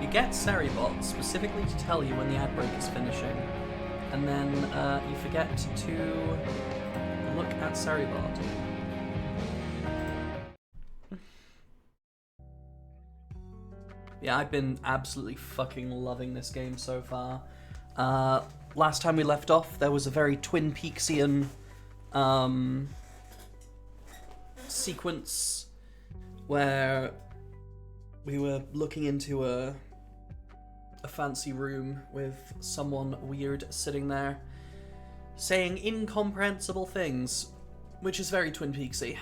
You get Seribot specifically to tell you when the ad break is finishing, and then you forget to look at Seribot. Yeah, I've been absolutely fucking loving this game so far. Last time we left off, there was a very Twin Peaksian sequence where we were looking into a fancy room with someone weird sitting there saying incomprehensible things, which is very Twin Peaksy.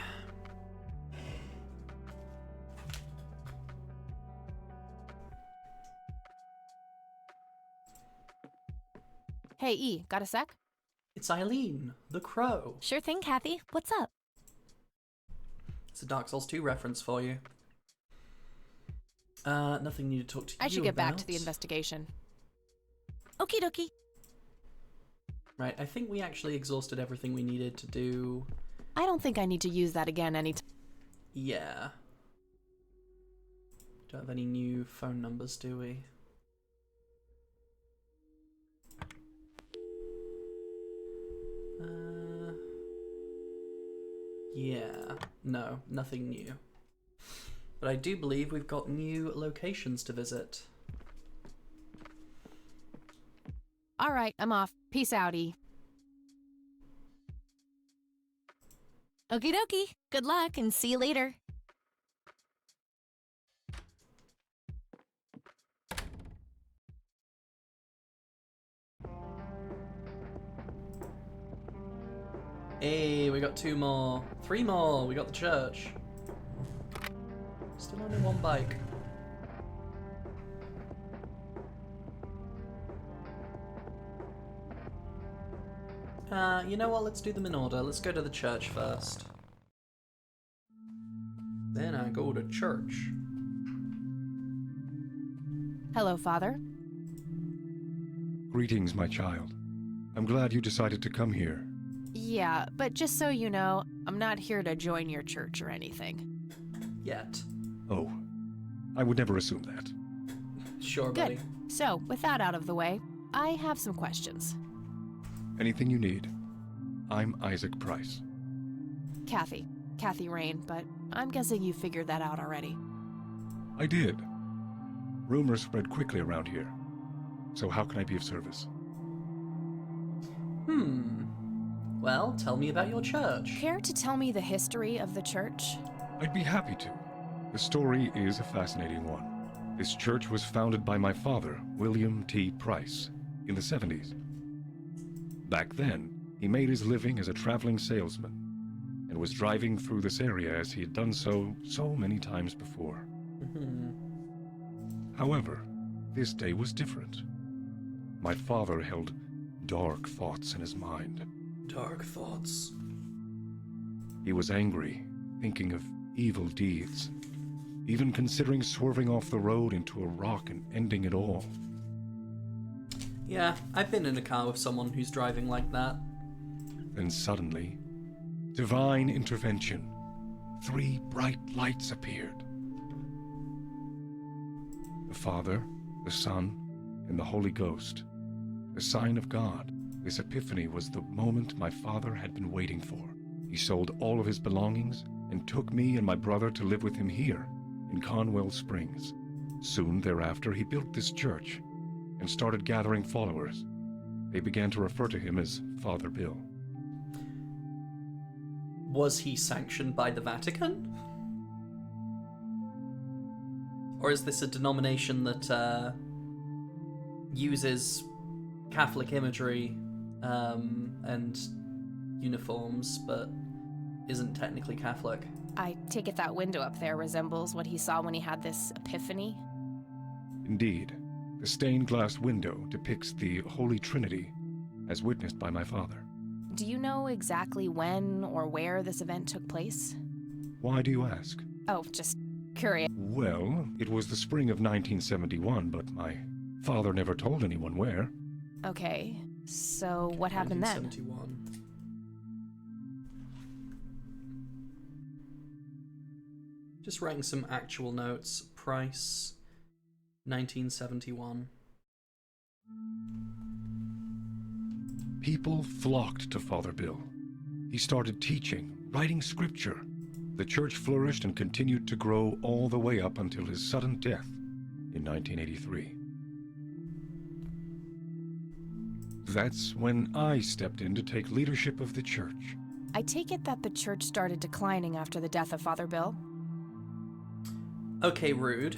Hey, E, got a sec? It's Eileen, the Crow. Sure thing, Kathy. What's up? It's a Dark Souls 2 reference for you. Nothing new to talk to you I should get back about. to the investigation. Okie dokie. Right, I think we actually exhausted everything we needed to do. I don't think I need to use that again anytime. Yeah. Don't have any new phone numbers, do we? Yeah, no, nothing new. But I do believe we've got new locations to visit. All right, I'm off. Peace out, E. Okie dokie. Good luck and see you later. Hey, we got 2 more. 3 more, we got the church. Still only 1 bike. You know what, let's do them in order. Let's go to the church first. Then I go to church. Hello, Father. Greetings, my child. I'm glad you decided to come here. Yeah, but just so you know, I'm not here to join your church or anything. Yet. Oh, I would never assume that. Sure, buddy. Good. So, with that out of the way, I have some questions. Anything you need. I'm Isaac Price. Kathy Rain, but I'm guessing you figured that out already. I did. Rumors spread quickly around here. So how can I be of service? Well, tell me about your church. Care to tell me the history of the church? I'd be happy to. The story is a fascinating one. This church was founded by my father, William T. Price, in the 70s. Back then, he made his living as a traveling salesman and was driving through this area as he had done so many times before. However, this day was different. My father held dark thoughts in his mind. Dark thoughts. He was angry, thinking of evil deeds, even considering swerving off the road into a rock and ending it all. Yeah, I've been in a car with someone who's driving like that. Then suddenly, divine intervention. 3 bright lights appeared. The Father, the Son, and the Holy Ghost. The sign of God. This epiphany was the moment my father had been waiting for. He sold all of his belongings and took me and my brother to live with him here in Conwell Springs. Soon thereafter, he built this church and started gathering followers. They began to refer to him as Father Bill. Was he sanctioned by the Vatican? Or is this a denomination that uses Catholic imagery and uniforms, but isn't technically Catholic? I take it that window up there resembles what he saw when he had this epiphany? Indeed, the stained glass window depicts the Holy Trinity, as witnessed by my father. Do you know exactly when or where this event took place? Why do you ask? Oh, just curious. Well, it was the spring of 1971, but my father never told anyone where. Okay, so what happened then? 1971. Just writing some actual notes. Price 1971. People flocked to Father Bill. He started teaching, writing scripture. The church flourished and continued to grow all the way up until his sudden death in 1983. That's when I stepped in to take leadership of the church. I take it that the church started declining after the death of Father Bill? Okay, rude.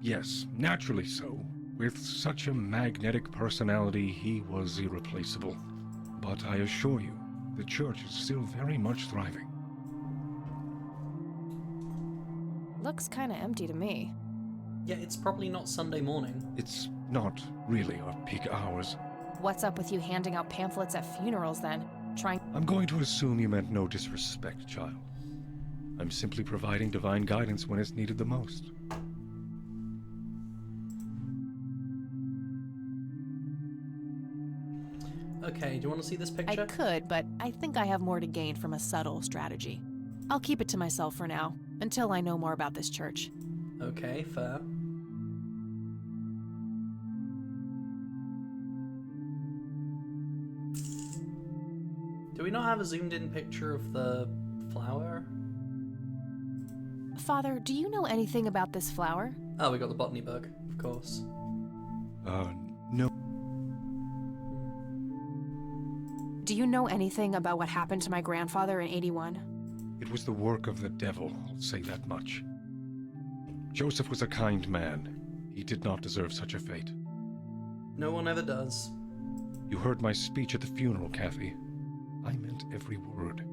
Yes, naturally so. With such a magnetic personality, he was irreplaceable. But I assure you, the church is still very much thriving. Looks kinda empty to me. Yeah, it's probably not Sunday morning. It's not really our peak hours. What's up with you handing out pamphlets at funerals then? I'm going to assume you meant no disrespect, child. I'm simply providing divine guidance when it's needed the most. Okay, do you want to see this picture? I could, but I think I have more to gain from a subtle strategy. I'll keep it to myself for now, until I know more about this church. Okay, fair. Do we not have a zoomed in picture of the flower? Father, do you know anything about this flower? Oh, we got the botany bug, of course. No. Do you know anything about what happened to my grandfather in 81? It was the work of the devil, I'll say that much. Joseph was a kind man. He did not deserve such a fate. No one ever does. You heard my speech at the funeral, Kathy. I meant every word.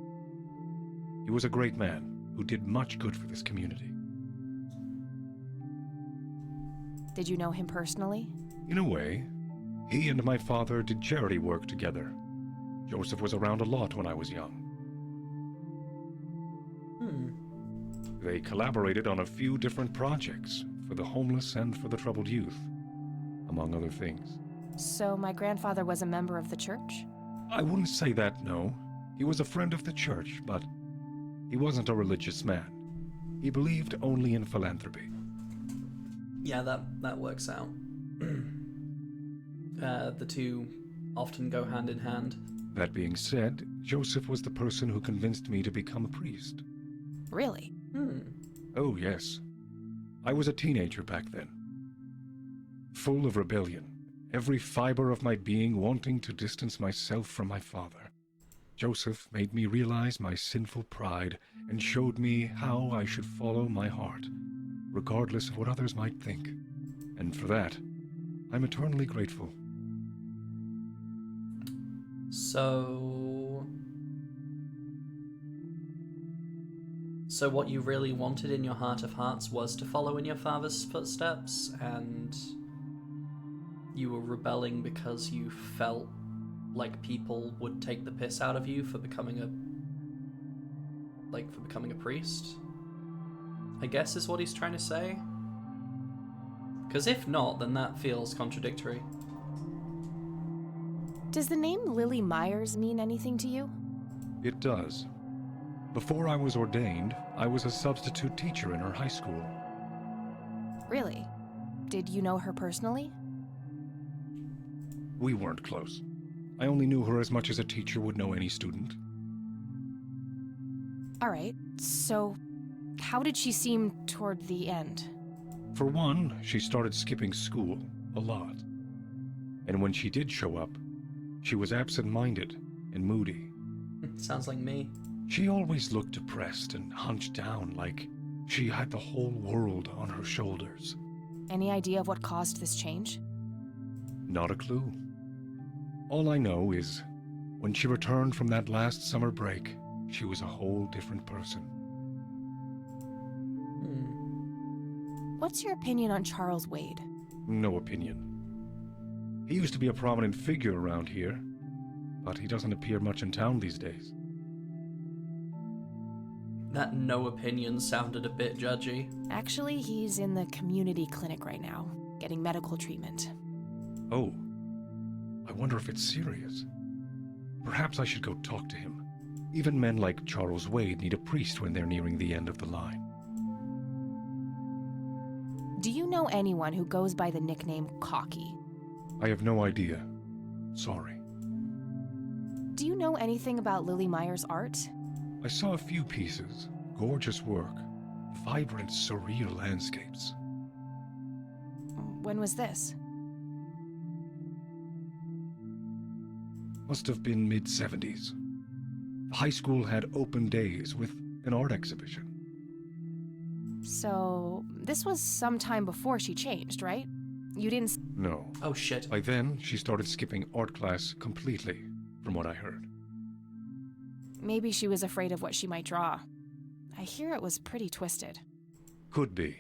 He was a great man who did much good for this community. Did you know him personally? In a way, he and my father did charity work together. Joseph was around a lot when I was young. They collaborated on a few different projects for the homeless and for the troubled youth, among other things. So my grandfather was a member of the church? I wouldn't say that, no. He was a friend of the church, but he wasn't a religious man. He believed only in philanthropy. Yeah, that works out. The two often go hand in hand. That being said, Joseph was the person who convinced me to become a priest. Really? Oh, yes. I was a teenager back then. Full of rebellion, every fiber of my being wanting to distance myself from my father. Joseph made me realize my sinful pride and showed me how I should follow my heart, regardless of what others might think. And for that, I'm eternally grateful. So what you really wanted in your heart of hearts was to follow in your father's footsteps, and you were rebelling because you felt like people would take the piss out of you for becoming a priest? I guess is what he's trying to say. Because if not, then that feels contradictory. Does the name Lily Myers mean anything to you? It does. Before I was ordained, I was a substitute teacher in her high school. Really? Did you know her personally? We weren't close. I only knew her as much as a teacher would know any student. Alright, so how did she seem toward the end? For one, she started skipping school a lot. And when she did show up, she was absent-minded and moody. Sounds like me. She always looked depressed and hunched down like she had the whole world on her shoulders. Any idea of what caused this change? Not a clue. All I know is, when she returned from that last summer break, she was a whole different person. What's your opinion on Charles Wade? No opinion. He used to be a prominent figure around here, but he doesn't appear much in town these days. That no opinion sounded a bit judgy. Actually, he's in the community clinic right now, getting medical treatment. Oh, I wonder if it's serious. Perhaps I should go talk to him. Even men like Charles Wade need a priest when they're nearing the end of the line. Do you know anyone who goes by the nickname Cocky? I have no idea. Sorry. Do you know anything about Lily Meyer's art? I saw a few pieces. Gorgeous work. Vibrant, surreal landscapes. When was this? Must have been mid-70s. The high school had open days with an art exhibition. So, this was some time before she changed, right? You didn't... No. Oh shit. By then, she started skipping art class completely, from what I heard. Maybe she was afraid of what she might draw. I hear it was pretty twisted. Could be.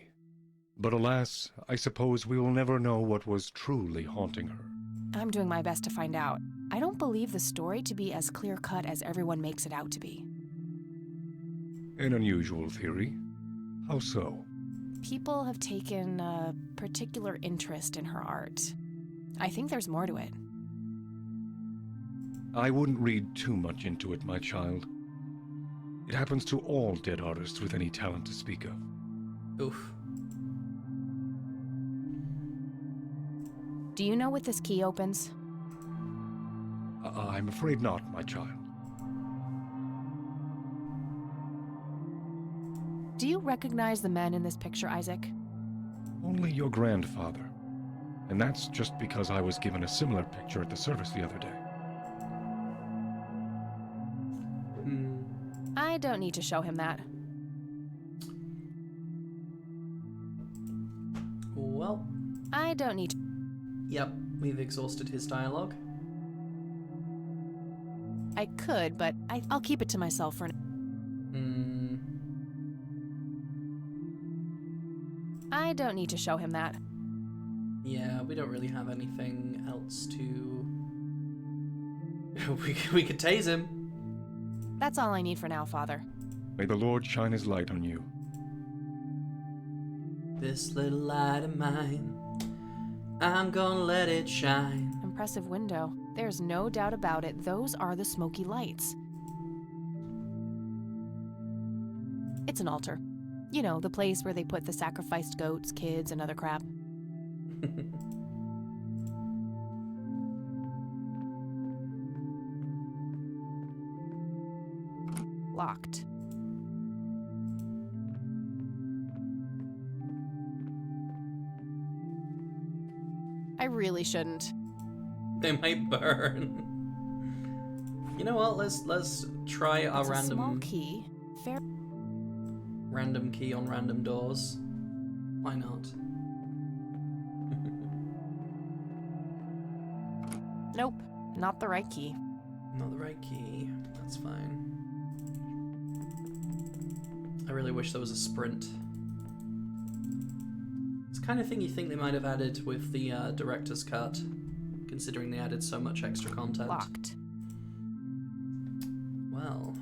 But alas, I suppose we will never know what was truly haunting her. I'm doing my best to find out. I don't believe the story to be as clear-cut as everyone makes it out to be. An unusual theory. How so? People have taken a particular interest in her art. I think there's more to it. I wouldn't read too much into it, my child. It happens to all dead artists with any talent to speak of. Oof. Do you know what this key opens? I'm afraid not, my child. Do you recognize the men in this picture, Isaac? Only your grandfather. And that's just because I was given a similar picture at the service the other day. I don't need to show him that. Well, I don't need to... yep, we've exhausted his dialogue. I could, but I'll keep it to myself for... I don't need to show him that. Yeah, we don't really have anything else to... we could tase him. That's all I need for now, Father. May the Lord shine his light on you. This little light of mine, I'm gonna let it shine. Impressive window. There's no doubt about it. Those are the smoky lights. It's an altar. You know, the place where they put the sacrificed goats, kids, and other crap. Locked. I really shouldn't. They might burn. You know what? Let's try our It's a small random key. Fair. random key on random doors. Why not? Nope, not the right key. Not the right key. That's fine. I really wish there was a sprint. It's the kind of thing you think they might have added with the director's cut, considering they added so much extra content. Locked. Well,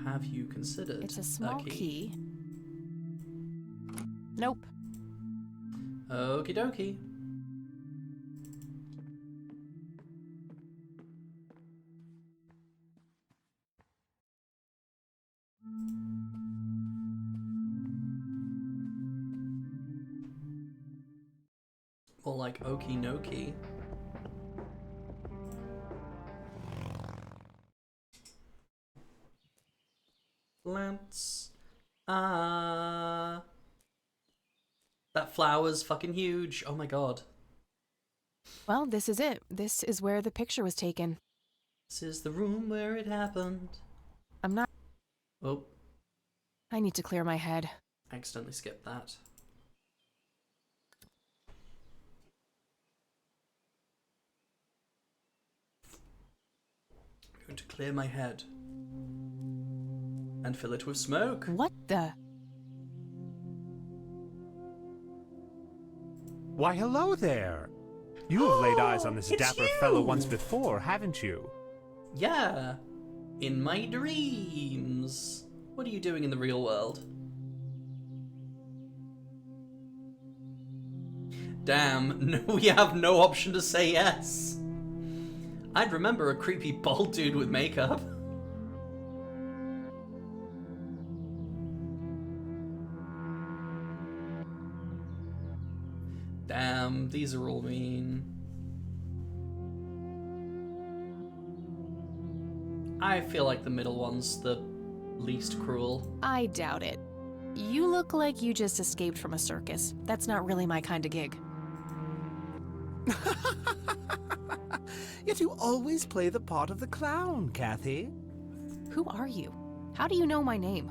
have you considered It's a small key? key. Nope. Okie dokie. More like okie dokie. Plants. That flower's fucking huge. Oh my god. Well, this is it. This is where the picture was taken. This is the room where it happened. I'm not... Oh, I need to clear my head. I accidentally skipped that. I'm going to clear my head. And fill it with smoke. What the... Why, hello there! You have laid eyes on this it's dapper fellow you! once before, haven't you? Yeah, in my dreams. What are you doing in the real world? Damn, no, we have no option to say yes. I'd remember a creepy bald dude with makeup. These are all mean. I feel like the middle one's the least cruel. I doubt it. You look like you just escaped from a circus. That's not really my kind of gig. Yet you always play the part of the clown, Kathy. Who are you? How do you know my name?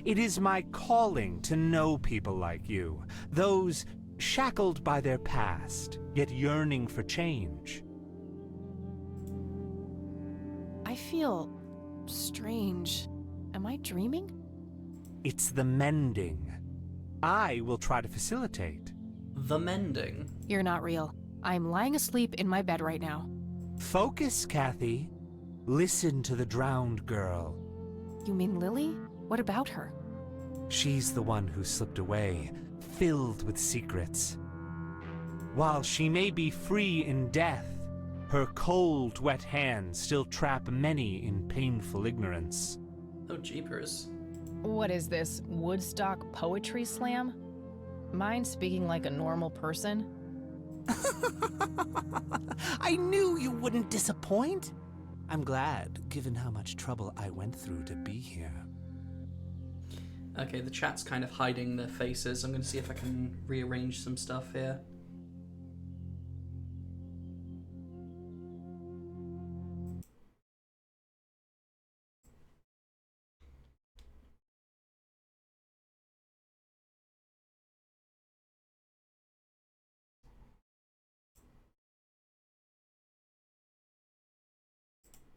It is my calling to know people like you, those shackled by their past, yet yearning for change. I feel strange. Am I dreaming? It's the mending. I will try to facilitate. The mending. You're not real. I'm lying asleep in my bed right now. Focus, Kathy. Listen to the drowned girl. You mean Lily? What about her? She's the one who slipped away, filled with secrets. While she may be free in death, her cold, wet hands still trap many in painful ignorance. Oh, jeepers. What is this, Woodstock Poetry Slam? Mind speaking like a normal person? I knew you wouldn't disappoint. I'm glad, given how much trouble I went through to be here. Okay, the chat's kind of hiding their faces. I'm going to see if I can rearrange some stuff here.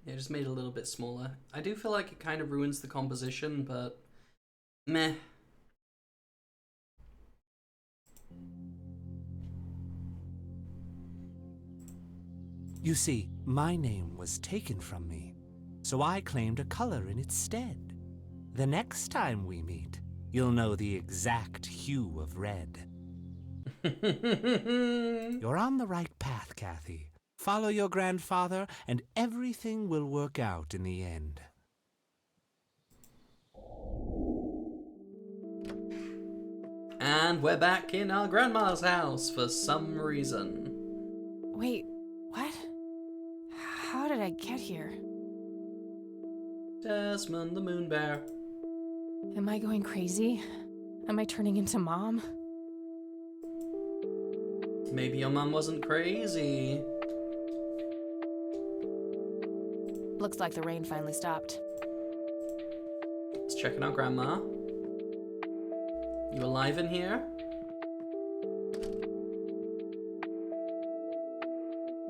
Yeah, just made it a little bit smaller. I do feel like it kind of ruins the composition, but meh. You see, my name was taken from me, so I claimed a color in its stead. The next time we meet, you'll know the exact hue of red. You're on the right path, Kathy. Follow your grandfather, and everything will work out in the end. And we're back in our grandma's house for some reason. Wait, what? How did I get here? Desmond the Moon Bear. Am I going crazy? Am I turning into Mom? Maybe your mum wasn't crazy. Looks like the rain finally stopped. Let's check on our grandma. You alive in here?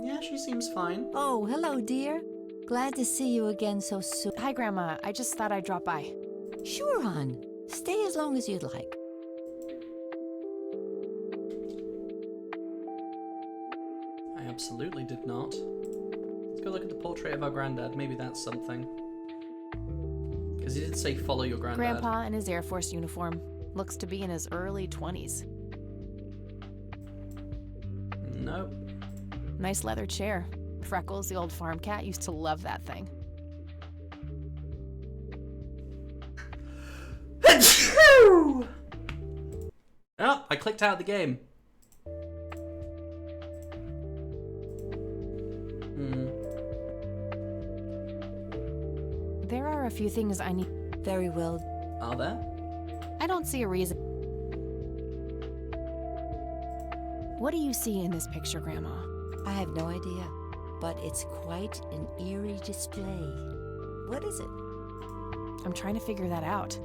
Yeah, she seems fine. Oh, hello, dear. Glad to see you again so soon. Hi, Grandma. I just thought I'd drop by. Sure, hon. Stay as long as you'd like. I absolutely did not. Let's go look at the portrait of our granddad. Maybe that's something. Because he did say follow your granddad. Grandpa in his Air Force uniform. Looks to be in his early 20s. Nope. Nice leather chair. Freckles, the old farm cat, used to love that thing. Oh, I clicked out of the game. There are a few things I need. Very well. Are there? I don't see a reason. What do you see in this picture, Grandma? I have no idea, but it's quite an eerie display. What is it? I'm trying to figure that out.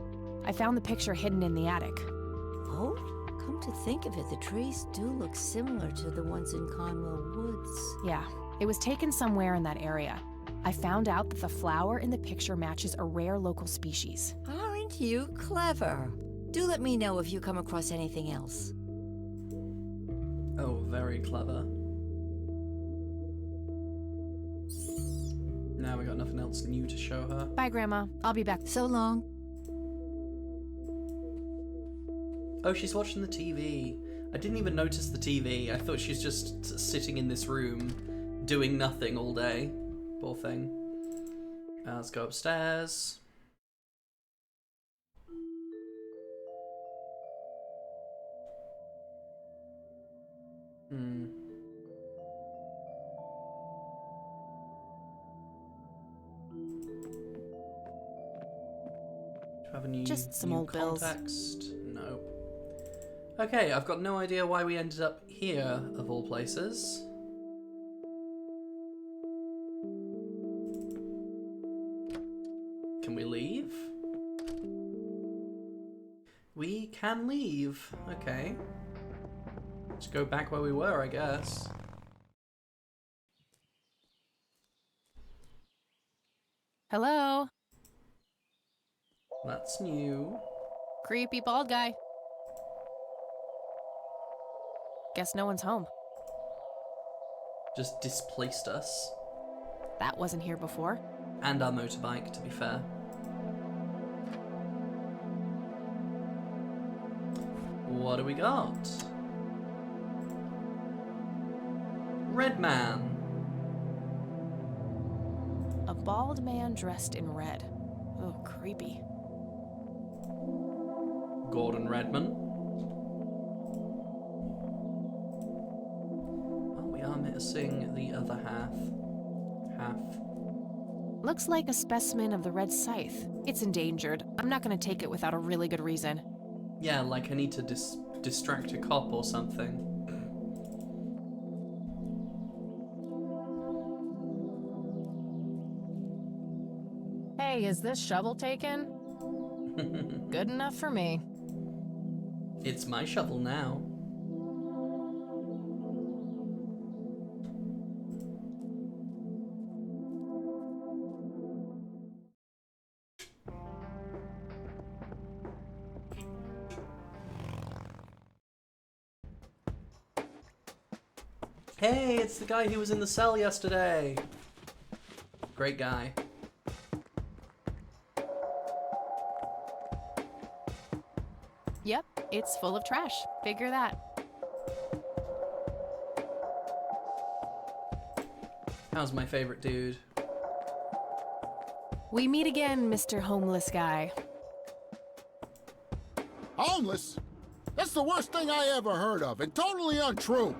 I found the picture hidden in the attic. Oh, come to think of it, the trees do look similar to the ones in Conwell Woods. Yeah, it was taken somewhere in that area. I found out that the flower in the picture matches a rare local species. Aren't you clever? Do let me know if you come across anything else. Oh, very clever. Now we got nothing else new to show her. Bye, Grandma. I'll be back. So long. Oh, she's watching the TV. I didn't even notice the TV. I thought she's just sitting in this room doing nothing all day. Poor thing. Let's go upstairs. Hmm. Do you have any Just some new old bills. context? No. Okay, I've got no idea why we ended up here, of all places. Can we leave? We can leave. Okay. Let's go back where we were, I guess. Hello? That's new. Creepy bald guy. Guess no one's home. Just displaced us. That wasn't here before. And our motorbike, to be fair. What do we got? Red man. A bald man dressed in red. Oh, creepy. Gordon Redman. Oh, we are missing the other half. Looks like a specimen of the red scythe. It's endangered. I'm not gonna take it without a really good reason. Yeah, like I need to distract a cop or something. Hey, is this shovel taken? Good enough for me. It's my shovel now. Hey, it's the guy who was in the cell yesterday. Great guy. Yep, it's full of trash. Figure that. How's my favorite dude? We meet again, Mr. Homeless Guy. Homeless? That's the worst thing I ever heard of, and totally untrue.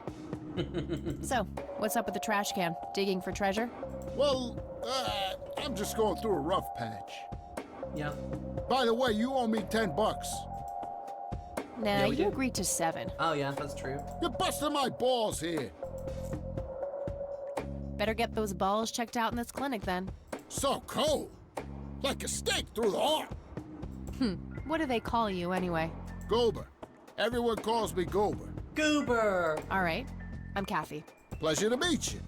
So, what's up with the trash can? Digging for treasure? Well, I'm just going through a rough patch. Yeah. By the way, you owe me $10. Nah, Yeah, we you do. agreed to 7. Oh yeah, that's true. You're busting my balls here. Better get those balls checked out in this clinic then. So cold. Like a stake through the heart. What do they call you anyway? Goober. Everyone calls me Goober. Goober! All right, I'm Kathy. Pleasure to meet you.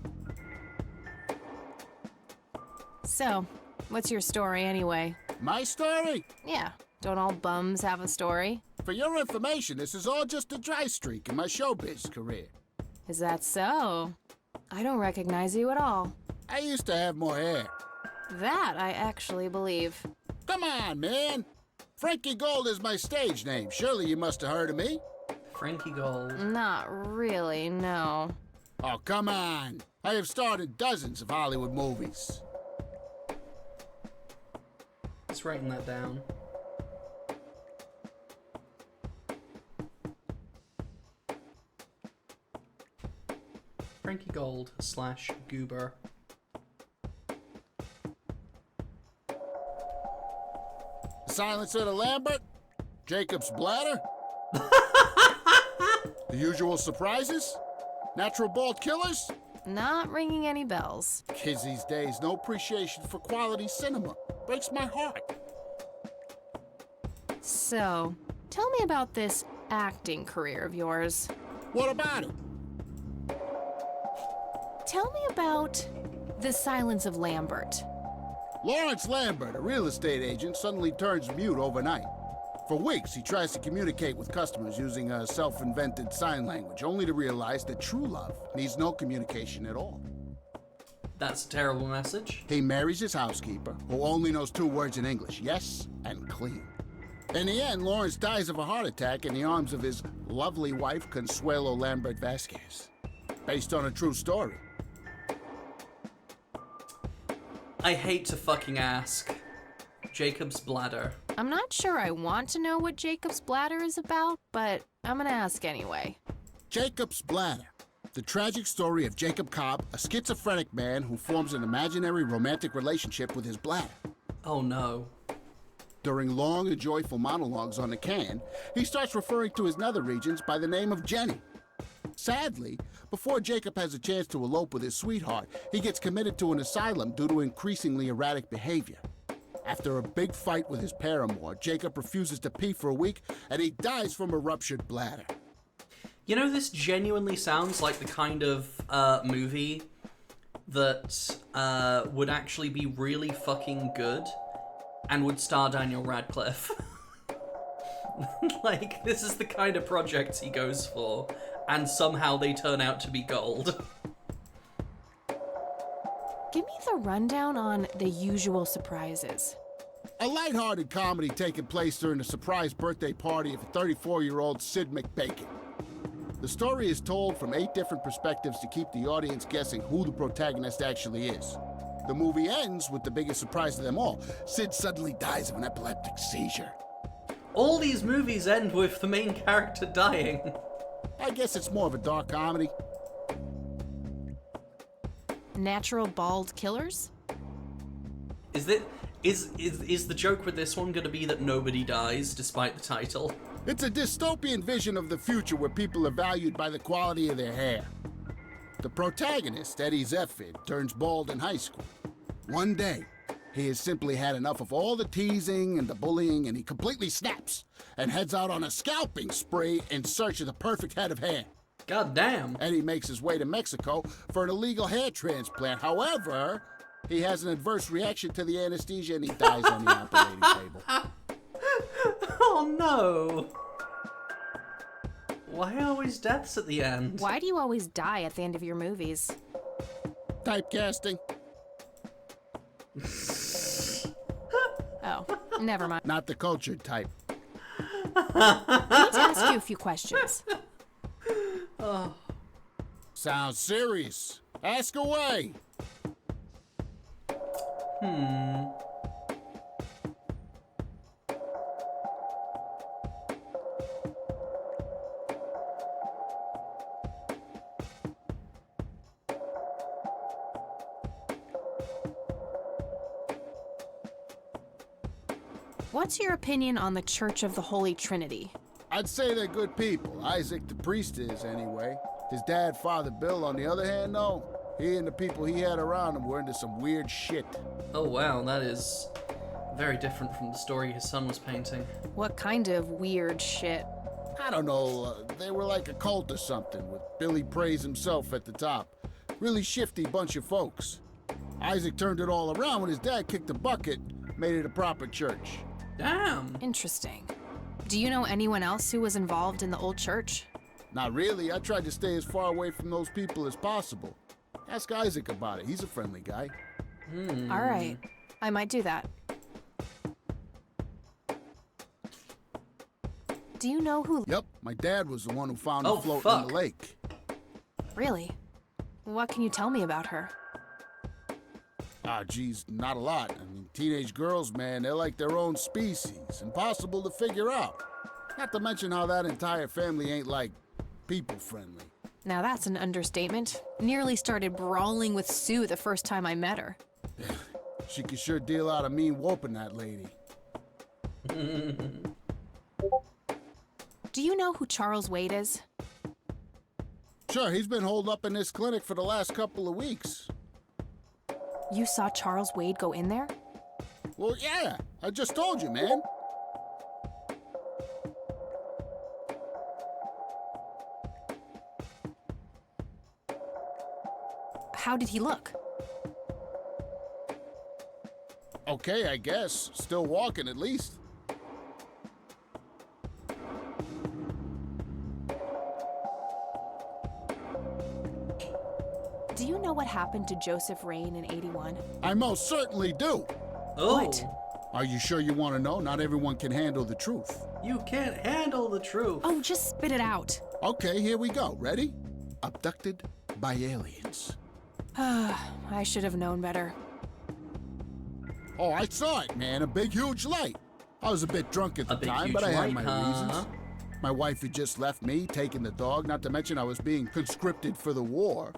So, what's your story anyway? My story? Yeah, don't all bums have a story? For your information, this is all just a dry streak in my showbiz career. Is that so? I don't recognize you at all. I used to have more hair. That I actually believe. Come on, man. Frankie Gold is my stage name. Surely you must have heard of me. Frankie Gold. Not really, no. Oh, come on. I have starred in dozens of Hollywood movies. Just writing that down. Frankie Gold / Goober. Silence of the Lambert, Jacob's Bladder. The Usual Surprises, Natural Bald Killers. Not ringing any bells. Kids these days, no appreciation for quality cinema. Breaks my heart. So, tell me about this acting career of yours. What about it? Tell me about The Silence of Lambert. Lawrence Lambert, a real estate agent, suddenly turns mute overnight. For weeks, he tries to communicate with customers using a self-invented sign language, only to realize that true love needs no communication at all. That's a terrible message. He marries his housekeeper, who only knows 2 words in English, yes and clean. In the end, Lawrence dies of a heart attack in the arms of his lovely wife, Consuelo Lambert Vasquez. Based on a true story. I hate to fucking ask. Jacob's Bladder. I'm not sure I want to know what Jacob's Bladder is about, but I'm gonna ask anyway. Jacob's Bladder. The tragic story of Jacob Cobb, a schizophrenic man who forms an imaginary romantic relationship with his bladder. Oh no. During long and joyful monologues on the can, he starts referring to his nether regions by the name of Jenny. Sadly, before Jacob has a chance to elope with his sweetheart, he gets committed to an asylum due to increasingly erratic behavior. After a big fight with his paramour, Jacob refuses to pee for a week, and he dies from a ruptured bladder. You know, this genuinely sounds like the kind of movie that would actually be really fucking good and would star Daniel Radcliffe. Like, this is the kind of projects he goes for, and somehow they turn out to be gold. Give me the rundown on The Usual Surprises. A lighthearted comedy taking place during the surprise birthday party of 34-year-old Sid McBacon. The story is told from 8 different perspectives to keep the audience guessing who the protagonist actually is. The movie ends with the biggest surprise of them all. Sid suddenly dies of an epileptic seizure. All these movies end with the main character dying. I guess it's more of a dark comedy. Natural Bald Killers? Is the joke with this one going to be that nobody dies despite the title? It's a dystopian vision of the future where people are valued by the quality of their hair. The protagonist, Eddie Zephyr, turns bald in high school. One day, he has simply had enough of all the teasing and the bullying, and he completely snaps and heads out on a scalping spree in search of the perfect head of hair. God damn. Eddie makes his way to Mexico for an illegal hair transplant. However, he has an adverse reaction to the anesthesia and he dies on the operating table. Oh no. Why always deaths at the end? Why do you always die at the end of your movies? Typecasting. Oh, never mind. Not the cultured type. I need to ask you a few questions. Sounds serious. Ask away. What's your opinion on the Church of the Holy Trinity? I'd say they're good people. Isaac the priest is, anyway. His dad, Father Bill, on the other hand, no. He and the people he had around him were into some weird shit. Oh wow, that is very different from the story his son was painting. What kind of weird shit? I don't know, they were like a cult or something, with Billy Praise himself at the top. Really shifty bunch of folks. Isaac turned it all around when his dad kicked the bucket, made it a proper church. Damn. Interesting. Do you know anyone else who was involved in the old church? Not really, I tried to stay as far away from those people as possible. Ask Isaac about it, he's a friendly guy. All right, I might do that. Do you know who... Yep, my dad was the one who found Oh, her floating in fuck. the lake. Really? What can you tell me about her? Ah, geez, not a lot. I mean, teenage girls, man, they're like their own species. Impossible to figure out. Not to mention how that entire family ain't, like, people-friendly. Now that's an understatement. Nearly started brawling with Sue the first time I met her. She could sure deal out a mean whooping, that lady. Do you know who Charles Wade is? Sure, he's been holed up in this clinic for the last couple of weeks. You saw Charles Wade go in there? Well, yeah, I just told you, man. How did he look? Okay, I guess. Still walking, at least. Do you know what happened to Joseph Rain in 81? I most certainly do. Oh. What? Are you sure you want to know? Not everyone can handle the truth. You can't handle the truth. Oh, just spit it out. Okay, here we go. Ready? Abducted by aliens. I should have known better. Oh, I saw it, man. A big, huge light. I was a bit drunk at the A big time, huge but I had light, my huh? reasons. My wife had just left me, taking the dog, not to mention I was being conscripted for the war.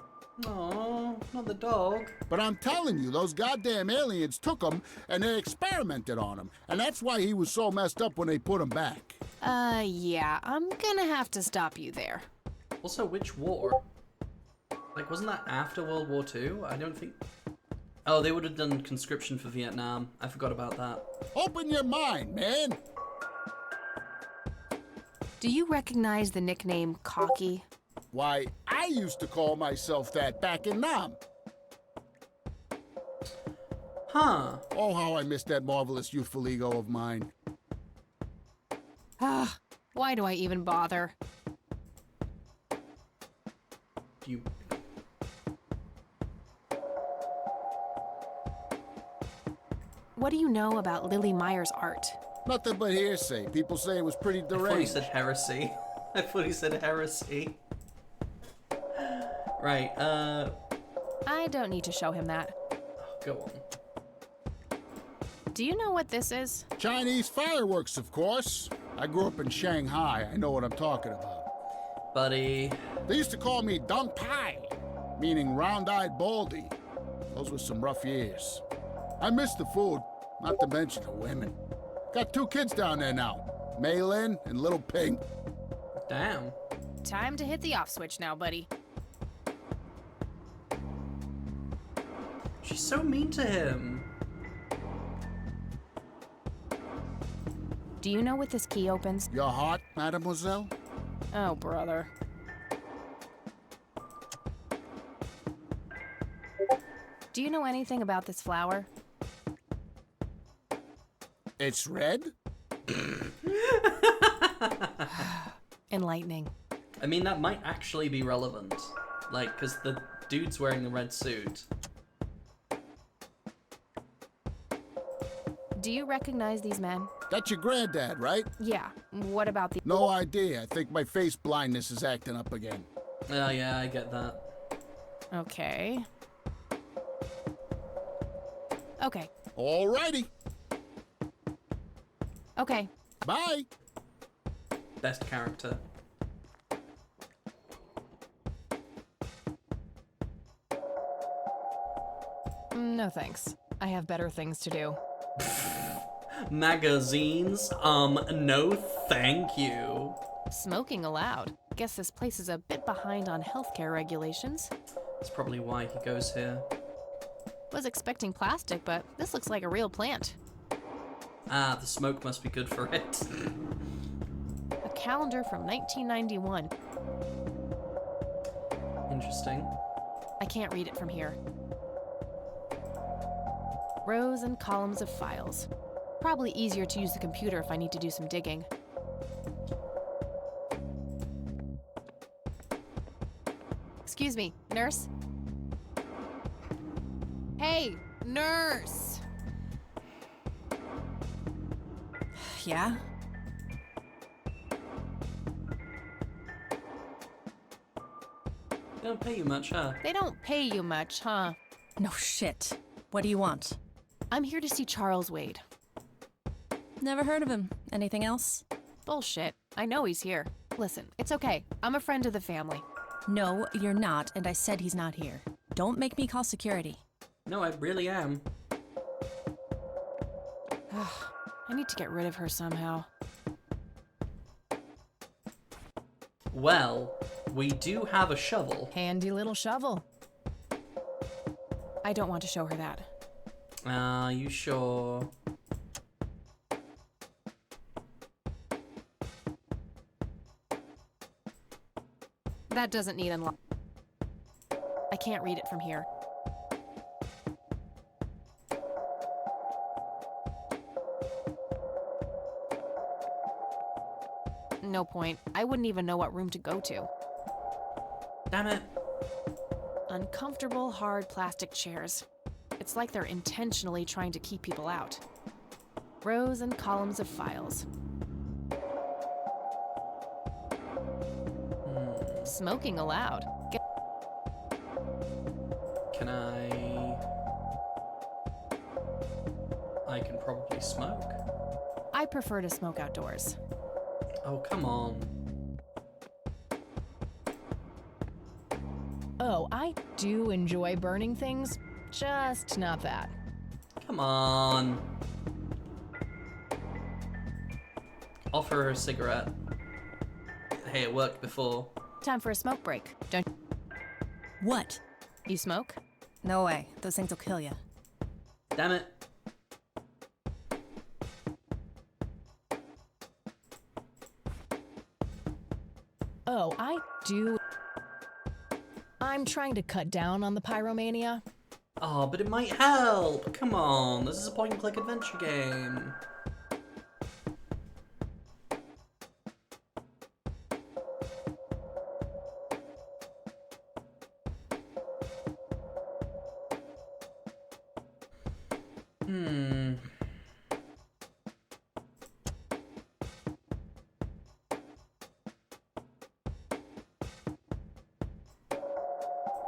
Oh, not the dog. But I'm telling you, those goddamn aliens took him and they experimented on him. And that's why he was so messed up when they put him back. Yeah, I'm gonna have to stop you there. Also, which war? Like, wasn't that after World War II? I don't think... Oh, they would have done conscription for Vietnam. I forgot about that. Open your mind, man. Do you recognize the nickname Cocky? Why, I used to call myself that back in Nam. Huh. Oh, how I miss that marvelous youthful ego of mine. Ah, why do I even bother? You... What do you know about Lily Meyer's art? Nothing but hearsay. People say it was pretty I thought he deranged. said heresy. I thought he said heresy. Right, I don't need to show him that. go on. Do you know what this is? Chinese fireworks, of course. I grew up in Shanghai. I know what I'm talking about. Buddy. They used to call me Dong Pai, meaning round-eyed baldy. Those were some rough years. I miss the food, not to mention the women. Got 2 kids down there now, Mei Lin and Little Ping. Damn. Time to hit the off switch now, buddy. She's so mean to him. Do you know what this key opens? Your heart, mademoiselle? Oh, brother. Do you know anything about this flower? It's red? Enlightening. I mean, that might actually be relevant. Like, because the dude's wearing the red suit. Do you recognize these men? That's your granddad, right? Yeah. What about the... No idea. I think my face blindness is acting up again. Oh, yeah, I get that. Okay. Okay. Alrighty. Okay. Bye. Best character. No thanks. I have better things to do. Magazines? No thank you. Smoking allowed. Guess this place is a bit behind on healthcare regulations. That's probably why he goes here. Was expecting plastic, but this looks like a real plant. Ah, the smoke must be good for it. A calendar from 1991. Interesting. I can't read it from here. Rows and columns of files. Probably easier to use the computer if I need to do some digging. Excuse me, nurse? Hey, nurse! Yeah? They don't pay you much, huh? They don't pay you much, huh? No shit. What do you want? I'm here to see Charles Wade. Never heard of him. Anything else? Bullshit. I know he's here. Listen, it's okay. I'm a friend of the family. No, you're not, and I said he's not here. Don't make me call security. No, I really am. I need to get rid of her somehow. Well, we do have a shovel. Handy little shovel. I don't want to show her that. You sure? That doesn't need unlock. I can't read it from here. No point. I wouldn't even know what room to go to. Damn it. Uncomfortable, hard plastic chairs. It's like they're intentionally trying to keep people out. Rows and columns of files. Smoking allowed. Can I can probably smoke. I prefer to smoke outdoors. Oh, come on. Oh, I do enjoy burning things, just not that. Come on. Offer her a cigarette. Hey, it worked before. Time for a smoke break. Don't What? you smoke? No way. Those things will kill you. Damn it. Oh, I do. I'm trying to cut down on the pyromania. Oh, but it might help. Come on. This is a point-and-click adventure game.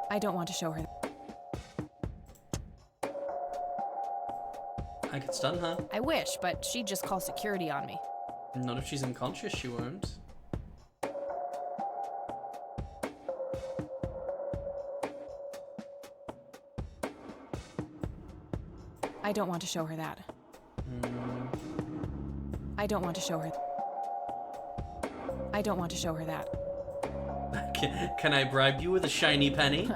I don't want to show her. I could stun her. I wish, but she'd just call security on me. Not if she's unconscious, she won't. I don't want to show her that. I don't want to show her. I don't want to show her that. Can I bribe you with a shiny penny?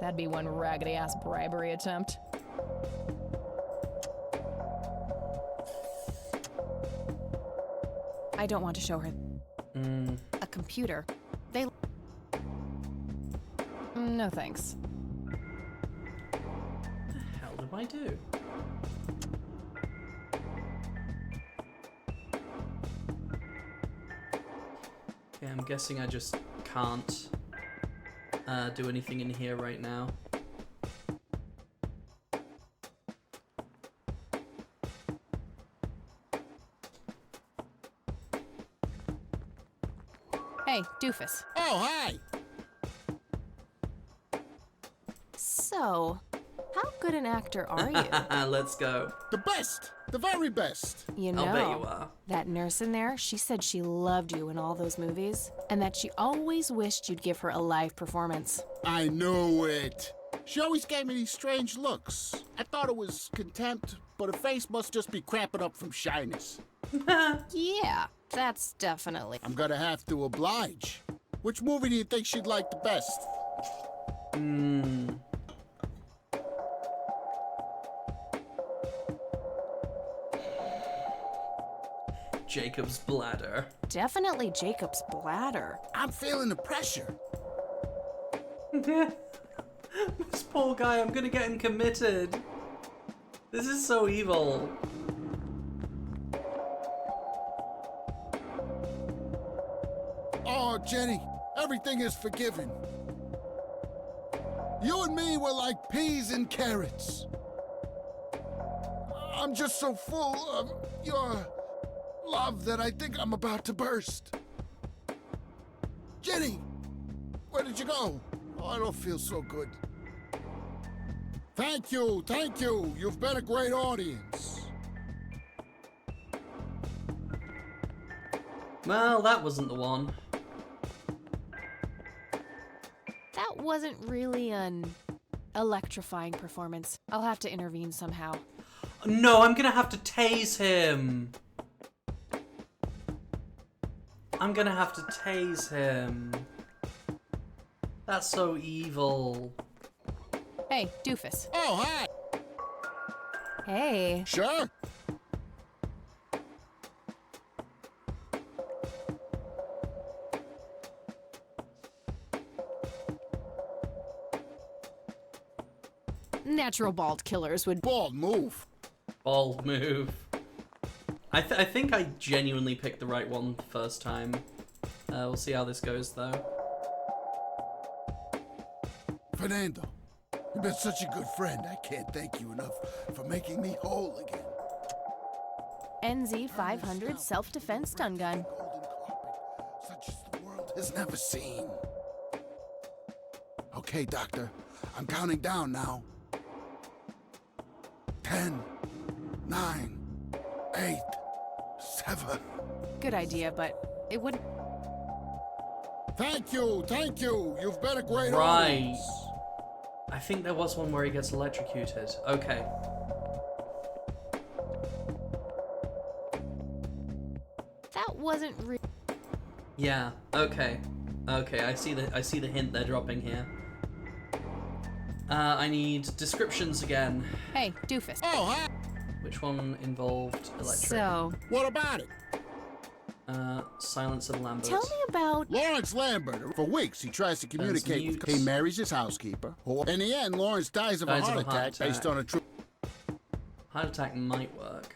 That'd be one raggedy-ass bribery attempt. I don't want to show her. A computer. They. No thanks. What the hell do I do? Okay, I'm guessing I just can't do anything in here right now. Hey, doofus. Oh, hi! So, how good an actor are you? Let's go. The best! The very best! You know, I'll bet you are. that nurse in there, she said she loved you in all those movies, and that she always wished you'd give her a live performance. I knew it. She always gave me these strange looks. I thought it was contempt, but her face must just be cramping up from shyness. Yeah, that's definitely. I'm gonna have to oblige. Which movie do you think she'd like the best? Jacob's bladder. Definitely Jacob's bladder. I'm feeling the pressure. This poor guy, I'm gonna get him committed. This is so evil. Oh, Jenny, everything is forgiven. You and me were like peas and carrots. I'm just so full of your love that I think I'm about to burst. Jenny, where did you go? Oh, I don't feel so good. Thank you, thank you. You've been a great audience. Well, that wasn't the one. That wasn't really an electrifying performance. I'll have to intervene somehow. No, I'm gonna have to tase him. I'm gonna have to tase him. That's so evil. Hey, doofus. Oh, hi. Hey. Sure. Natural bald killers would. Bald move. Bald move. I think I genuinely picked the right one the first time. We'll see how this goes, though. Fernando, you've been such a good friend. I can't thank you enough for making me whole again. NZ 500 self-defense stun gun. Golden carpet, such as the world has never seen. Okay, Doctor, I'm counting down now. 10, 9, 8, 7. Good idea, but It would. Thank you, thank you. You've been a great Right. audience. I think there was one where he gets electrocuted. Okay. That wasn't real. Yeah. Okay. Okay. I see the hint they're dropping here. I need descriptions again. Hey, doofus. Oh, hi. Which one involved electric? So, What about it? Silence of Lambert. tell me about. Lawrence Lambert. For weeks, he tries to communicate with. He marries his housekeeper. In the end, Lawrence dies of a heart attack based on a true. Heart attack might work.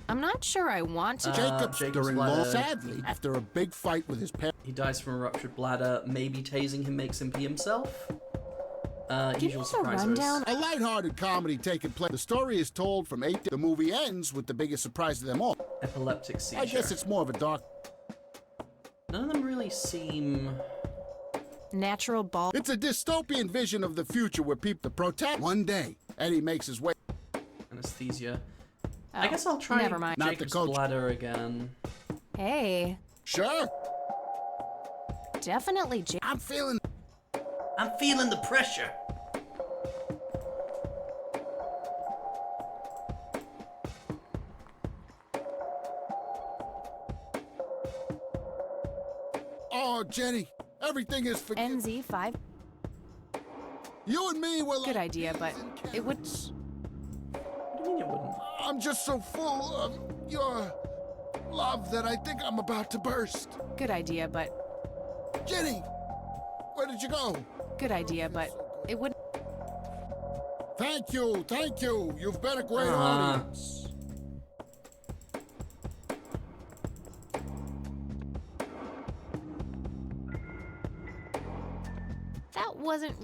I'm not sure I want to. Jacob's during bladder. sadly, after a big fight with his parents. He dies from a ruptured bladder. Maybe tasing him makes him pee himself. Give Usual me the surprises. rundown. A lighthearted comedy taking place. The story is told from 8 to the movie ends with the biggest surprise of them all. Epileptic seizure. I guess it's more of a dark. None of them really seem. Natural ball. It's a dystopian vision of the future where people protect. One day, Eddie makes his way. Anesthesia. Oh, I guess I'll try never mind. Not the Jacob's coach. bladder again. Hey, Sure, definitely. I'm feeling. I'm feeling the pressure. Oh, Jenny, everything is forgiven. NZ5. You and me were like. Good idea, but it would. What do you mean it wouldn't? I'm just so full of your love that I think I'm about to burst. Good idea, but. Jenny, where did you go? Good idea, but it would. Thank you, thank you. You've been a great audience. That wasn't.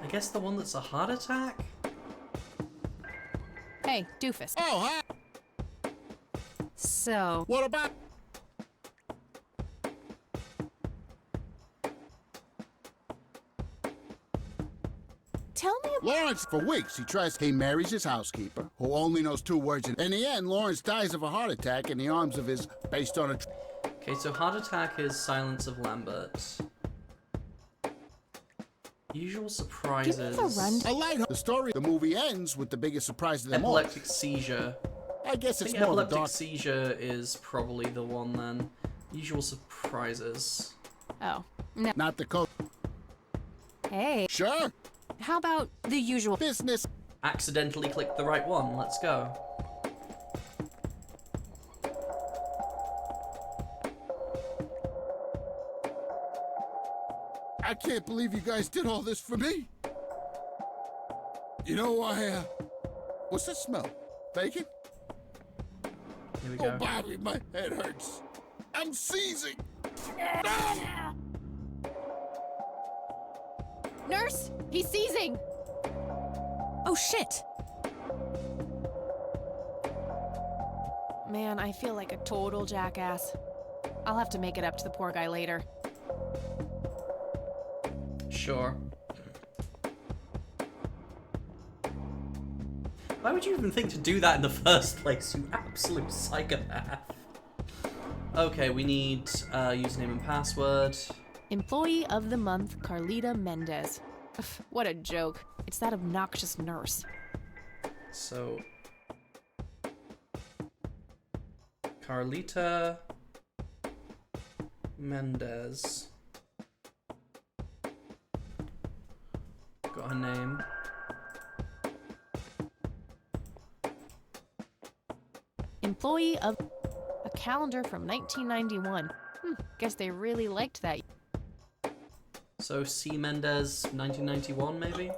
I guess the one that's a heart attack? Hey, doofus. Oh, hi. So, What about? tell me about. Lawrence, for weeks, he marries his housekeeper, who only knows 2 words. In the end, Lawrence dies of a heart attack in the arms of his, based on a. Okay, so heart attack is Silence of Lambert. Usual surprises. Give me the run. A light. The story, the movie ends with the biggest surprise of them all. Epileptic seizure. I guess I it's think more of a epileptic dark. seizure is probably the one then. Usual surprises. Oh, no. Not the coach. Hey, Sure, how about the usual? business. Accidentally clicked the right one. Let's go. I can't believe you guys did all this for me. You know, what's that smell? Bacon? Here we Oh, go. Bobby, my head hurts. I'm seizing. Nurse, he's seizing. Oh shit! Man, I feel like a total jackass. I'll have to make it up to the poor guy later. Sure. Why would you even think to do that in the first place, you absolute psychopath? Okay, we need username and password. Employee of the month, Carlita Mendez. Ugh, what a joke. It's that obnoxious nurse. So, Carlita Mendez. Got her name. Employee of a calendar from 1991. Guess they really liked that. So C. Mendez, 1991, maybe?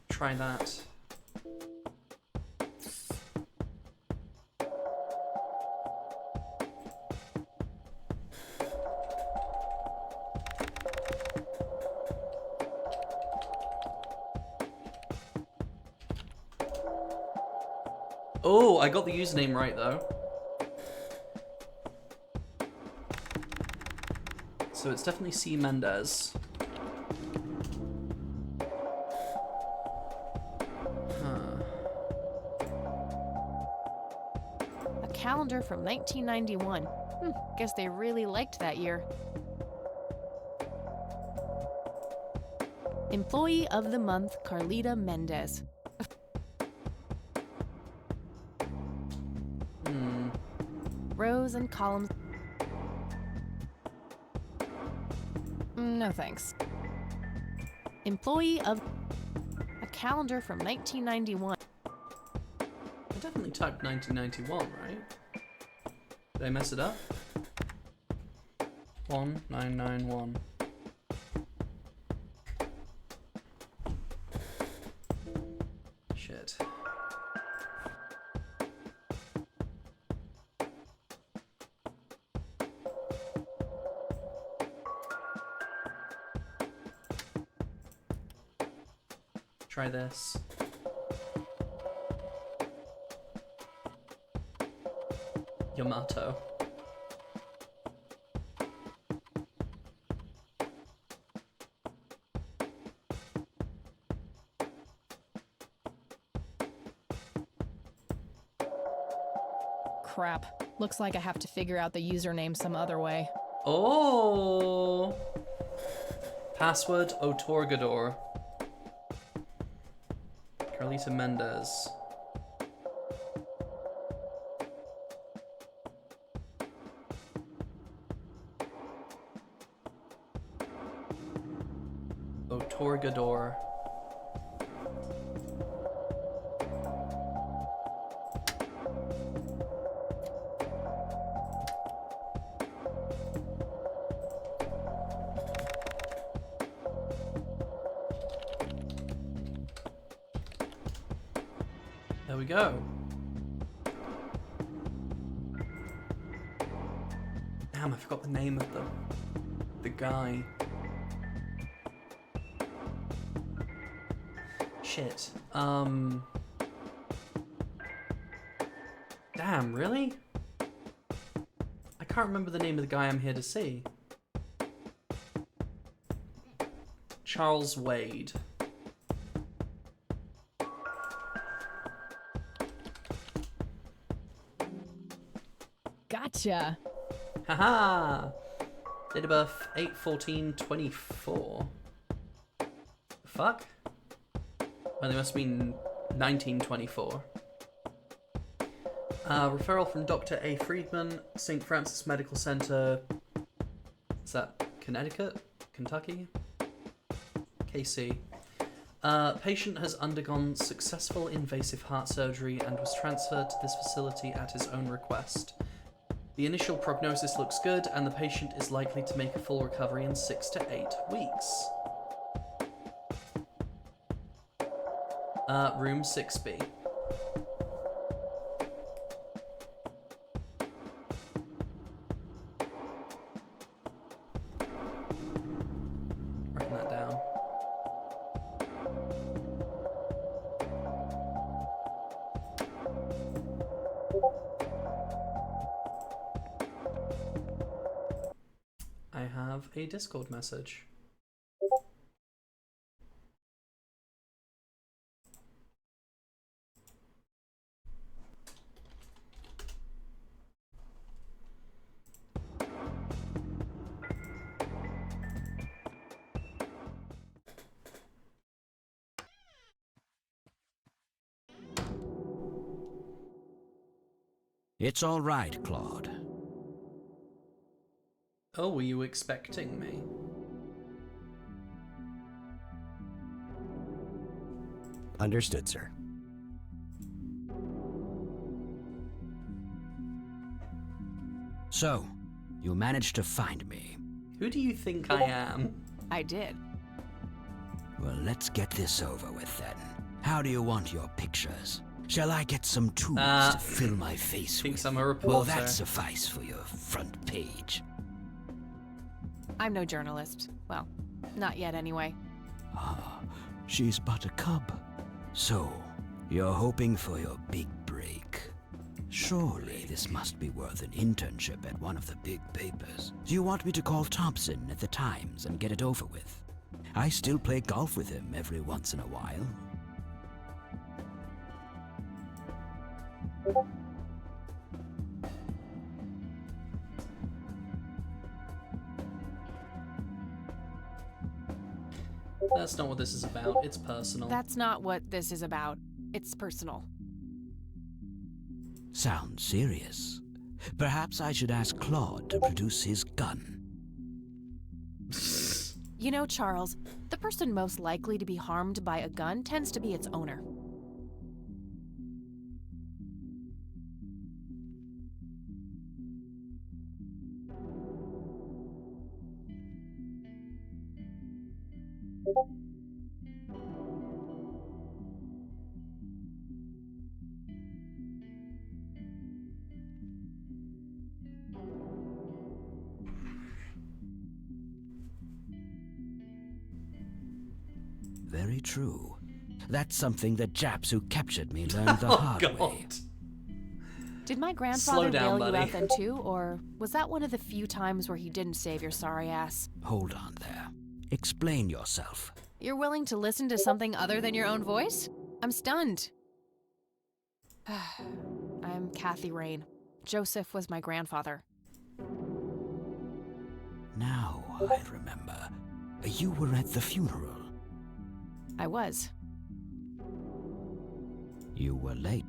Try that. Oh, I got the username right though. So it's definitely C. Mendez. A calendar from 1991. Guess they really liked that year. Employee of the Month, Carlita Mendez. Rows and columns. No thanks. Employee of... A calendar from 1991. I definitely typed 1991, right? Did I mess it up? 1991. Shit. Try this. Yamato. Crap. Looks like I have to figure out the username some other way. Oh! Password Otorgador. Carlita Mendez. Otorgador. There we go. Damn, I forgot the name of the guy. Shit. Damn, really? I can't remember the name of the guy I'm here to see. Charles Wade. Gotcha. Haha! Date of birth 8/14/24. Fuck? Well, they must mean 1924. Referral from Dr. A. Friedman, St. Francis Medical Center. Is that Connecticut? Kentucky? KC. Patient has undergone successful invasive heart surgery and was transferred to this facility at his own request. The initial prognosis looks good, and the patient is likely to make a full recovery in 6 to 8 weeks. Room 6B. Writing that down. I have a Discord message. It's all right, Claude. Oh, were you expecting me? Understood, sir. So, you managed to find me. Who do you think I am? I did. Well, let's get this over with then. How do you want your pictures? Shall I get some tools to fill my face Thinks with? I'm a reporter. Will that suffice for your front page? I'm no journalist. Well, not yet anyway. Ah, she's but a cub. So, you're hoping for your big break. Surely this must be worth an internship at one of the big papers. Do you want me to call Thompson at the Times and get it over with? I still play golf with him every once in a while. That's not what this is about. It's personal. That's not what this is about. It's personal. Sounds serious. Perhaps I should ask Claude to produce his gun. You know, Charles, the person most likely to be harmed by a gun tends to be its owner. Very true. That's something the Japs who captured me learned the hard way. Did my grandfather down, bail you buddy. out then too, or was that one of the few times where he didn't save your sorry ass? Hold on there. Explain yourself. You're willing to listen to something other than your own voice? I'm stunned. I'm Kathy Rain. Joseph was my grandfather. Now I remember. You were at the funeral. I was. You were late.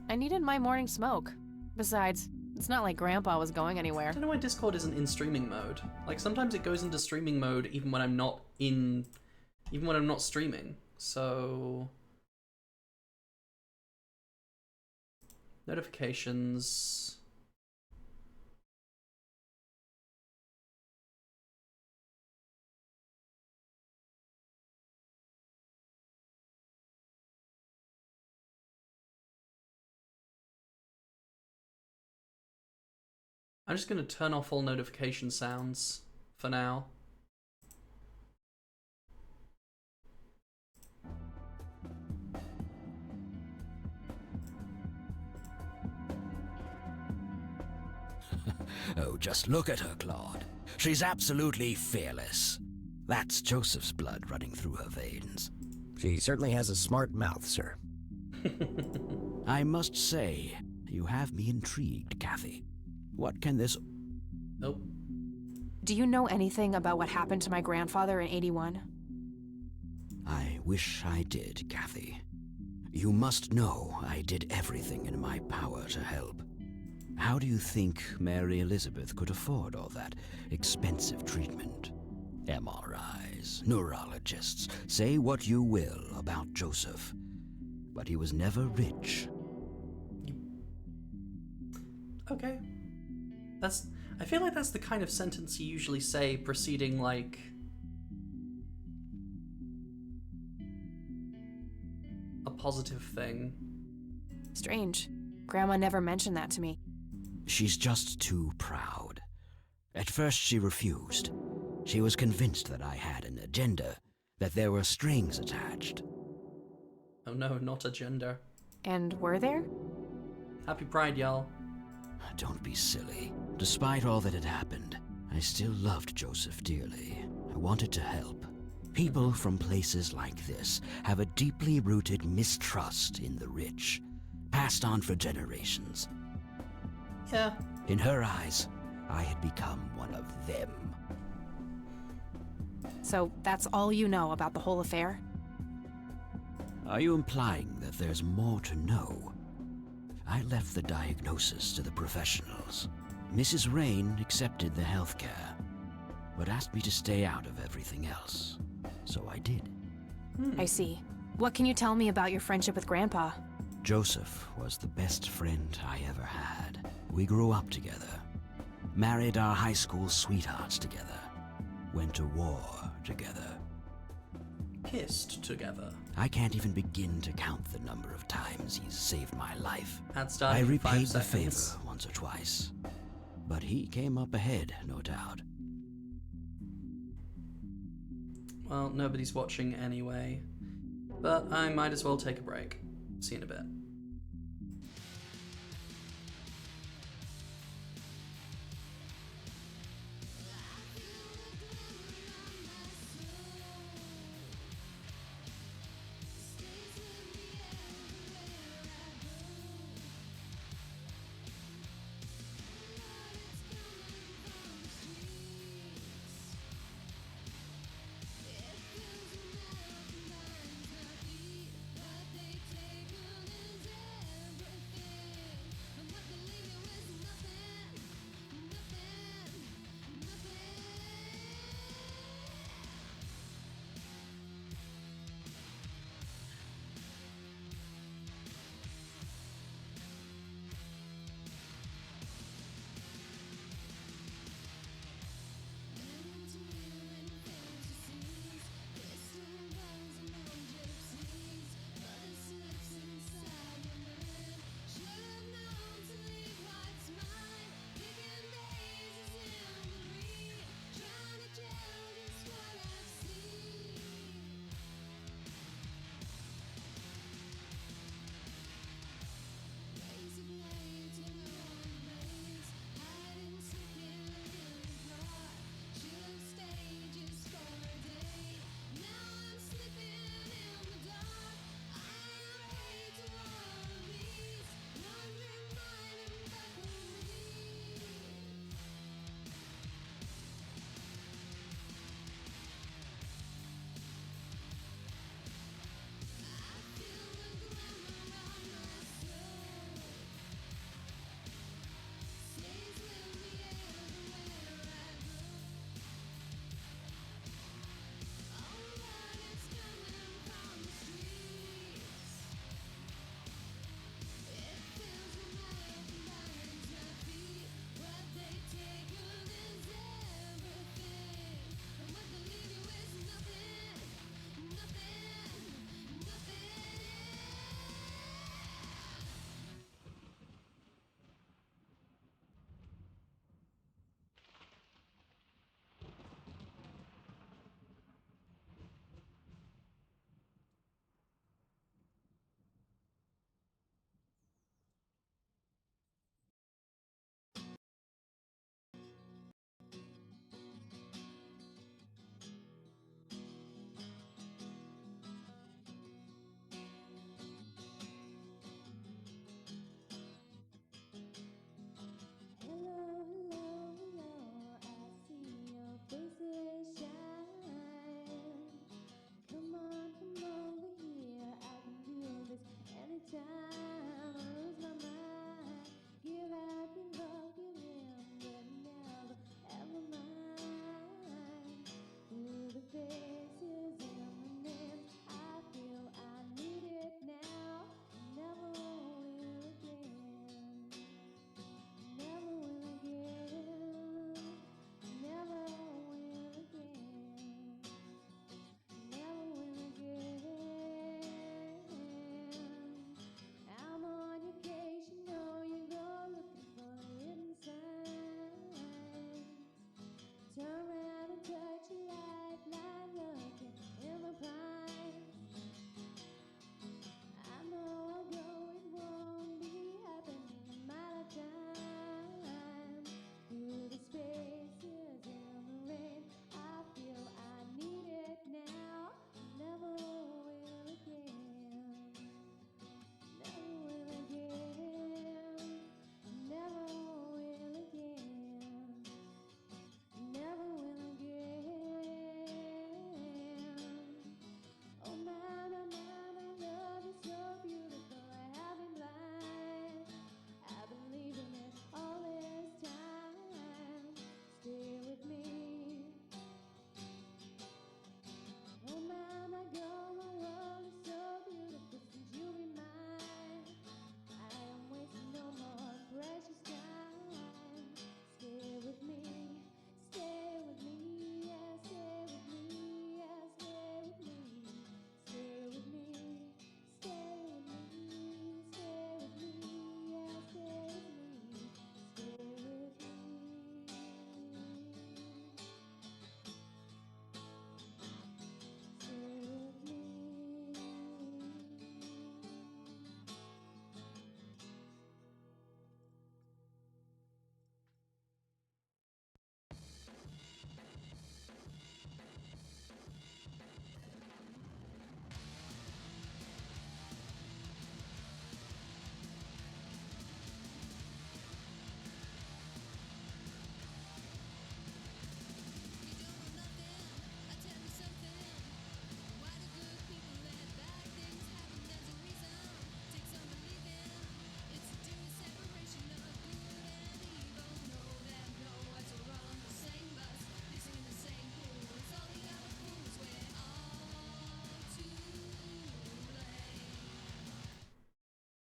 I needed my morning smoke. Besides, it's not like Grandpa was going anywhere. I don't know why Discord isn't in streaming mode. Like, sometimes it goes into streaming mode even when I'm not streaming. So... Notifications... I'm just going to turn off all notification sounds for now. Oh, just look at her, Claude. She's absolutely fearless. That's Joseph's blood running through her veins. She certainly has a smart mouth, sir. I must say, you have me intrigued, Kathy. What can this... Nope. Do you know anything about what happened to my grandfather in '81? I wish I did, Kathy. You must know I did everything in my power to help. How do you think Mary Elizabeth could afford all that expensive treatment? MRIs, neurologists, say what you will about Joseph, but he was never rich. Okay. I feel like that's the kind of sentence you usually say preceding, like... a positive thing. Strange. Grandma never mentioned that to me. She's just too proud. At first she refused. She was convinced that I had an agenda, that there were strings attached. Oh no, not a gender. And were there? Happy Pride, y'all. Don't be silly. Despite all that had happened, I still loved Joseph dearly. I wanted to help. People from places like this have a deeply rooted mistrust in the rich, passed on for generations. Yeah. In her eyes, I had become one of them. So that's all you know about the whole affair? Are you implying that there's more to know? I left the diagnosis to the professionals. Mrs. Rain accepted the healthcare, but asked me to stay out of everything else. So I did. I see. What can you tell me about your friendship with Grandpa? Joseph was the best friend I ever had. We grew up together, married our high school sweethearts together, went to war together. Kissed together. I can't even begin to count the number of times he's saved my life. Ad starting I in repaid 5 the seconds. favor once or twice, but he came up ahead, no doubt. Well, nobody's watching anyway. But I might as well take a break. See you in a bit.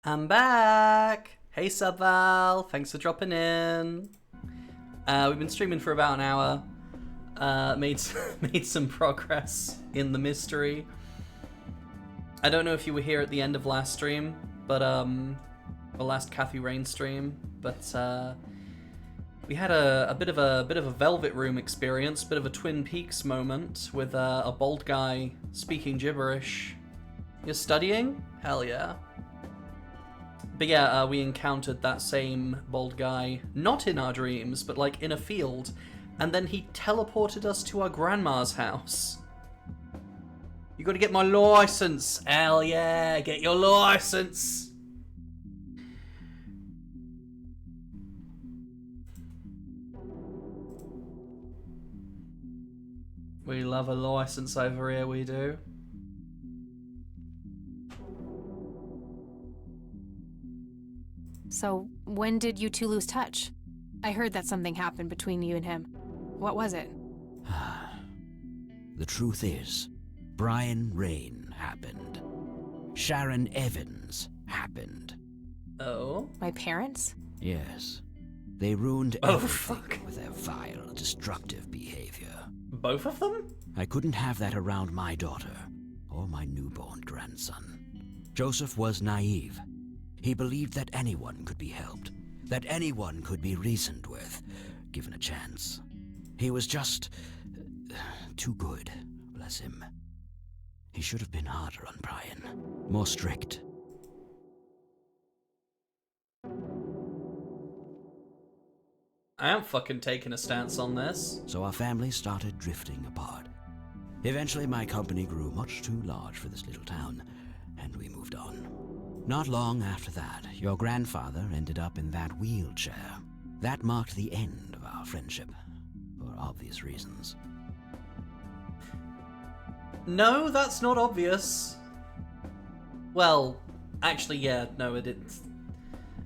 I'm back! Hey Subval, thanks for dropping in. We've been streaming for about an hour. Made some progress in the mystery. I don't know if you were here at the end of last stream, but the last Kathy Rain stream, but we had a bit of a Velvet Room experience, bit of a Twin Peaks moment with a bald guy speaking gibberish. You're studying? Hell yeah. But yeah, we encountered that same bald guy, not in our dreams, but like in a field, and then he teleported us to our grandma's house. You gotta get my license. Hell yeah, get your license. We love a license over here, we do. So, when did you two lose touch? I heard that something happened between you and him. What was it? The truth is, Brian Rain happened. Sharon Evans happened. Oh? My parents? Yes. They ruined everything with their vile, destructive behavior. Both of them? I couldn't have that around my daughter, or my newborn grandson. Joseph was naive. He believed that anyone could be helped, that anyone could be reasoned with, given a chance. He was just too good, bless him. He should have been harder on Brian, more strict. I am fucking taking a stance on this. So our family started drifting apart. Eventually my company grew much too large for this little town, and we moved on. Not long after that, your grandfather ended up in that wheelchair. That marked the end of our friendship, for obvious reasons. No, that's not obvious. Well, actually, yeah, no, it didn't.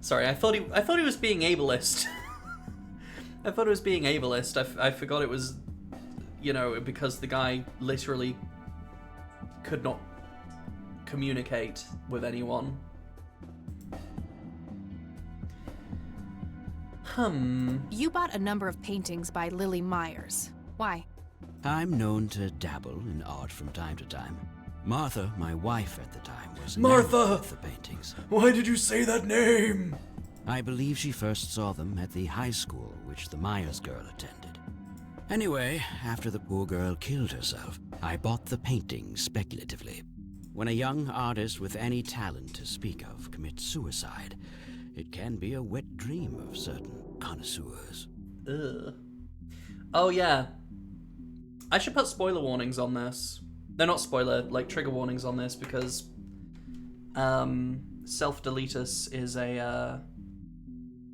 Sorry, I thought he was being ableist. I thought it was being ableist. I forgot it was, you know, because the guy literally could not communicate with anyone. You bought a number of paintings by Lily Myers. Why? I'm known to dabble in art from time to time. Martha, my wife at the time, was Martha! enamored with the paintings. Why did you say that name? I believe she first saw them at the high school which the Myers girl attended. Anyway, after the poor girl killed herself, I bought the paintings speculatively. When a young artist with any talent to speak of commits suicide, it can be a wet dream of certain connoisseurs. Ugh. Oh yeah. I should put spoiler warnings on this. They're not spoiler, like trigger warnings on this because Self-Deletus is a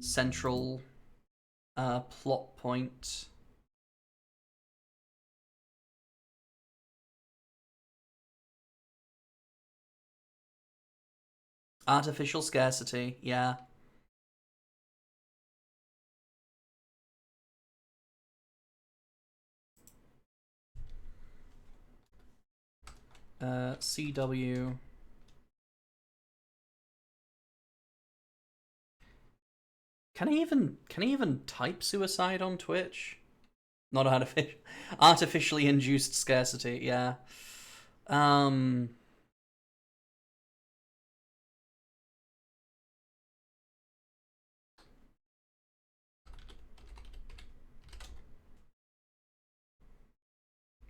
central plot point. Artificial scarcity, yeah. CW. Can he even type suicide on Twitch? Not artificially induced scarcity, yeah.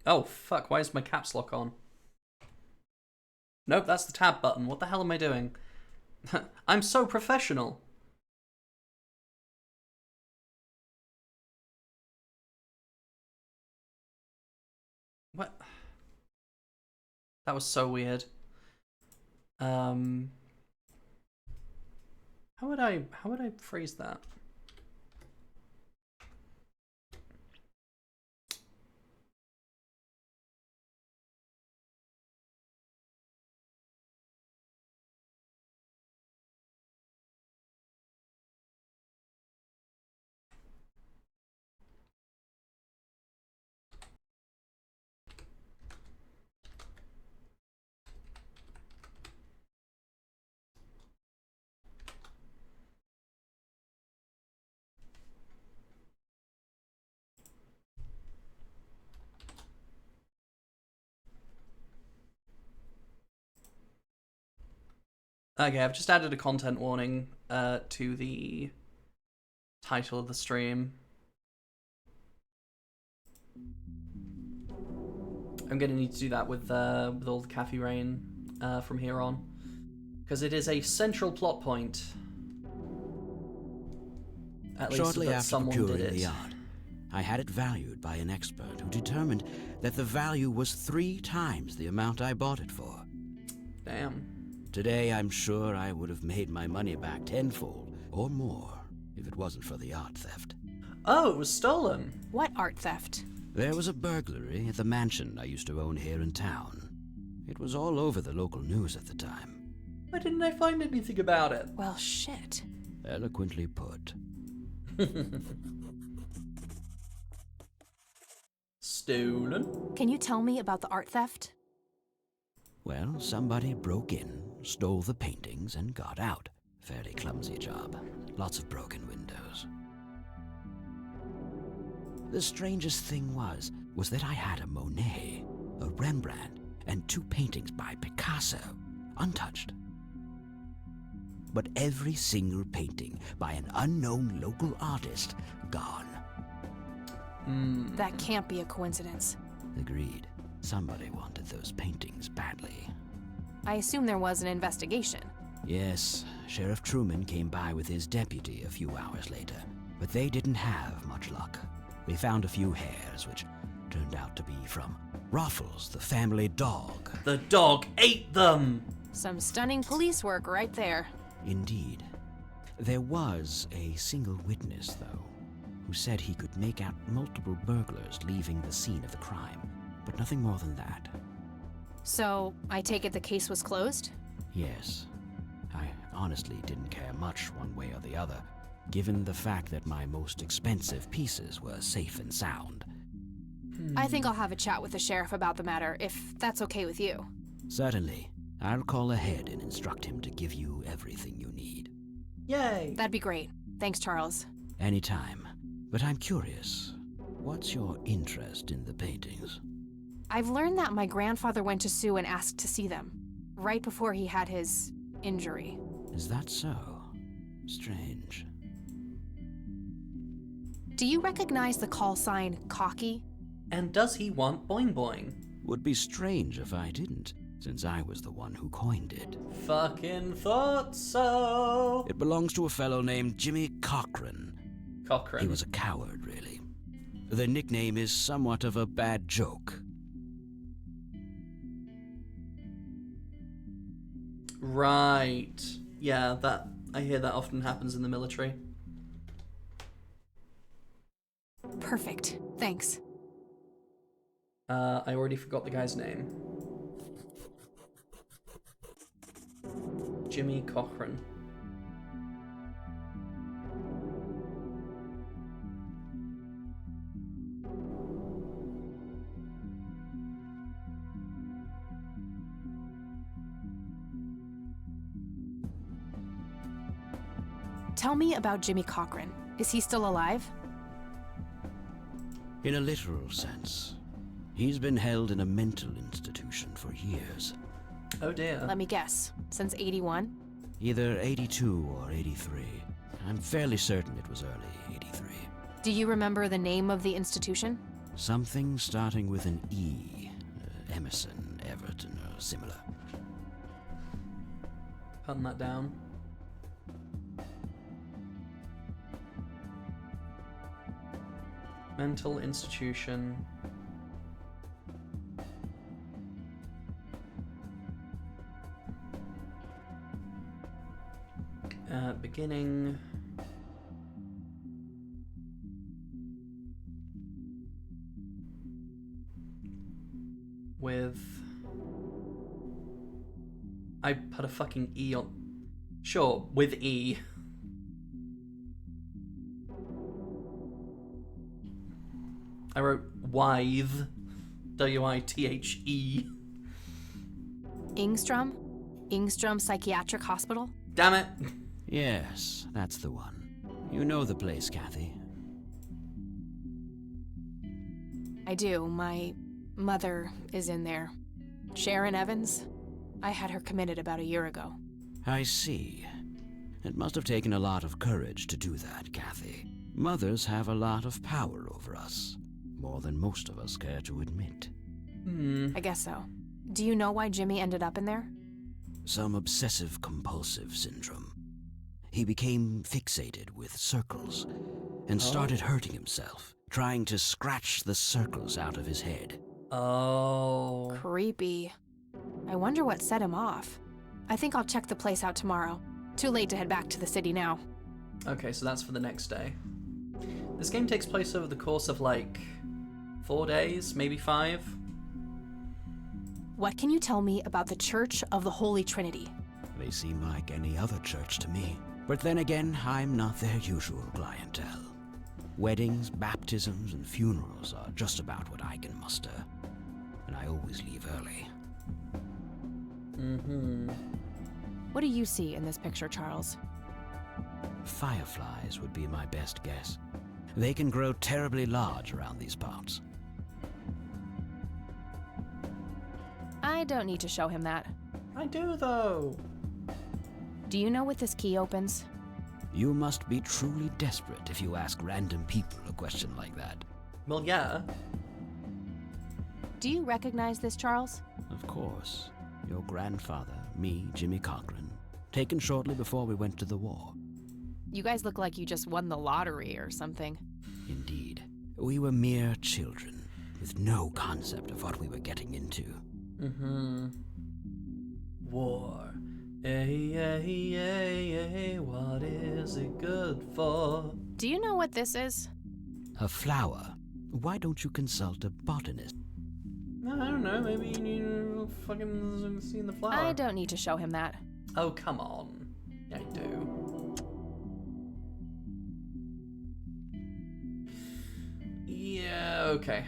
Oh fuck, why is my caps lock on? Nope, that's the tab button. What the hell am I doing? I'm so professional. What? That was so weird. How would I phrase that? Okay, I've just added a content warning to the title of the stream. I'm gonna need to do that with all the Kathy Rain from here on, because it is a central plot point. At least Shortly that after someone did procuring it. the yacht, I had it valued by an expert who determined that the value was 3 times the amount I bought it for. Damn. Today, I'm sure I would have made my money back tenfold or more if it wasn't for the art theft. Oh, it was stolen. What art theft? There was a burglary at the mansion I used to own here in town. It was all over the local news at the time. Why didn't I find anything about it? Well, shit. Eloquently put. Stolen? Can you tell me about the art theft? Well, somebody broke in, stole the paintings, and got out. Fairly clumsy job. Lots of broken windows. The strangest thing was that I had a Monet, a Rembrandt, and 2 paintings by Picasso, untouched. But every single painting by an unknown local artist, gone. That can't be a coincidence. Agreed. Somebody wanted those paintings badly. I assume there was an investigation. Yes, Sheriff Truman came by with his deputy a few hours later, but they didn't have much luck. They found a few hairs, which turned out to be from Ruffles, the family dog. The dog ate them! Some stunning police work right there. Indeed. There was a single witness, though, who said he could make out multiple burglars leaving the scene of the crime, but nothing more than that. So, I take it the case was closed? Yes. I honestly didn't care much one way or the other, given the fact that my most expensive pieces were safe and sound. I think I'll have a chat with the sheriff about the matter, if that's okay with you. Certainly. I'll call ahead and instruct him to give you everything you need. Yay! That'd be great. Thanks, Charles. Anytime. But I'm curious, what's your interest in the paintings? I've learned that my grandfather went to Sue and asked to see them, right before he had his injury. Is that so? Strange. Do you recognize the call sign Cocky? And does he want boing boing? Would be strange if I didn't, since I was the one who coined it. Fucking thought so! It belongs to a fellow named Jimmy Cochran. Cochrane. He was a coward, really. The nickname is somewhat of a bad joke. Right. Yeah, I hear that often happens in the military. Perfect. Thanks. I already forgot the guy's name. Jimmy Cochran. Tell me about Jimmy Cochran. Is he still alive? In a literal sense. He's been held in a mental institution for years. Oh dear. Let me guess. Since 81? Either 82 or 83. I'm fairly certain it was early 83. Do you remember the name of the institution? Something starting with an E. Emerson, Everton, or similar. Putting that down. Mental institution. Beginning. With. I put a fucking E on. Sure, with E. I wrote Wythe. W-I-T-H-E. Ingstrom? Ingstrom Psychiatric Hospital? Damn it. Yes, that's the one. You know the place, Kathy. I do. My mother is in there. Sharon Evans? I had her committed about a year ago. I see. It must have taken a lot of courage to do that, Kathy. Mothers have a lot of power over us. More than most of us care to admit. I guess so. Do you know why Jimmy ended up in there? Some obsessive-compulsive syndrome. He became fixated with circles and started hurting himself, trying to scratch the circles out of his head. Oh. Creepy. I wonder what set him off. I think I'll check the place out tomorrow. Too late to head back to the city now. Okay, so that's for the next day. This game takes place over the course of like 4 days, maybe 5. What can you tell me about the Church of the Holy Trinity? They seem like any other church to me. But then again, I'm not their usual clientele. Weddings, baptisms, and funerals are just about what I can muster. And I always leave early. What do you see in this picture, Charles? Fireflies would be my best guess. They can grow terribly large around these parts. I don't need to show him that. I do, though. Do you know what this key opens? You must be truly desperate if you ask random people a question like that. Well, yeah. Do you recognize this, Charles? Of course. Your grandfather, me, Jimmy Cochran, taken shortly before we went to the war. You guys look like you just won the lottery or something. Indeed. We were mere children, with no concept of what we were getting into. War. Hey, what is it good for? Do you know what this is? A flower. Why don't you consult a botanist? I don't know, maybe you need to fucking see the flower. I don't need to show him that. Oh, come on. Yeah, I do. Yeah, okay.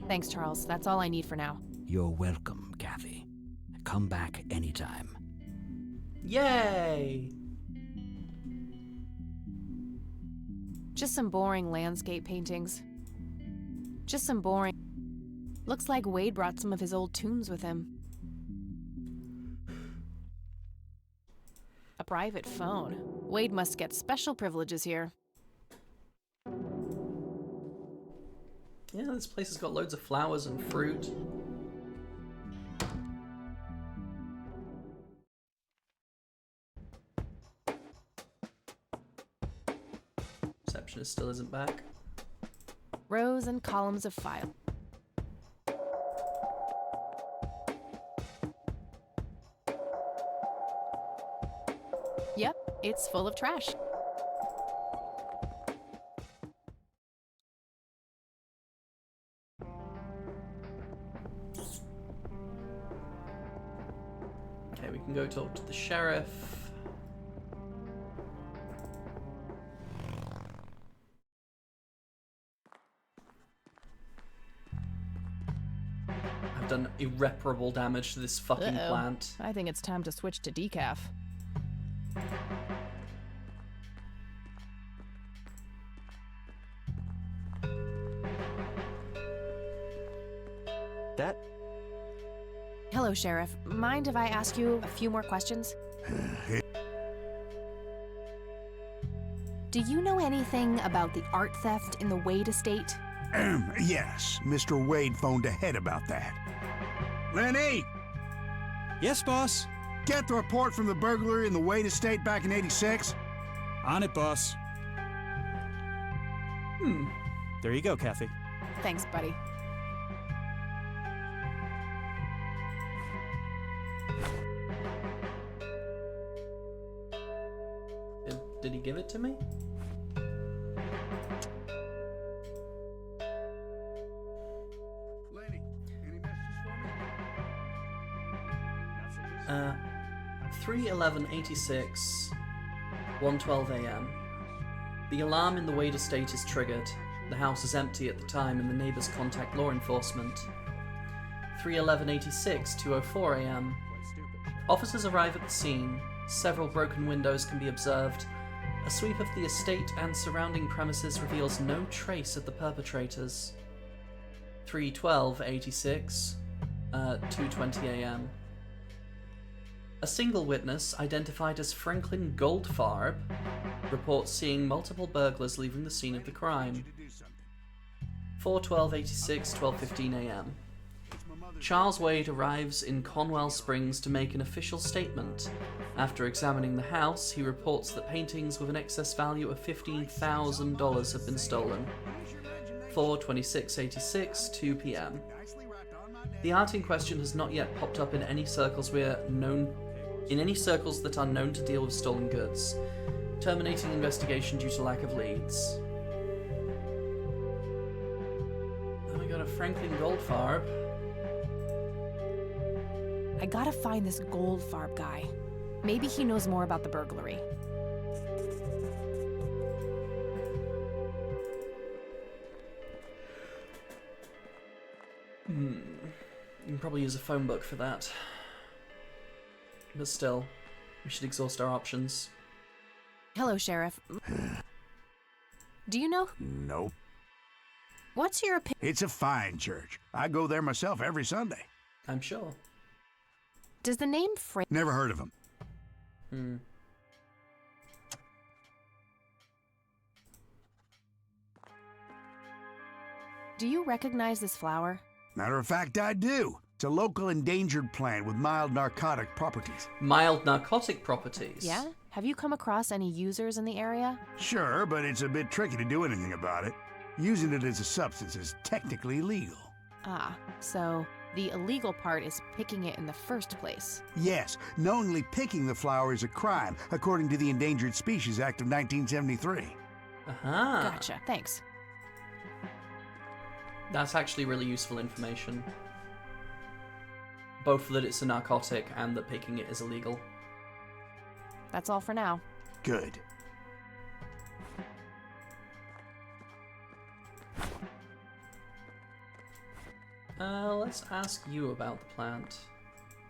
Thanks, Charles. That's all I need for now. You're welcome, Kathy. Come back anytime. Yay! Just some boring landscape paintings. Just some boring... Looks like Wade brought some of his old tunes with him. A private phone. Wade must get special privileges here. Yeah, this place has got loads of flowers and fruit. Receptionist still isn't back. Rows and columns of file. Yep, it's full of trash. Okay, we can go talk to the sheriff. I've done irreparable damage to this fucking plant. I think it's time to switch to decaf. Hello, Sheriff. Mind if I ask you a few more questions? Do you know anything about the art theft in the Wade estate? Yes, Mr. Wade phoned ahead about that. Lenny! Yes, boss? Get the report from the burglary in the Wade estate back in '86? On it, boss. There you go, Kathy. Thanks, buddy. Did he give it to me? Lenny, any messages for me? 3/11/86, 1:12 a.m. The alarm in the Wade estate is triggered. The house is empty at the time and the neighbors contact law enforcement. 3/11/86, 2:04 a.m. Officers arrive at the scene. Several broken windows can be observed. A sweep of the estate and surrounding premises reveals no trace of the perpetrators. 3/12/86, 2:20 a.m. A single witness, identified as Franklin Goldfarb, reports seeing multiple burglars leaving the scene of the crime. 4/12/86, 12:15 a.m. Charles Wade arrives in Conwell Springs to make an official statement. After examining the house, he reports that paintings with an excess value of $15,000 have been stolen. 4/26/86, 2 p.m. The art in question has not yet popped up in any circles that are known to deal with stolen goods, terminating investigation due to lack of leads. Then we got a Franklin Goldfarb. I gotta find this Goldfarb guy. Maybe he knows more about the burglary. You can probably use a phone book for that. But still, we should exhaust our options. Hello, Sheriff. Do you know? Nope. What's your opinion? It's a fine church. I go there myself every Sunday. I'm sure. Does the name Never heard of him. Do you recognize this flower? Matter of fact, I do. It's a local endangered plant with mild narcotic properties. Mild narcotic properties? Yeah? Have you come across any users in the area? Sure, but it's a bit tricky to do anything about it. Using it as a substance is technically illegal. Ah, so the illegal part is picking it in the first place. Yes, knowingly picking the flower is a crime, according to the Endangered Species Act of 1973. Aha. Gotcha, thanks. That's actually really useful information. Both that it's a narcotic and that picking it is illegal. That's all for now. Good. Let's ask you about the plant.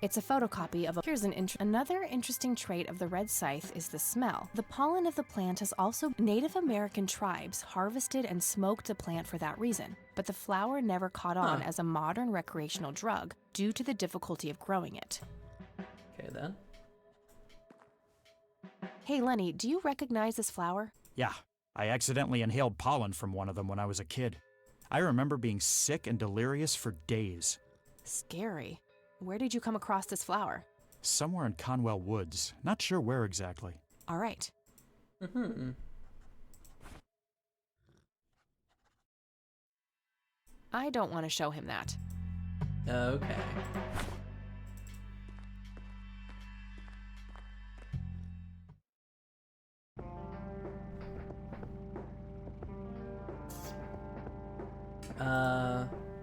It's a photocopy of a... Here's another interesting trait of the red scythe is the smell. The pollen of the plant has also... Native American tribes harvested and smoked the plant for that reason, but the flower never caught on as a modern recreational drug due to the difficulty of growing it. Okay then. Hey Lenny, do you recognize this flower? Yeah, I accidentally inhaled pollen from one of them when I was a kid. I remember being sick and delirious for days. Scary. Where did you come across this flower? Somewhere in Conwell Woods. Not sure where exactly. All right. I don't want to show him that. Okay.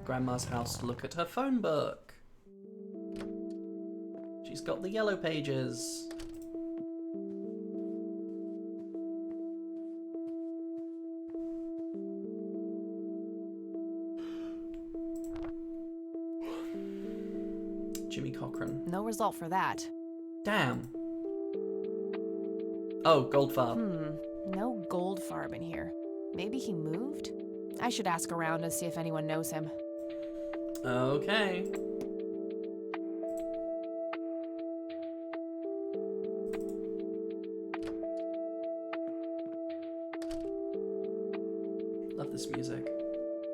Grandma's house to look at her phone book. She's got the yellow pages. Jimmy Cochran. No result for that. Damn. Oh, Goldfarb. No Goldfarb in here. Maybe he moved? I should ask around and see if anyone knows him. Okay. Love this music.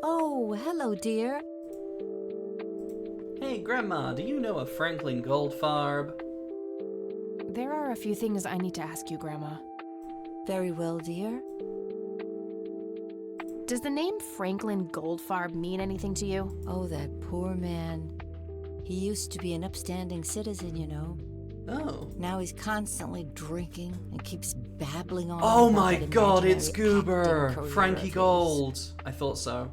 Oh, hello, dear. Hey, Grandma, do you know a Franklin Goldfarb? There are a few things I need to ask you, Grandma. Very well, dear. Does the name Franklin Goldfarb mean anything to you? Oh, that poor man. He used to be an upstanding citizen, you know. Oh. Now he's constantly drinking and keeps babbling on. Oh about my that god, it's imaginary Goober! acting career Frankie of his. Gold! I thought so.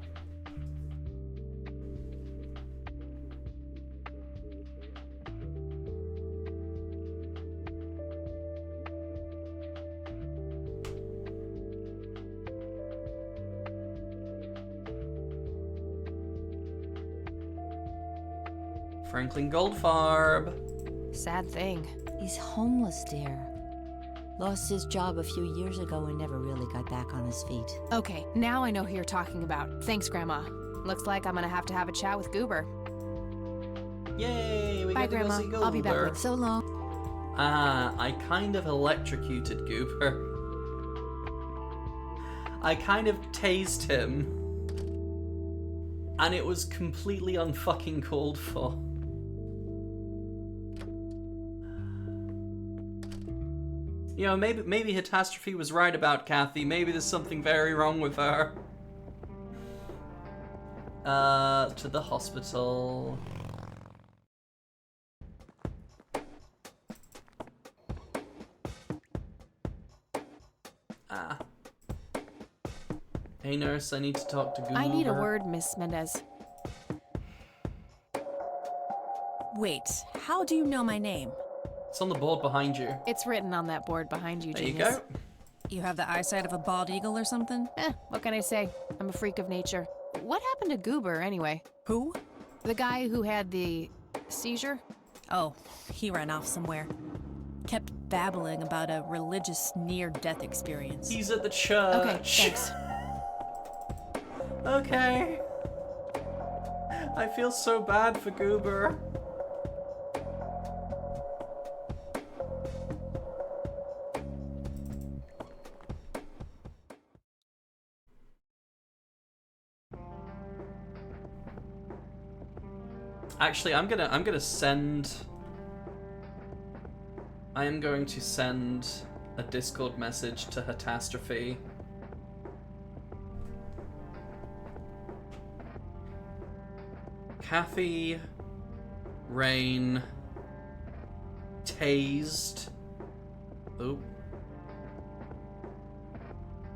Franklin Goldfarb. Sad thing. He's homeless, dear. Lost his job a few years ago and never really got back on his feet. Okay, now I know who you're talking about. Thanks, Grandma. Looks like I'm gonna have to have a chat with Goober. Yay! We Bye, get to go Grandma. see Goober. I'll be back with So long. Ah, I kind of electrocuted Goober. I kind of tased him. And it was completely unfucking called for. You know, maybe Catastrophe was right about Kathy. Maybe there's something very wrong with her. To the hospital. Ah. Hey nurse, I need to talk to Goober. I need a word, Miss Mendez. Wait, how do you know my name? It's on the board behind you. It's written on that board behind you, There you genius. go. You have the eyesight of a bald eagle or something? What can I say? I'm a freak of nature. What happened to Goober, anyway? Who? The guy who had the seizure? Oh, he ran off somewhere. Kept babbling about a religious near-death experience. He's at the church. Okay, thanks. Okay. I feel so bad for Goober. Actually, I am going to send a Discord message to Catastrophe. Kathy, Rain, tased,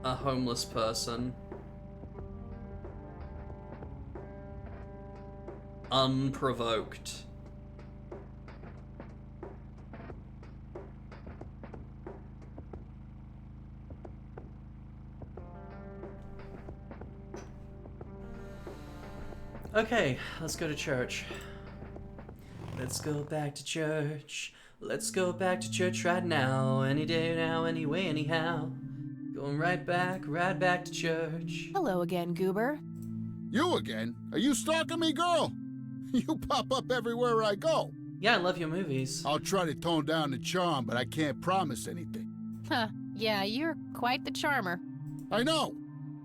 a homeless person, unprovoked. Okay, let's go to church. Let's go back to church. Let's go back to church right now. Any day now, anyway, anyhow. Going right back to church. Hello again, Goober. You again? Are you stalking me, girl? You pop up everywhere I go. Yeah, I love your movies. I'll try to tone down the charm, but I can't promise anything. Huh, yeah, you're quite the charmer. I know.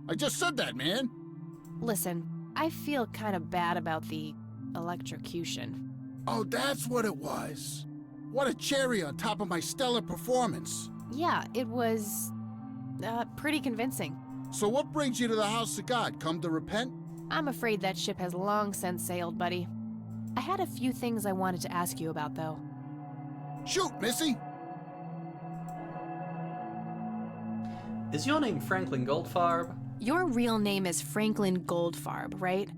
I just said that, man. Listen, I feel kind of bad about the electrocution. Oh, that's what it was. What a cherry on top of my stellar performance. Yeah, it was pretty convincing. So what brings you to the house of God? Come to repent? I'm afraid that ship has long since sailed, buddy. I had a few things I wanted to ask you about, though. Shoot, Missy! Is your name Franklin Goldfarb? Your real name is Franklin Goldfarb, right?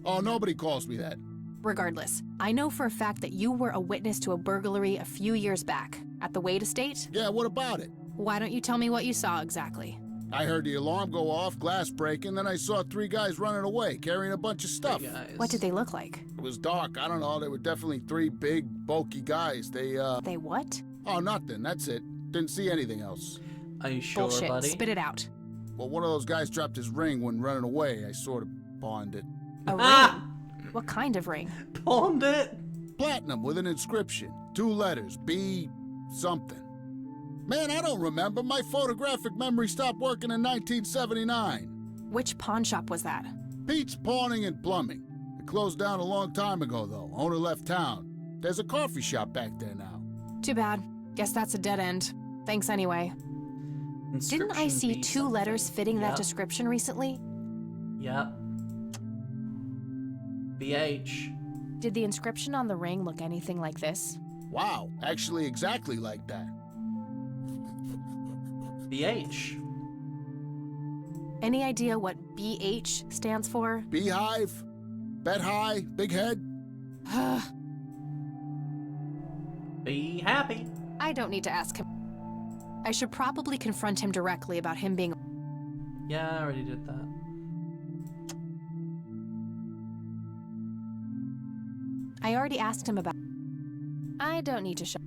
Oh, nobody calls me that. Regardless, I know for a fact that you were a witness to a burglary a few years back at the Wade Estate. Yeah, what about it? Why don't you tell me what you saw exactly? I heard the alarm go off, glass breaking, then I saw 3 guys running away, carrying a bunch of stuff. What did they look like? It was dark, I don't know, they were definitely 3 big, bulky guys. They what? Oh, nothing, that's it. Didn't see anything else. Are you sure, Bullshit. buddy? Spit it out. Well, one of those guys dropped his ring when running away. I sort of pawned it. A ring? What kind of ring? Pawned it? Platinum with an inscription. 2 letters, B something. Man, I don't remember. My photographic memory stopped working in 1979. Which pawn shop was that? Pete's Pawning and Plumbing. It closed down a long time ago, though. Owner left town. There's a coffee shop back there now. Too bad. Guess that's a dead end. Thanks anyway. Didn't I see 2 letters fitting that description recently? Yep. BH. Did the inscription on the ring look anything like this? Wow, actually exactly like that. BH. Any idea what BH stands for? Beehive? Bet high? Big head? Be happy. I don't need to ask him. I should probably confront him directly about him being... Yeah, I already did that. I already asked him about... I don't need to show...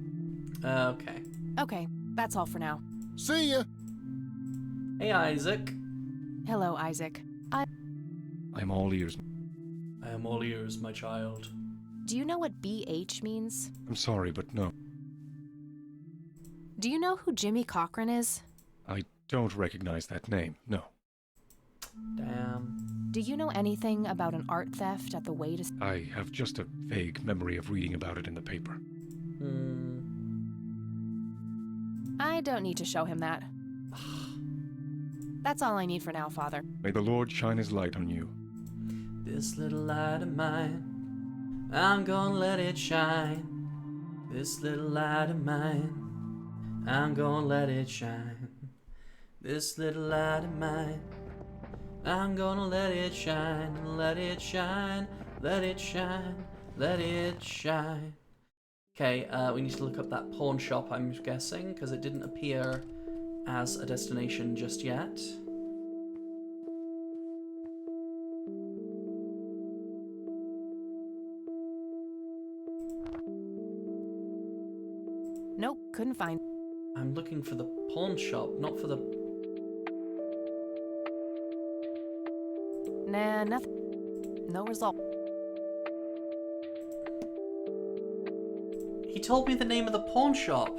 Okay. Okay, that's all for now. See ya! Hey, Isaac. Hello, Isaac. I'm all ears. I am all ears, my child. Do you know what BH means? I'm sorry, but no. Do you know who Jimmy Cochran is? I don't recognize that name, no. Damn. Do you know anything about an art theft at the way to... I have just a vague memory of reading about it in the paper. I don't need to show him that. That's all I need for now, Father. May the Lord shine his light on you. This little light of mine, I'm gonna let it shine. This little light of mine, I'm gonna let it shine. This little light of mine, I'm gonna let it shine, let it shine, let it shine, let it shine. Okay, we need to look up that pawn shop, I'm guessing, because it didn't appear as a destination just yet. Nope, couldn't find. I'm looking for the pawn shop, not for the... Nah, nothing. No result. He told me the name of the pawn shop.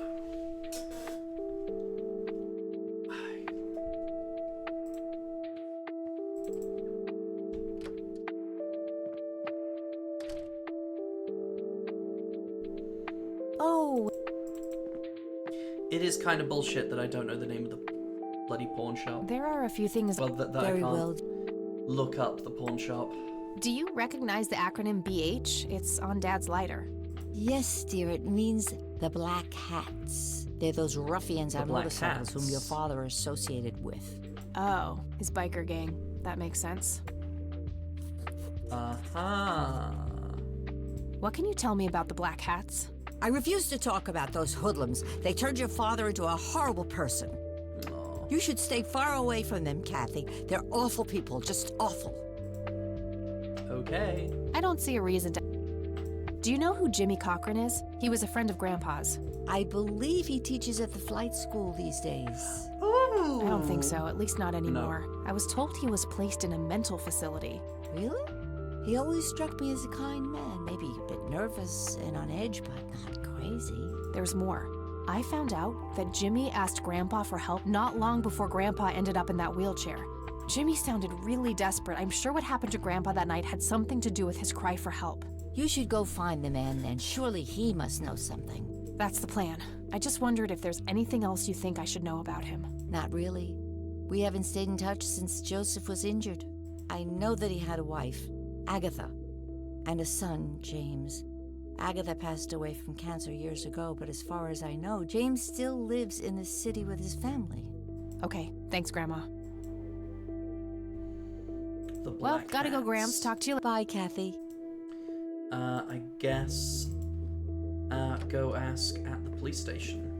Oh. It is kind of bullshit that I don't know the name of the bloody pawn shop. There are a few things... Well, that I can't look up the pawn shop. Do you recognize the acronym BH? It's on Dad's lighter. Yes, dear, it means the Black Hats. They're those ruffians on motorcycles whom your father associated with. Oh, his biker gang. That makes sense. Uh-huh. What can you tell me about the Black Hats? I refuse to talk about those hoodlums. They turned your father into a horrible person. Oh. You should stay far away from them, Kathy. They're awful people, just awful. Okay. I don't see a reason to... Do you know who Jimmy Cochran is? He was a friend of Grandpa's. I believe he teaches at the flight school these days. Ooh. I don't think so, at least not anymore. No. I was told he was placed in a mental facility. Really? He always struck me as a kind man, maybe a bit nervous and on edge, but not crazy. There's more. I found out that Jimmy asked Grandpa for help not long before Grandpa ended up in that wheelchair. Jimmy sounded really desperate. I'm sure what happened to Grandpa that night had something to do with his cry for help. You should go find the man then. Surely he must know something. That's the plan. I just wondered if there's anything else you think I should know about him. Not really. We haven't stayed in touch since Joseph was injured. I know that he had a wife, Agatha, and a son, James. Agatha passed away from cancer years ago, but as far as I know, James still lives in the city with his family. Okay, thanks, Grandma. Well, gotta go, Gramps. Talk to you later. Bye, Kathy. I guess go ask at the police station.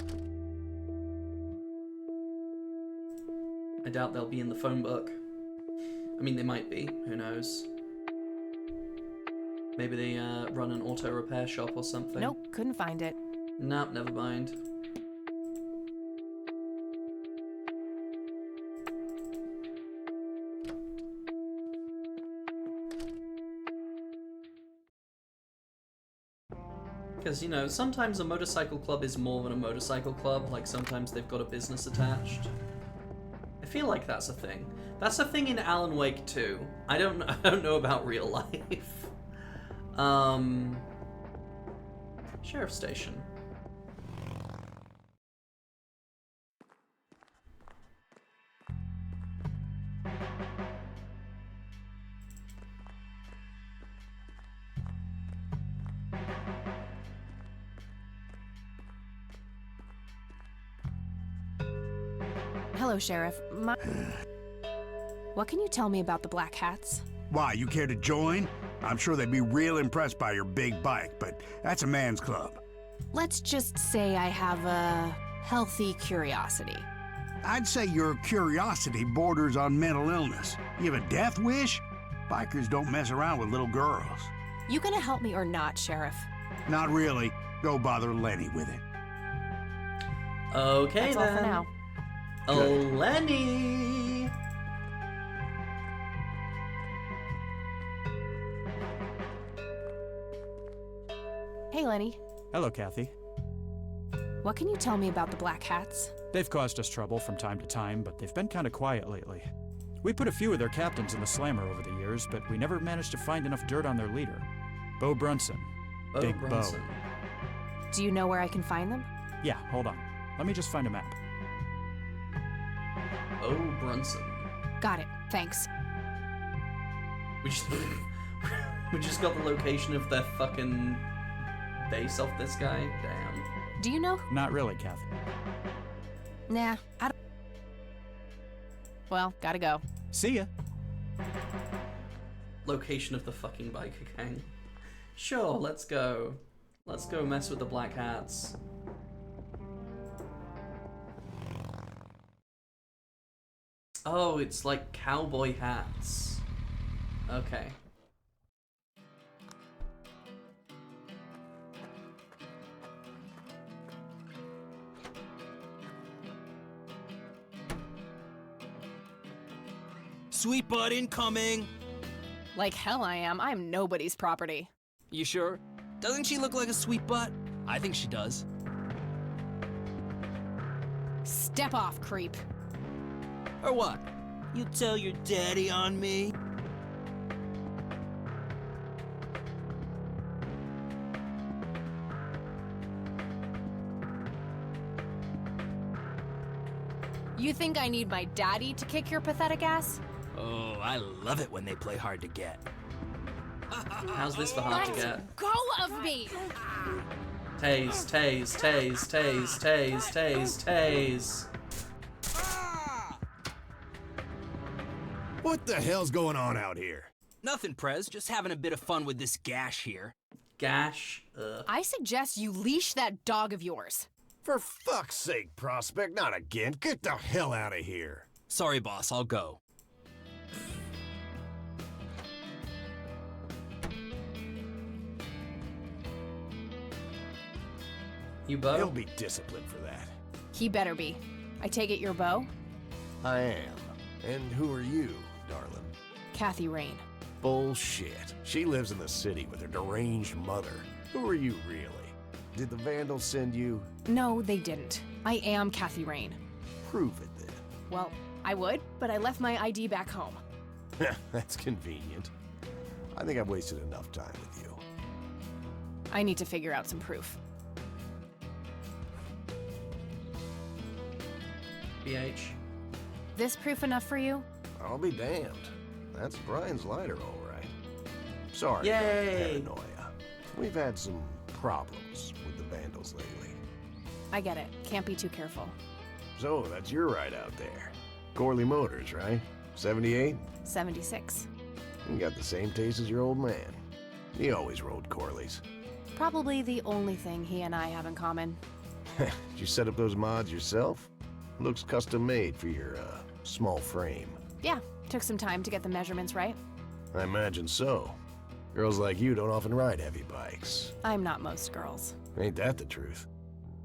I doubt they'll be in the phone book. I mean, they might be. Who knows? Maybe they run an auto repair shop or something. Nope, couldn't find it. Nope, never mind. Because, you know, sometimes a motorcycle club is more than a motorcycle club. Like, sometimes they've got a business attached. I feel like that's a thing. That's a thing in Alan Wake 2. I don't know about real life. Sheriff Station. Hello, Sheriff. What can you tell me about the Black Hats? Why, you care to join? I'm sure they'd be real impressed by your big bike, but that's a man's club. Let's just say I have a healthy curiosity. I'd say your curiosity borders on mental illness. You have a death wish? Bikers don't mess around with little girls. You gonna help me or not, Sheriff? Not really. Go bother Lenny with it. Okay, That's all for now. Oh, Lenny! Hey, Lenny. Hello, Kathy. What can you tell me about the Black Hats? They've caused us trouble from time to time, but they've been kind of quiet lately. We put a few of their captains in the slammer over the years, but we never managed to find enough dirt on their leader. Bo Brunson. Big Brunson. Bo. Do you know where I can find them? Yeah, hold on. Let me just find a map. Bo Brunson. Got it. Thanks. We just, we just got the location of their fucking base off this guy. Damn. Do you know? Not really, Kathy. Nah, I don't. Well, gotta go. See ya. Location of the fucking biker gang. Sure, let's go. Let's go mess with the Black Hats. Oh, it's like cowboy hats. Okay. Sweet butt incoming! Like hell I am. I'm nobody's property. You sure? Doesn't she look like a sweet butt? I think she does. Step off, creep. Or what? You tell your daddy on me? You think I need my daddy to kick your pathetic ass? Oh, I love it when they play hard to get. How's this for hard to get? Go of me! Tase, tase, tase, tase, tase, tase, tase. What the hell's going on out here? Nothing, Prez. Just having a bit of fun with this gash here. Gash? Ugh. I suggest you leash that dog of yours. For fuck's sake, Prospect, not again. Get the hell out of here. Sorry, boss. I'll go. You Bo? He'll be disciplined for that. He better be. I take it you're Bo? I am. And who are you, darling? Kathy Rain. Bullshit. She lives in the city with her deranged mother. Who are you, really? Did the Vandals send you? No, they didn't. I am Kathy Rain. Prove it, then. Well, I would, but I left my ID back home. That's convenient. I think I've wasted enough time with you. I need to figure out some proof. BH. This proof enough for you? I'll be damned. That's Brian's lighter, all right. Sorry about Yay! the paranoia. We've had some problems with the Vandals lately. I get it. Can't be too careful. So, that's your ride out there. Corley Motors, right? 78? 76. You got the same taste as your old man. He always rode Corleys. Probably the only thing he and I have in common. Did you set up those mods yourself? Looks custom made for your, small frame. Yeah, took some time to get the measurements right. I imagine so. Girls like you don't often ride heavy bikes. I'm not most girls. Ain't that the truth?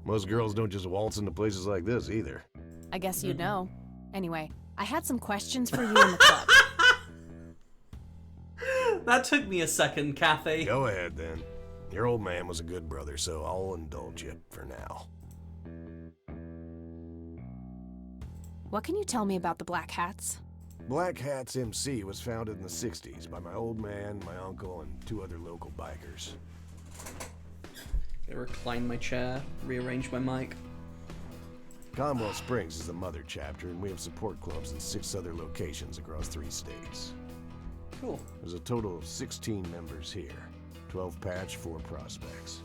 Most girls don't just waltz into places like this either. I guess you'd know. Anyway, I had some questions for you in the club. That took me a second, Kathy. Go ahead, then. Your old man was a good brother, so I'll indulge you for now. What can you tell me about the Black Hats? Black Hats MC was founded in the 60s by my old man, my uncle, and 2 other local bikers. I recline my chair, rearrange my mic. Conwell Springs is the mother chapter, and we have support clubs in 6 other locations across 3 states. Cool. There's a total of 16 members here, 12 patch, 4 prospects.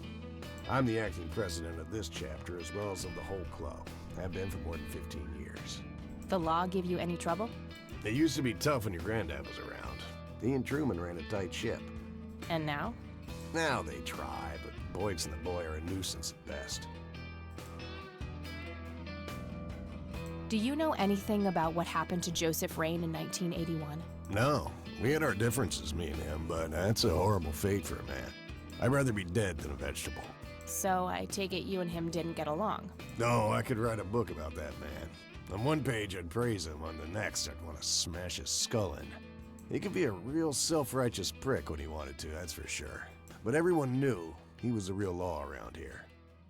I'm the acting president of this chapter as well as of the whole club. I've been for more than 15 years. The law give you any trouble? It used to be tough when your granddad was around. He and Truman ran a tight ship. And now? Now they try, but Boyds and the boy are a nuisance at best. Do you know anything about what happened to Joseph Rain in 1981? No, we had our differences, me and him, but that's a horrible fate for a man. I'd rather be dead than a vegetable. So I take it you and him didn't get along. No, I could write a book about that man. On one page I'd praise him, on the next I'd want to smash his skull in. He could be a real self-righteous prick when he wanted to, that's for sure. But everyone knew he was the real law around here.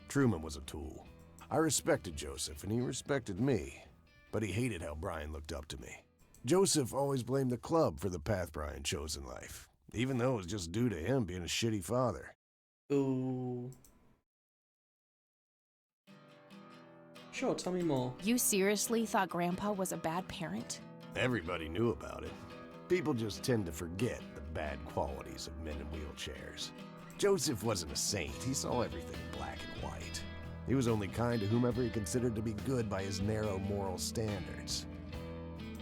Truman was a tool. I respected Joseph, and he respected me, but he hated how Brian looked up to me. Joseph always blamed the club for the path Brian chose in life, even though it was just due to him being a shitty father. Ooh. Sure, tell me more. You seriously thought Grandpa was a bad parent? Everybody knew about it. People just tend to forget the bad qualities of men in wheelchairs. Joseph wasn't a saint. He saw everything black and white. He was only kind to whomever he considered to be good by his narrow moral standards.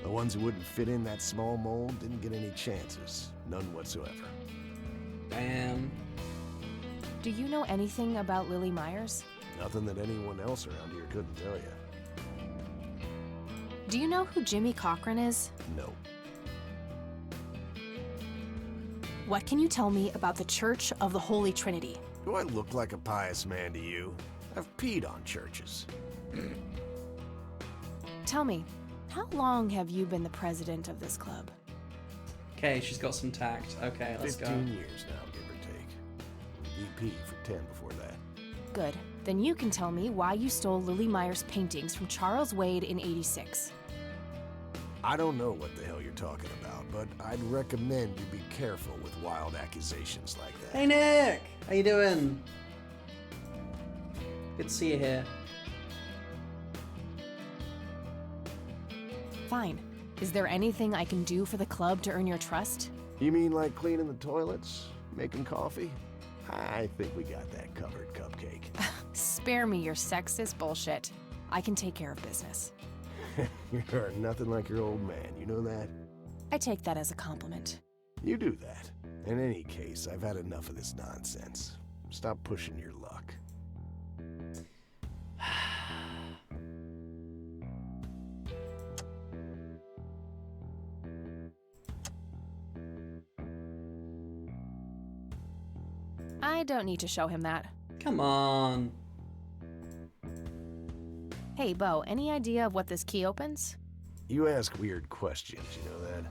The ones who wouldn't fit in that small mold didn't get any chances. None whatsoever. Damn. Do you know anything about Lily Myers? Nothing that anyone else around here couldn't tell you. Do you know who Jimmy Cochran is? No. What can you tell me about the Church of the Holy Trinity? Do I look like a pious man to you? I've peed on churches. Tell me, how long have you been the president of this club? Okay, she's got some tact. Okay, let's go. 15 years now, give or take. VP for 10 before that. Good. Then you can tell me why you stole Lily Myers' paintings from Charles Wade in '86. I don't know what the hell you're talking about, but I'd recommend you be careful with wild accusations like that. Hey Nick! How you doing? Good to see you here. Fine. Is there anything I can do for the club to earn your trust? You mean like cleaning the toilets? Making coffee? I think we got that covered, Cupcake. Spare me your sexist bullshit. I can take care of business. You're nothing like your old man, you know that? I take that as a compliment. You do that. In any case, I've had enough of this nonsense. Stop pushing your luck. I don't need to show him that. Come on. Hey, Bo, any idea of what this key opens? You ask weird questions, you know that?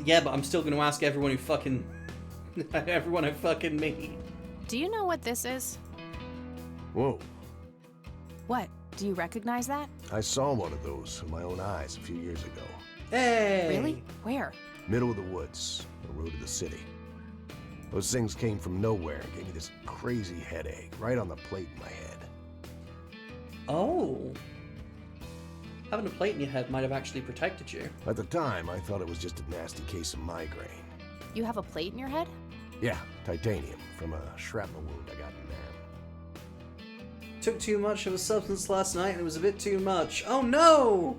Yeah, but I'm still gonna ask everyone who fucking... everyone I fucking meet. Do you know what this is? Whoa. What? Do you recognize that? I saw one of those with my own eyes a few years ago. Hey! Really? Where? Middle of the woods, the road to the city. Those things came from nowhere and gave me this crazy headache right on the plate in my head. Oh. Having a plate in your head might have actually protected you. At the time, I thought it was just a nasty case of migraine. You have a plate in your head? Yeah, titanium from a shrapnel wound I got in Nam. Took too much of a substance last night and it was a bit too much. Oh no!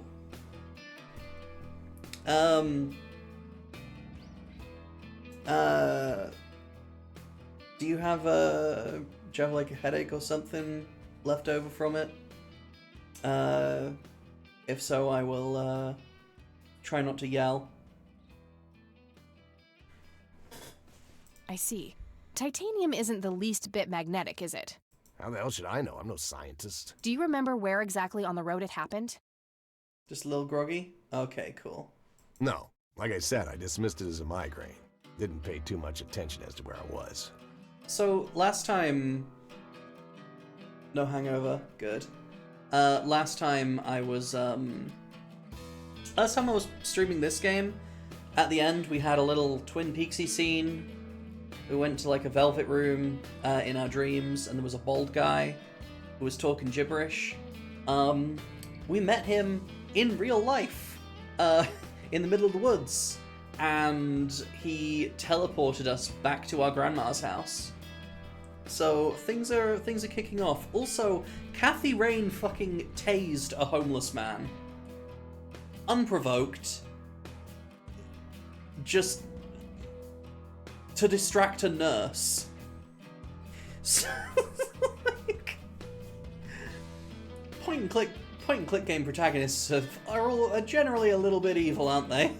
Do you have like a headache or something left over from it? If so, I will try not to yell. I see. Titanium isn't the least bit magnetic, is it? How the hell should I know? I'm no scientist. Do you remember where exactly on the road it happened? Just a little groggy? Okay, cool. No. Like I said, I dismissed it as a migraine. Didn't pay too much attention as to where I was. So, last time... No hangover. Good. Last time I was streaming this game, at the end we had a little Twin Peaksy scene. We went to like a velvet room in our dreams, and there was a bald guy who was talking gibberish. We met him in real life, in the middle of the woods, and he teleported us back to our grandma's house. So things are kicking off. Also, Kathy Rain fucking tased a homeless man. Unprovoked. Just to distract a nurse. So, like, point and click game protagonists are generally a little bit evil, aren't they?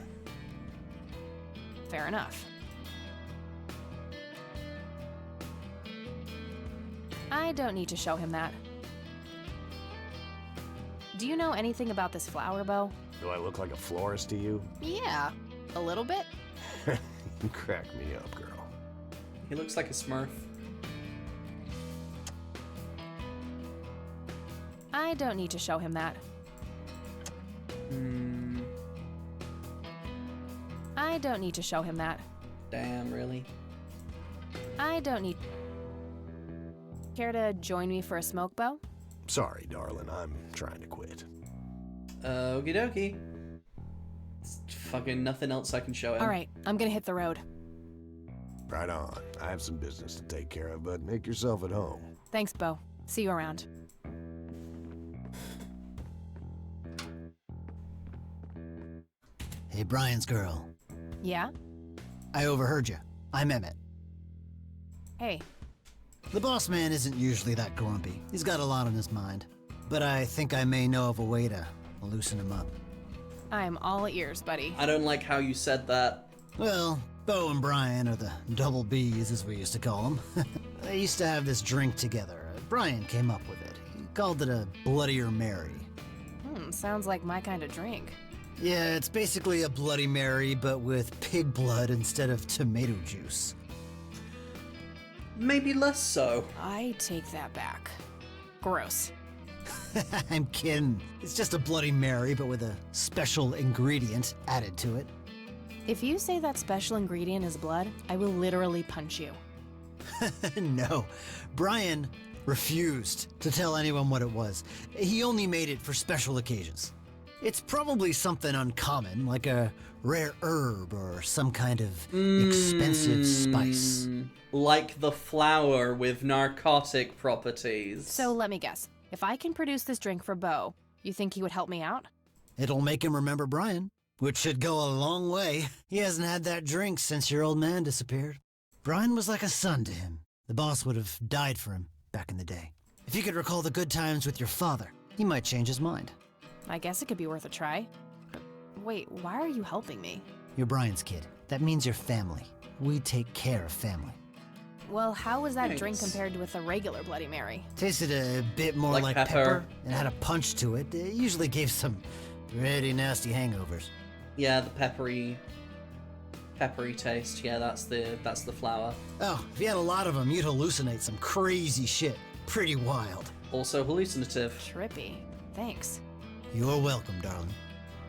Fair enough. I don't need to show him that. Do you know anything about this flower, Bo? Do I look like a florist to you? Yeah, a little bit. You crack me up, girl. He looks like a Smurf. I don't need to show him that. I don't need to show him that. Damn, really? I don't need... Care to join me for a smoke, Bo? Sorry, darling, I'm trying to quit. Okie dokie. It's fucking nothing else I can show him. Alright, I'm gonna hit the road. Right on. I have some business to take care of, but make yourself at home. Thanks, Bo. See you around. Hey, Brian's girl. Yeah? I overheard you. I'm Emmett. Hey. The boss man isn't usually that grumpy. He's got a lot on his mind. But I think I may know of a way to loosen him up. I'm all ears, buddy. I don't like how you said that. Well, Bo and Brian are the double Bs, as we used to call them. They used to have this drink together. Brian came up with it. He called it a Bloodier Mary. Sounds like my kind of drink. Yeah, it's basically a Bloody Mary, but with pig blood instead of tomato juice. Maybe less so. I take that back. Gross. I'm kidding. It's just a Bloody Mary, but with a special ingredient added to it. If you say that special ingredient is blood, I will literally punch you. No. Brian refused to tell anyone what it was. He only made it for special occasions. It's probably something uncommon, like a rare herb or some kind of expensive spice. Like the flower with narcotic properties. So let me guess. If I can produce this drink for Bo, you think he would help me out? It'll make him remember Brian, which should go a long way. He hasn't had that drink since your old man disappeared. Brian was like a son to him. The boss would have died for him back in the day. If you could recall the good times with your father, he might change his mind. I guess it could be worth a try. But wait, why are you helping me? You're Brian's kid. That means you're family. We take care of family. Well, how was that Thanks. drink compared with a regular Bloody Mary? Tasted a bit more like pepper and had a punch to it. It usually gave some pretty nasty hangovers. Yeah, the peppery taste. Yeah, that's the flower. Oh, if you had a lot of them, you'd hallucinate some crazy shit. Pretty wild. Also hallucinative. Trippy. Thanks. You're welcome, darling.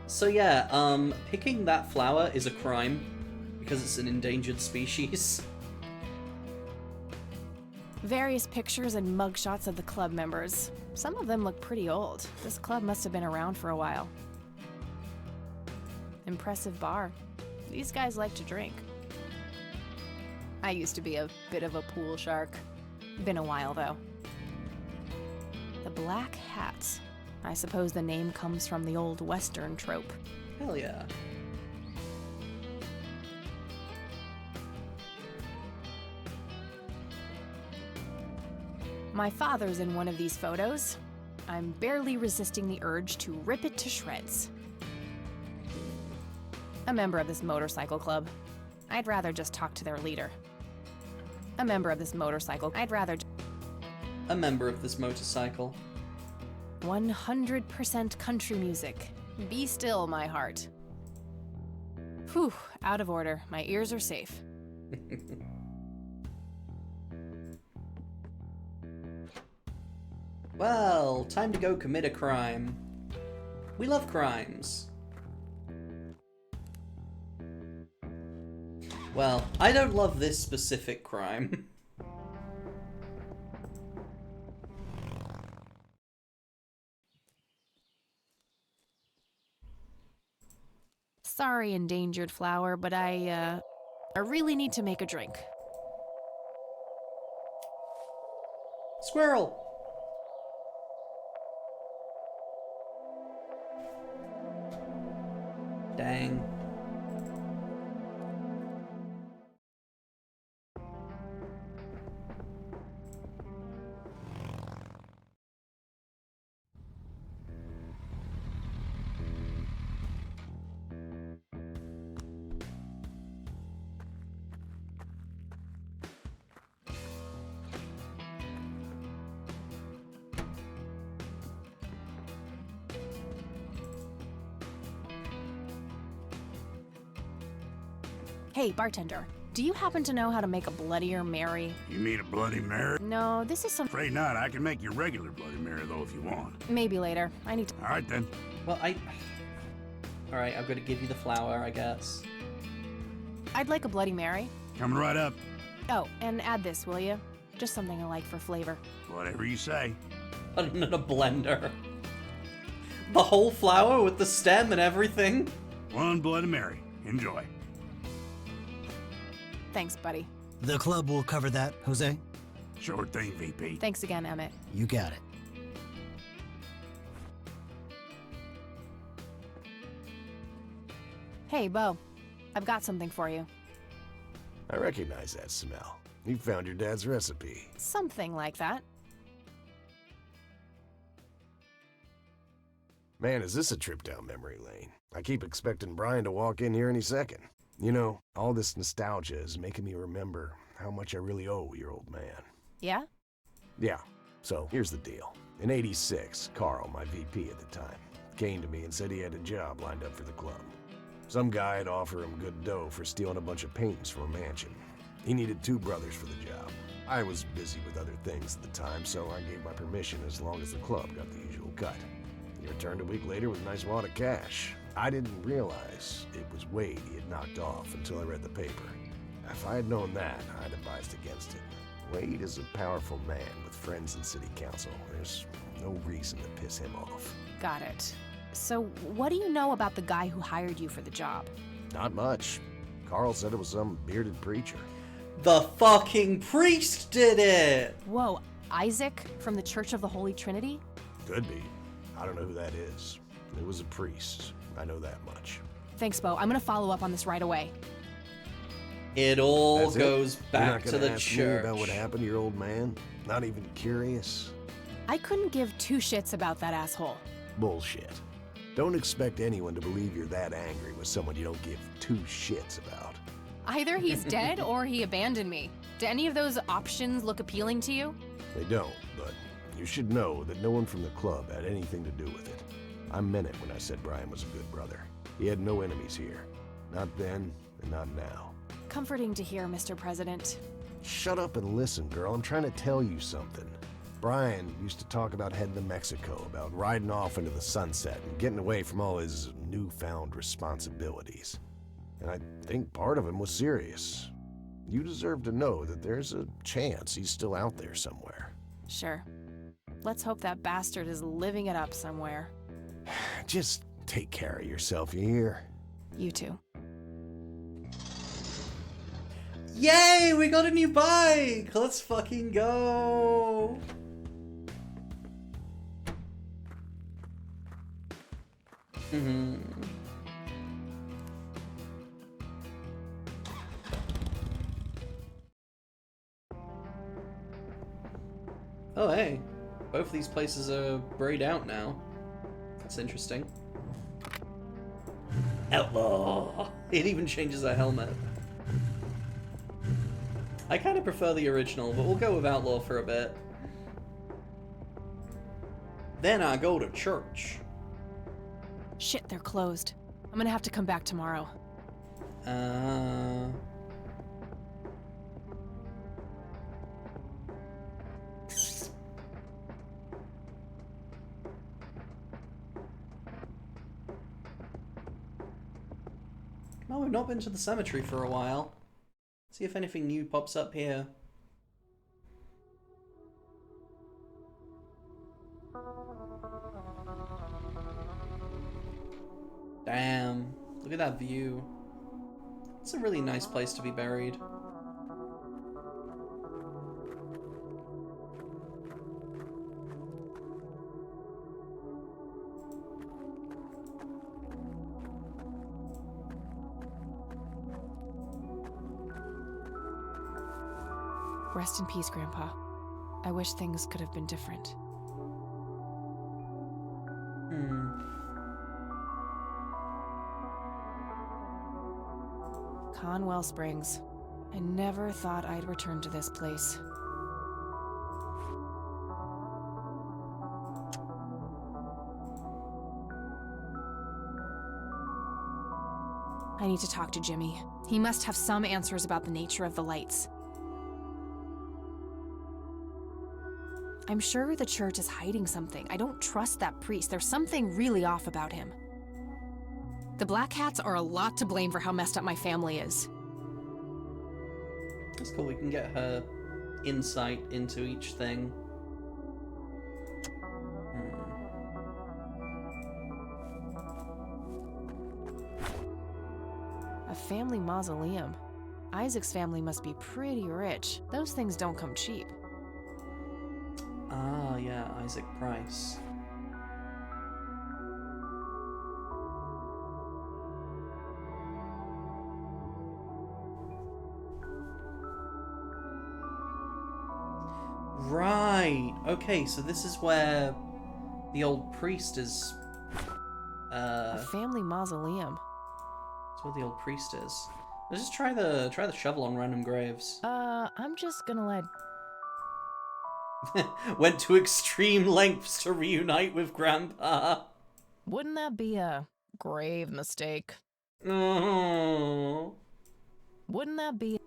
So yeah, picking that flower is a crime because it's an endangered species. Various pictures and mugshots of the club members. Some of them look pretty old. This club must have been around for a while. Impressive bar. These guys like to drink. I used to be a bit of a pool shark. Been a while, though. The Black Hats. I suppose the name comes from the old Western trope. Hell yeah. My father's in one of these photos. I'm barely resisting the urge to rip it to shreds. A member of this motorcycle club. I'd rather just talk to their leader. A member of this motorcycle. I'd rather... A member of this motorcycle. 100% country music. Be still, my heart. Whew, out of order. My ears are safe. Well, time to go commit a crime. We love crimes. Well, I don't love this specific crime. Sorry, endangered flower, but I really need to make a drink. Squirrel! Dang. Hey, bartender. Do you happen to know how to make a Bloodier Mary? You mean a Bloody Mary? No, this is some... Afraid not. I can make you regular Bloody Mary, though, if you want. Maybe later. I need to... All right, then. Well, Alright, I'm gonna give you the flower, I guess. I'd like a Bloody Mary. Coming right up. Oh, and add this, will you? Just something I like for flavor. Whatever you say. Put it in a blender. The whole flower with the stem and everything? One Bloody Mary. Enjoy. Thanks, buddy. The club will cover that, Jose? Sure thing, VP. Thanks again, Emmett. You got it. Hey, Bo. I've got something for you. I recognize that smell. You found your dad's recipe. Something like that. Man, is this a trip down memory lane. I keep expecting Brian to walk in here any second. You know, all this nostalgia is making me remember how much I really owe your old man. Yeah? Yeah, so here's the deal. In '86, Carl, my VP at the time, came to me and said he had a job lined up for the club. Some guy had offered him good dough for stealing a bunch of paintings from a mansion. He needed 2 brothers for the job. I was busy with other things at the time, so I gave my permission as long as the club got the usual cut. He returned a week later with a nice wad of cash. I didn't realize it was Wade he had knocked off until I read the paper. If I had known that, I'd advised against it. Wade is a powerful man with friends in city council. There's no reason to piss him off. Got it. So, what do you know about the guy who hired you for the job? Not much. Carl said it was some bearded preacher. The fucking priest did it! Whoa, Isaac from the Church of the Holy Trinity? Could be. I don't know who that is. It was a priest. I know that much. Thanks, Bo. I'm gonna follow up on this right away. It all That's goes You're not back to gonna the ask me church. about what happened to your old man? Not even curious? I couldn't give 2 shits about that asshole. Bullshit. Don't expect anyone to believe you're that angry with someone you don't give 2 shits about. Either he's dead or he abandoned me. Do any of those options look appealing to you? They don't, but you should know that no one from the club had anything to do with it. I meant it when I said Brian was a good brother. He had no enemies here. Not then, and not now. Comforting to hear, Mr. President. Shut up and listen, girl. I'm trying to tell you something. Brian used to talk about heading to Mexico, about riding off into the sunset and getting away from all his newfound responsibilities. And I think part of him was serious. You deserve to know that there's a chance he's still out there somewhere. Sure. Let's hope that bastard is living it up somewhere. Just take care of yourself, you hear? You too. Yay! We got a new bike! Let's fucking go! Oh, hey. Both of these places are grayed out now. That's interesting. Outlaw! It even changes their helmet. I kind of prefer the original, but we'll go with Outlaw for a bit. Then I go to church. Shit, they're closed. I'm gonna have to come back tomorrow. Well, we've not been to the cemetery for a while. See if anything new pops up here. Damn, look at that view. It's a really nice place to be buried. Rest in peace, Grandpa. I wish things could have been different. Conwell Springs. I never thought I'd return to this place. I need to talk to Jimmy. He must have some answers about the nature of the lights. I'm sure the church is hiding something. I don't trust that priest. There's something really off about him. The Black Hats are a lot to blame for how messed up my family is. That's cool, we can get her insight into each thing. A family mausoleum. Isaac's family must be pretty rich. Those things don't come cheap. Ah, yeah, Isaac Price. Right. Okay, so this is where the old priest is. A family mausoleum. That's where the old priest is. Let's just try the shovel on random graves. I'm just gonna let... Went to extreme lengths to reunite with Grandpa. Wouldn't that be a grave mistake? Oh. Wouldn't that be...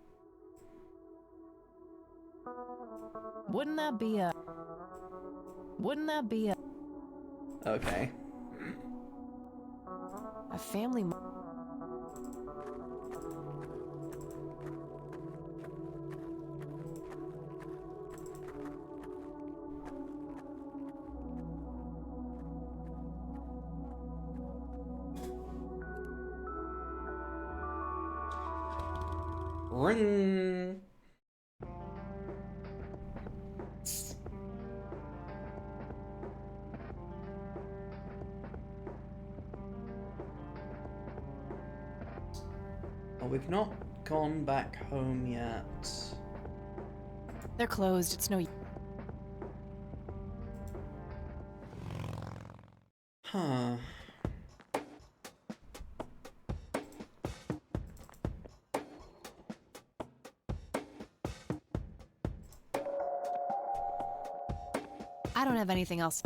Wouldn't that be a... Wouldn't that be a... Okay. A family... Ring. Oh, we've not gone back home yet. They're closed. It's no... Huh. I don't have anything else.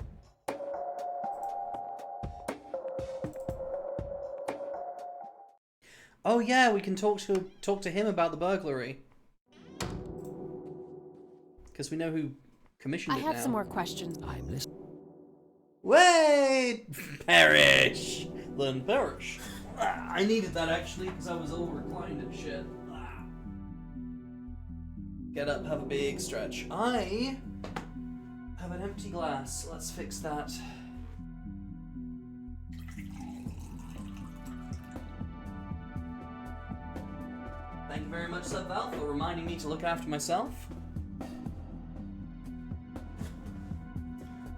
Oh yeah, we can talk to him about the burglary. Because we know who commissioned I it have now. some more questions. I'm listening. Wait! Perish! Learn perish. I needed that actually because I was all reclined and shit. Get up, have a big stretch. I have an empty glass. Let's fix that. Thank you very much, Subval, for reminding me to look after myself.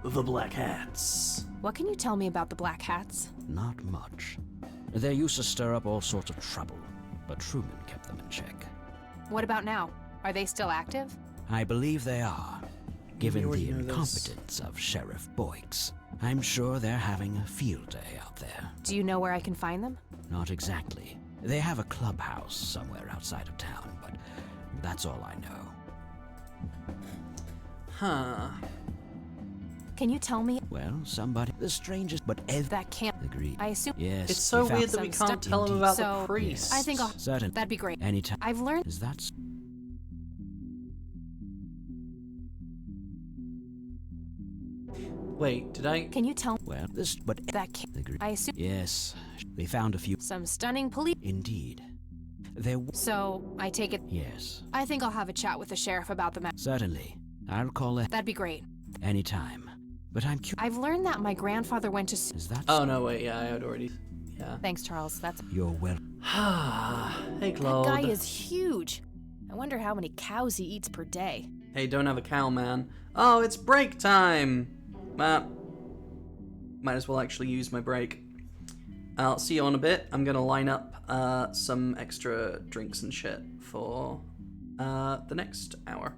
The Black Hats. What can you tell me about the Black Hats? Not much. They used to stir up all sorts of trouble, but Truman kept them in check. What about now? Are they still active? I believe they are. Given already the know this. incompetence of Sheriff Boyks, I'm sure they're having a field day out there. Do you know where I can find them? Not exactly. They have a clubhouse somewhere outside of town, but that's all I know. Huh. Can you tell me? Well, somebody... The strangest, but That can't... Agreed. I assume... Yes. It's so we found weird that we some can't stuff. tell him about So, the priest. I think I'll... Certainly. That'd be great. Anytime. I've learned... Is that... Wait, did I... Can you tell... Well, this... But... That can't... Agreed. I assume... Yes. We found a few... Some stunning police... Indeed. There... So, I take it... Yes. I think I'll have a chat with the sheriff about the matter. Certainly. I'll call it... That'd be great. Anytime. But I'm curious... I've learned that my grandfather went to... Is that... Oh, no, wait, yeah, I had already... Yeah. Thanks, Charles. That's... You're well... Hey, Claude. That guy is huge. I wonder how many cows he eats per day. Hey, don't have a cow, man. Oh, it's break time! Might as well actually use my break. I'll see you on a bit. I'm gonna line up some extra drinks and shit for the next hour.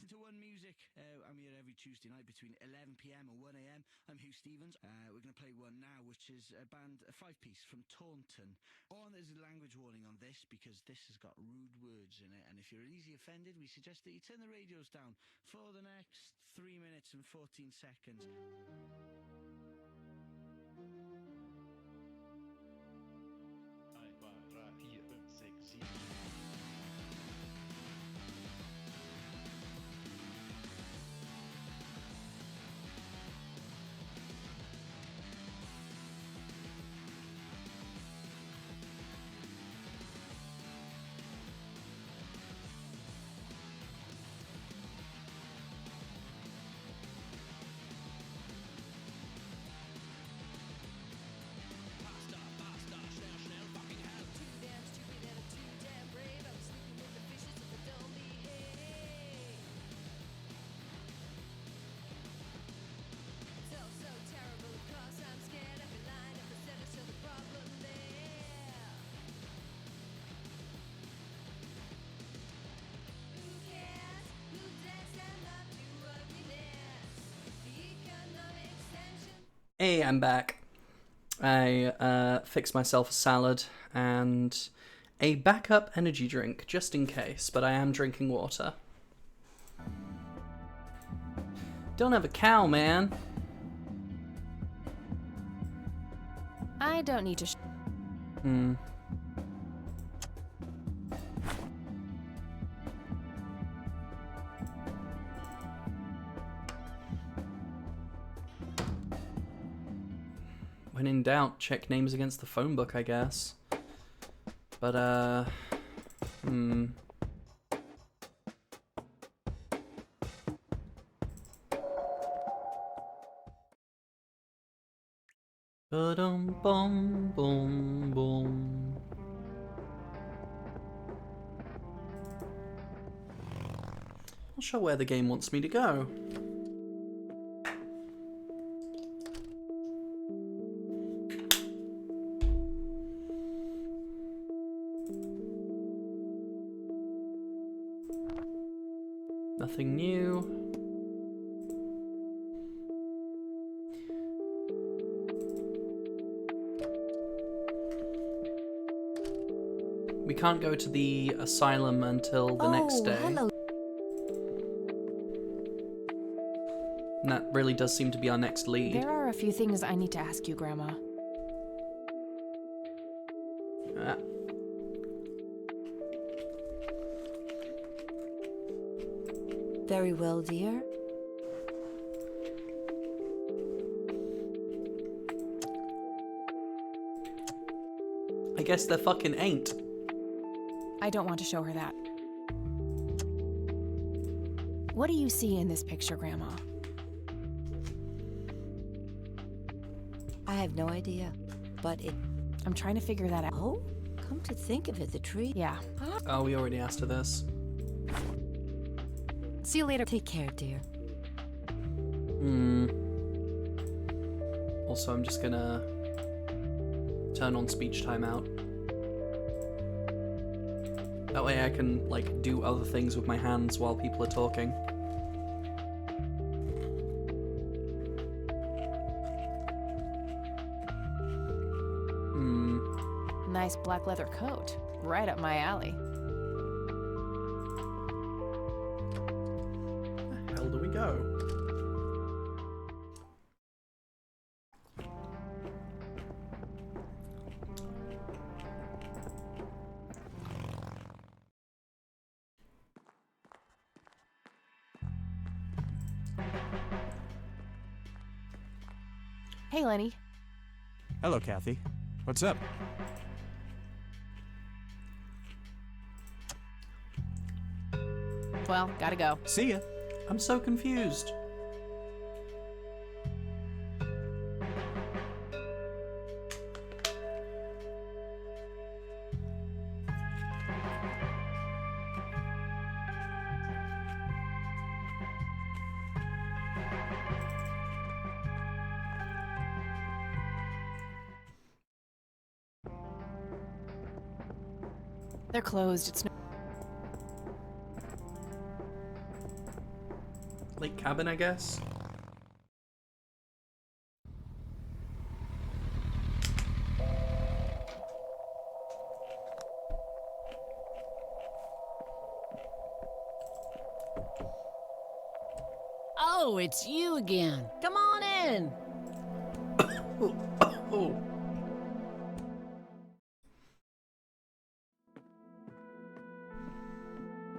listening to One Music. I'm here every Tuesday night between 11 p.m. and 1 a.m. I'm Hugh Stevens. We're going to play one now, which is a band, a 5-piece from Taunton. There's a language warning on this because this has got rude words in it, and if you're easily offended, we suggest that you turn the radios down for the next 3 minutes and 14 seconds. 4, 5, 6, 7. Hey, I'm back. I fixed myself a salad and a backup energy drink, just in case, but I am drinking water. Don't have a cow, man. I don't need to When in doubt, check names against the phone book, I guess. But, Ba-dum, bum, bum, bum. Not sure where the game wants me to go. Nothing new. We can't go to the asylum until the next day. Hello. And that really does seem to be our next lead. There are a few things I need to ask you, Grandma. Very well, dear. I guess there fucking ain't. I don't want to show her that. What do you see in this picture, Grandma? I have no idea, but I'm trying to figure that out. Oh, come to think of it, the tree. Yeah. Oh, we already asked her this. See you later. Take care, dear. Also, I'm just gonna turn on speech timeout. That way I can, like, do other things with my hands while people are talking. Nice black leather coat. Right up my alley. Where the hell do we go? Hey, Lenny. Hello, Kathy. What's up? Well, gotta go. See ya. I'm so confused. They're closed. It's no. lake cabin, I guess. Oh, it's you again. Come on in. Oh.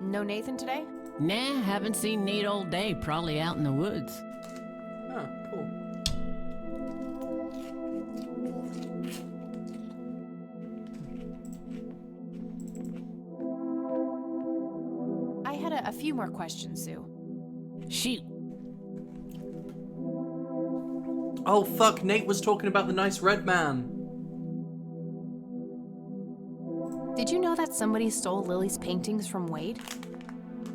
No Nathan today? Nah, haven't seen Nate all day. Probably out in the woods. Oh, cool. I had a few more questions, Sue. Shoot. Oh fuck, Nate was talking about the nice red man. Did you know that somebody stole Lily's paintings from Wade?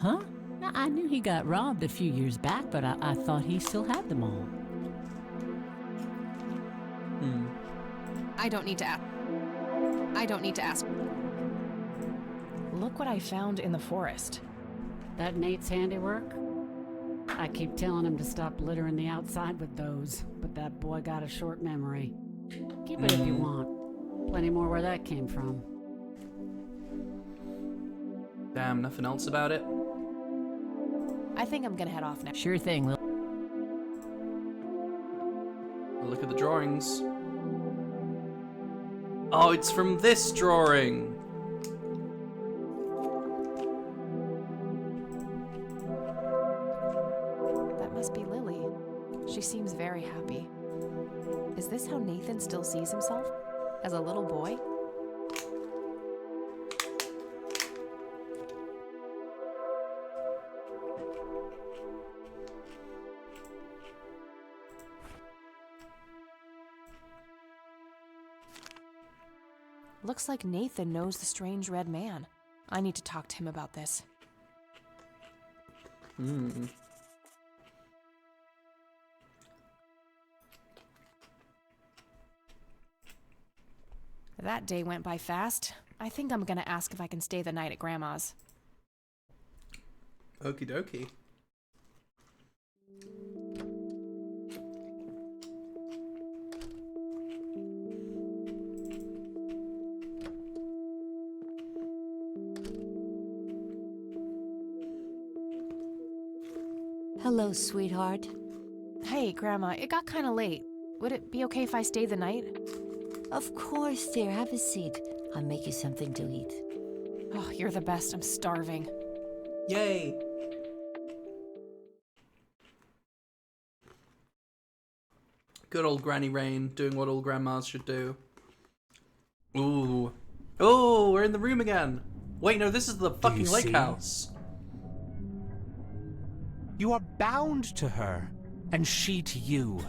Huh? I knew he got robbed a few years back, but I thought he still had them all. I don't need to ask. Look what I found in the forest. That Nate's handiwork? I keep telling him to stop littering the outside with those, but that boy got a short memory. Keep it if you want. Plenty more where that came from. Damn, nothing else about it? I think I'm gonna head off now. Sure thing, Lil. Look at the drawings. Oh, it's from this drawing. That must be Lily. She seems very happy. Is this how Nathan still sees himself? As a little boy? Looks like Nathan knows the strange red man. I need to talk to him about this. That day went by fast. I think I'm gonna ask if I can stay the night at Grandma's. Okie dokie. Hello, sweetheart. Hey, Grandma, it got kinda late. Would it be okay if I stayed the night? Of course, dear. Have a seat. I'll make you something to eat. Oh, you're the best. I'm starving. Yay! Good old Granny Rain, doing what all grandmas should do. Ooh. Oh, we're in the room again. Wait, no, this is the fucking lake see? house. You are bound to her, and she to you.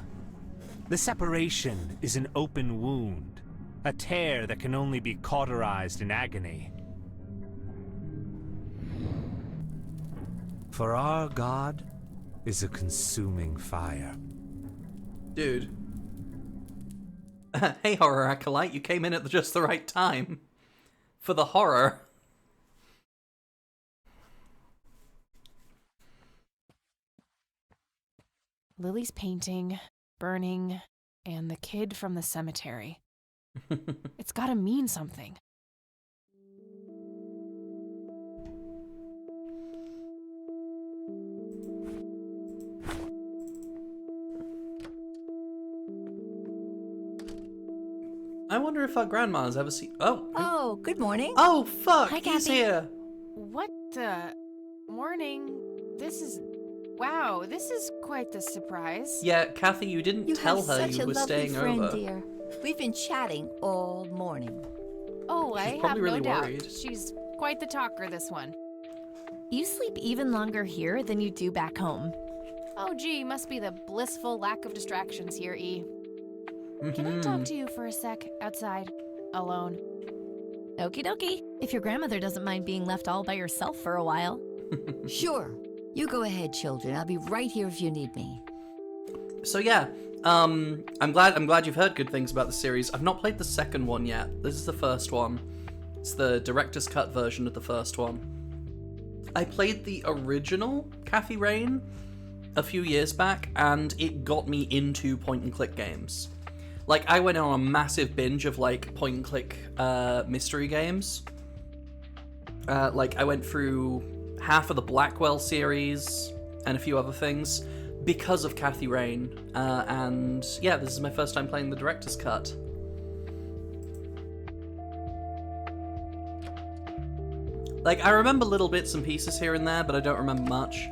The separation is an open wound, a tear that can only be cauterized in agony. For our God is a consuming fire. Dude. Hey, horror acolyte, you came in at just the right time. For the horror. Lily's painting, burning, and the kid from the cemetery. It's gotta mean something. I wonder if our grandma's ever seen. Oh, good morning. Oh, fuck! Hi, He's Kathy. here! What the? Morning. Wow, this is quite the surprise. Yeah, Kathy, you didn't You tell have her such you a were lovely staying friend, over. dear. We've been chatting all morning. Oh, She's I have probably no really doubt. worried. She's quite the talker, this one. You sleep even longer here than you do back home. Oh, gee, must be the blissful lack of distractions here, E. Can I talk to you for a sec outside, alone? Okie dokie. If your grandmother doesn't mind being left all by yourself for a while. Sure. You go ahead, children. I'll be right here if you need me. So yeah, I'm glad you've heard good things about the series. I've not played the second one yet. This is the first one. It's the director's cut version of the first one. I played the original Kathy Rain, a few years back, and it got me into point-and-click games. Like, I went on a massive binge of, like, point-and-click mystery games. Like, I went through half of the Blackwell series and a few other things because of Kathy Rain. And, yeah, this is my first time playing the director's cut. Like, I remember little bits and pieces here and there, but I don't remember much.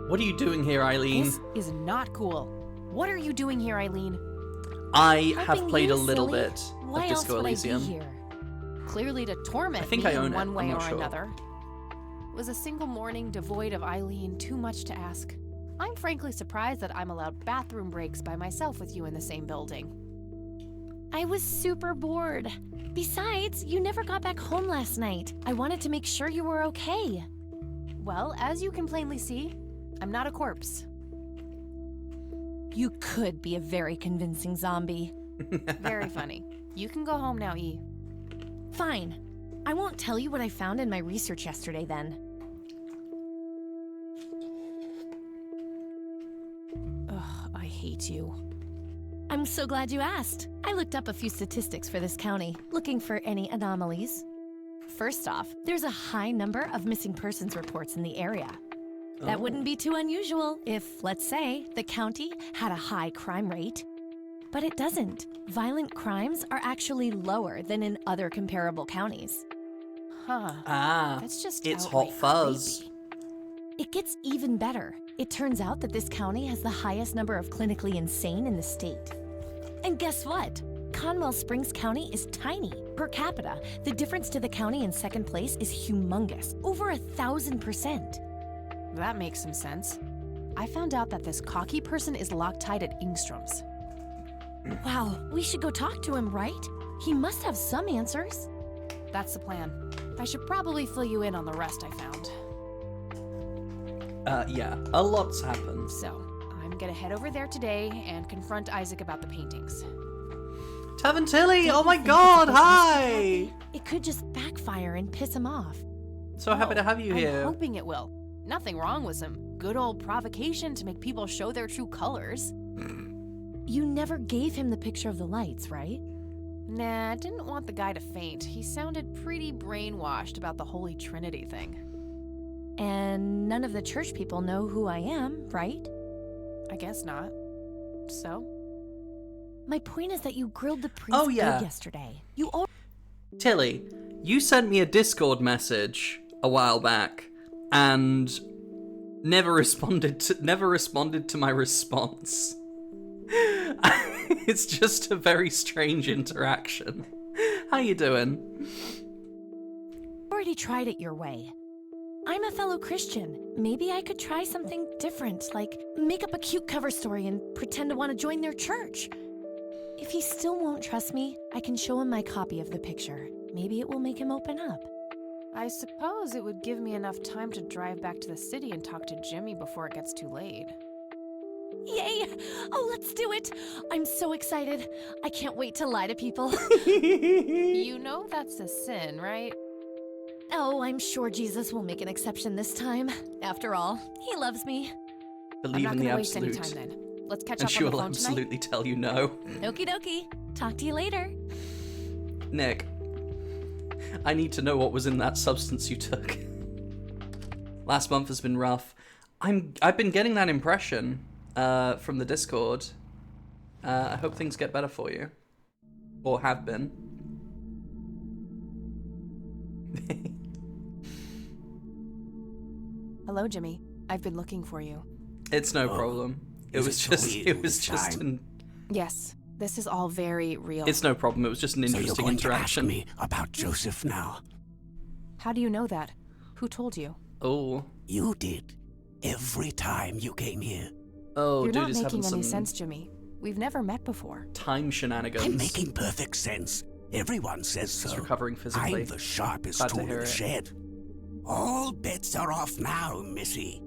What are you doing here, Eileen? This is not cool. What are you doing here, Eileen? I have Helping played you, a little silly? bit Why of else Disco would Elysium. I be here? Clearly to torment I think me I own in it. one I'm way not or sure. another. Was a single morning devoid of Eileen too much to ask? I'm frankly surprised that I'm allowed bathroom breaks by myself with you in the same building. I was super bored. Besides, you never got back home last night. I wanted to make sure you were okay. Well, as you can plainly see, I'm not a corpse. You could be a very convincing zombie. Very funny. You can go home now, E. Fine. I won't tell you what I found in my research yesterday then. Ugh, I hate you. I'm so glad you asked. I looked up a few statistics for this county, looking for any anomalies. First off, there's a high number of missing persons reports in the area. That wouldn't be too unusual if, let's say, the county had a high crime rate. But it doesn't. Violent crimes are actually lower than in other comparable counties. Huh. Ah, That's just it's outright Hot Fuzz. creepy. It gets even better. It turns out that this county has the highest number of clinically insane in the state. And guess what? Conwell Springs County is tiny. Per capita, the difference to the county in second place is humongous, over 1,000%. That makes some sense. I found out that this cocky person is Loctite at Ingstrom's. Wow, we should go talk to him, right? He must have some answers. That's the plan. I should probably fill you in on the rest I found. Yeah, a lot's happened. So, I'm gonna head over there today and confront Isaac about the paintings. Tavern Tilly, oh my god, hi! It could just backfire and piss him off. So happy to have you I'm here. hoping it will. Nothing wrong with some good old provocation to make people show their true colors. You never gave him the picture of the lights, right? Nah, I didn't want the guy to faint. He sounded pretty brainwashed about the Holy Trinity thing. And none of the church people know who I am, right? I guess not. So? My point is that you grilled the priest Oh, yeah. good yesterday. You all Tilly, you sent me a Discord message a while back and never responded to my response. It's just a very strange interaction. How you doing? already tried it your way. I'm a fellow Christian. Maybe I could try something different, like make up a cute cover story and pretend to want to join their church. If he still won't trust me, I can show him my copy of the picture. Maybe it will make him open up. I suppose it would give me enough time to drive back to the city and talk to Jimmy before it gets too late. Yay! Oh, let's do it! I'm so excited. I can't wait to lie to people. You know that's a sin, right? Oh, I'm sure Jesus will make an exception this time. After all, he loves me. Believe I'm in not the gonna waste any absolute. time then. Let's catch And up she on the will phone tonight. absolutely tell you no. Okie dokie. Talk to you later. Nick, I need to know what was in that substance you took. Last month has been rough. I've been getting that impression from the Discord. I hope things get better for you. Or have been. Hello, Jimmy. I've been looking for you. It's no problem. It is was it so just weird it was this just time? an Yes, this is all very real. it's no problem. It was just an So you're interesting going to ask interaction. me about Joseph now? How do you know that? Who told you? Oh. You did. Every time you came here. Oh, You're dude not is having making any some sense, Jimmy. We've never met before. time shenanigans. I'm making perfect sense. Everyone says so. He's recovering physically. I'm the sharpest Glad to tool in hear the it. shed. All bets are off now, Missy.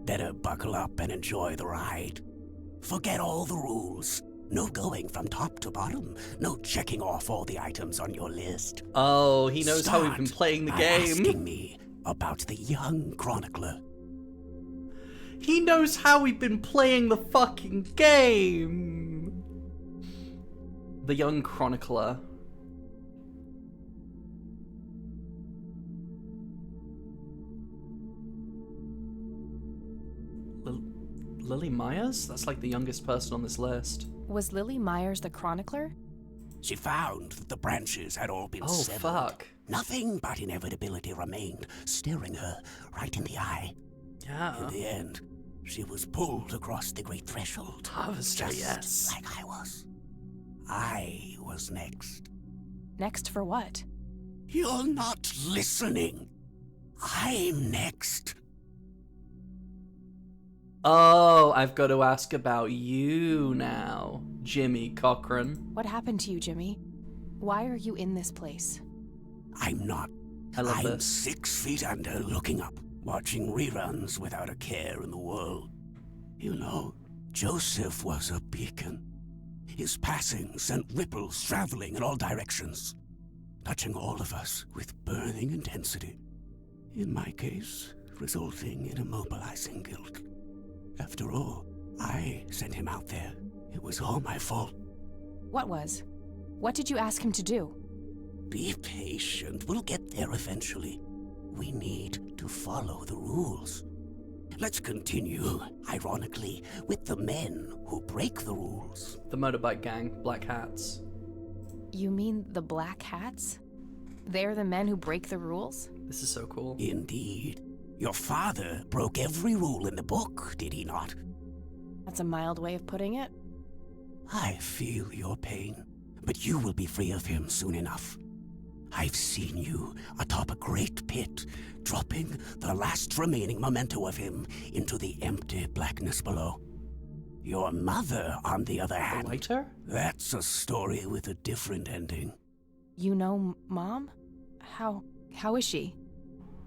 Better buckle up and enjoy the ride. Forget all the rules. No going from top to bottom. No checking off all the items on your list. Oh, he knows how we've been playing the by game. asking me about the young chronicler. He knows how we've been playing the fucking game. The young chronicler. Lily Myers? That's like the youngest person on this list. Was Lily Myers the chronicler? She found that the branches had all been severed. Fuck. Nothing but inevitability remained, staring her right in the eye. Yeah. In the end, she was pulled across the great threshold. Harvester, just yes. like I was. I was next. Next for what? You're not listening. I'm next. Oh, I've got to ask about you now, Jimmy Cochran. What happened to you, Jimmy? Why are you in this place? I'm not. I love I'm this. 6 feet under, looking up, watching reruns without a care in the world. You know, Joseph was a beacon. His passing sent ripples traveling in all directions, touching all of us with burning intensity. In my case, resulting in immobilizing guilt. After all, I sent him out there. It was all my fault. What was? What did you ask him to do? Be patient. We'll get there eventually. We need to follow the rules. Let's continue, ironically, with the men who break the rules. The motorbike gang, Black Hats. You mean the Black Hats? They're the men who break the rules? This is so cool. Indeed. Your father broke every rule in the book, did he not? That's a mild way of putting it. I feel your pain, but you will be free of him soon enough. I've seen you atop a great pit, dropping the last remaining memento of him into the empty blackness below. Your mother, on the other hand, lighter? That's a story with a different ending. You know Mom? How is she?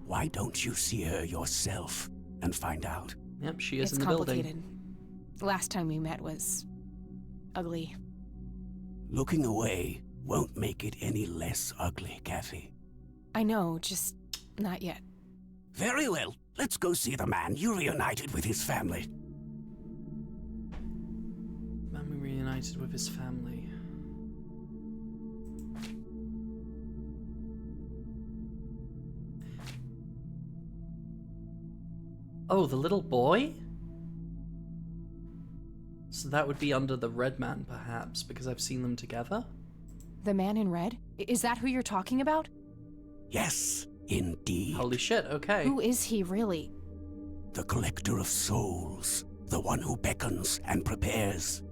Why don't you see her yourself and find out? Yep, she is It's in the complicated. building. Last time we met was ugly. Looking away won't make it any less ugly, Kathy. I know, just not yet. Very well. Let's go see the man you reunited with his family. Man we reunited with his family. Oh, the little boy? So that would be under the Red Man, perhaps, because I've seen them together? The man in red? Is that who you're talking about? Yes, indeed. Holy shit, okay. Who is he really? The collector of souls. The one who beckons and prepares.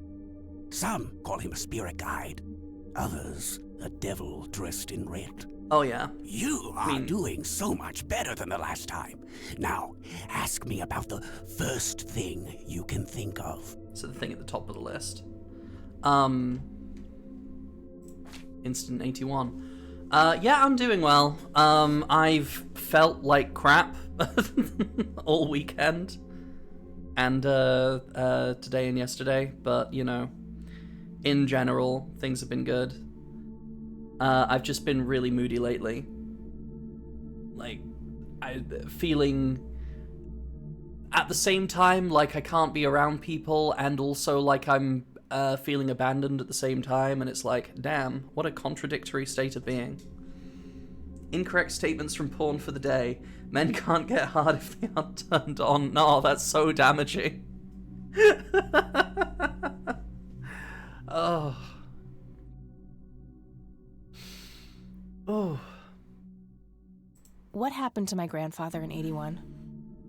Some call him a spirit guide. Others, a devil dressed in red. Oh, yeah. You are doing so much better than the last time. Now, ask me about the first thing you can think of. So the thing at the top of the list. Instant 81. Yeah, I'm doing well. I've felt like crap all weekend. And today and yesterday. But, you know, in general, things have been good. I've just been really moody lately. Like, feeling at the same time like I can't be around people, and also like I'm feeling abandoned at the same time, and it's like, damn, what a contradictory state of being. Incorrect statements from porn for the day. Men can't get hard if they aren't turned on. No, that's so damaging. Oh. Oh. What happened to my grandfather in 81?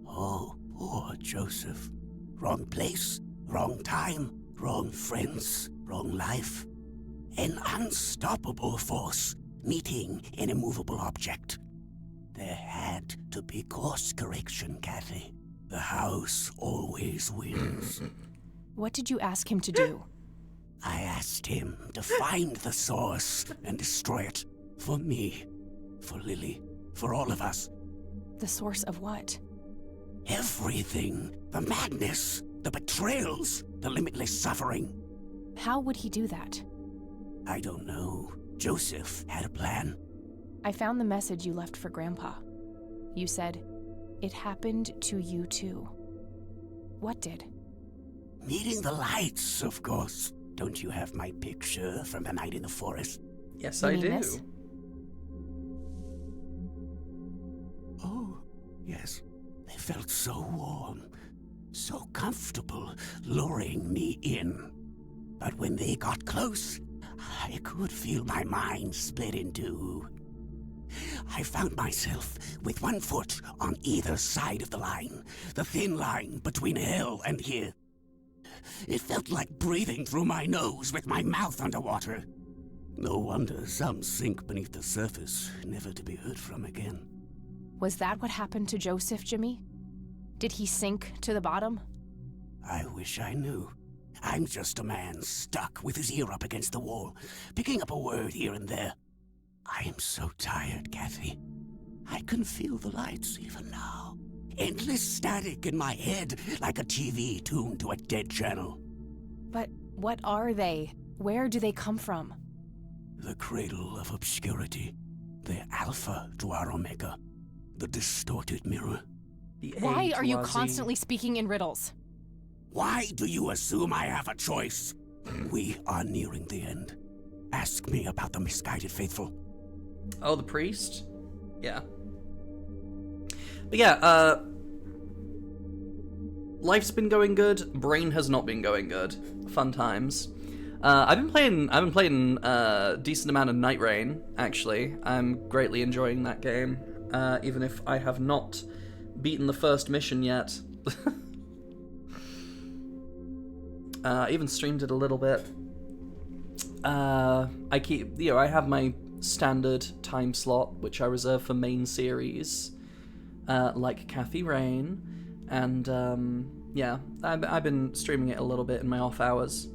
Oh, poor Joseph. Wrong place, wrong time, wrong friends, wrong life. An unstoppable force meeting an immovable object. There had to be course correction, Kathy. The house always wins. What did you ask him to do? I asked him to find the source and destroy it. For me, for Lily, for all of us. The source of what? Everything. The madness, the betrayals, the limitless suffering. How would he do that? I don't know. Joseph had a plan. I found the message you left for Grandpa. You said, "It happened to you too." What did? Meeting the lights, of course. Don't you have my picture from the night in the forest? Yes, You I mean do. this? Oh, yes. They felt so warm, so comfortable, luring me in. But when they got close, I could feel my mind split in two. I found myself with one foot on either side of the line, the thin line between hell and here. It felt like breathing through my nose with my mouth underwater. No wonder some sink beneath the surface, never to be heard from again. Was that what happened to Joseph, Jimmy? Did he sink to the bottom? I wish I knew. I'm just a man stuck with his ear up against the wall, picking up a word here and there. I am so tired, Kathy. I can feel the lights even now. Endless static in my head, like a TV tuned to a dead channel. But what are they? Where do they come from? The cradle of obscurity. The alpha to our omega. The distorted mirror. Why are you constantly speaking in riddles? Why do you assume I have a choice? We are nearing the end. Ask me about the misguided faithful. Oh, the priest? Yeah. But yeah, life's been going good. Brain has not been going good. Fun times. I've been playing a decent amount of Night Rain, actually. I'm greatly enjoying that game, even if I have not beaten the first mission yet. I even streamed it a little bit. I have my standard time slot, which I reserve for main series, like Kathy Rain, and yeah, I've been streaming it a little bit in my off hours.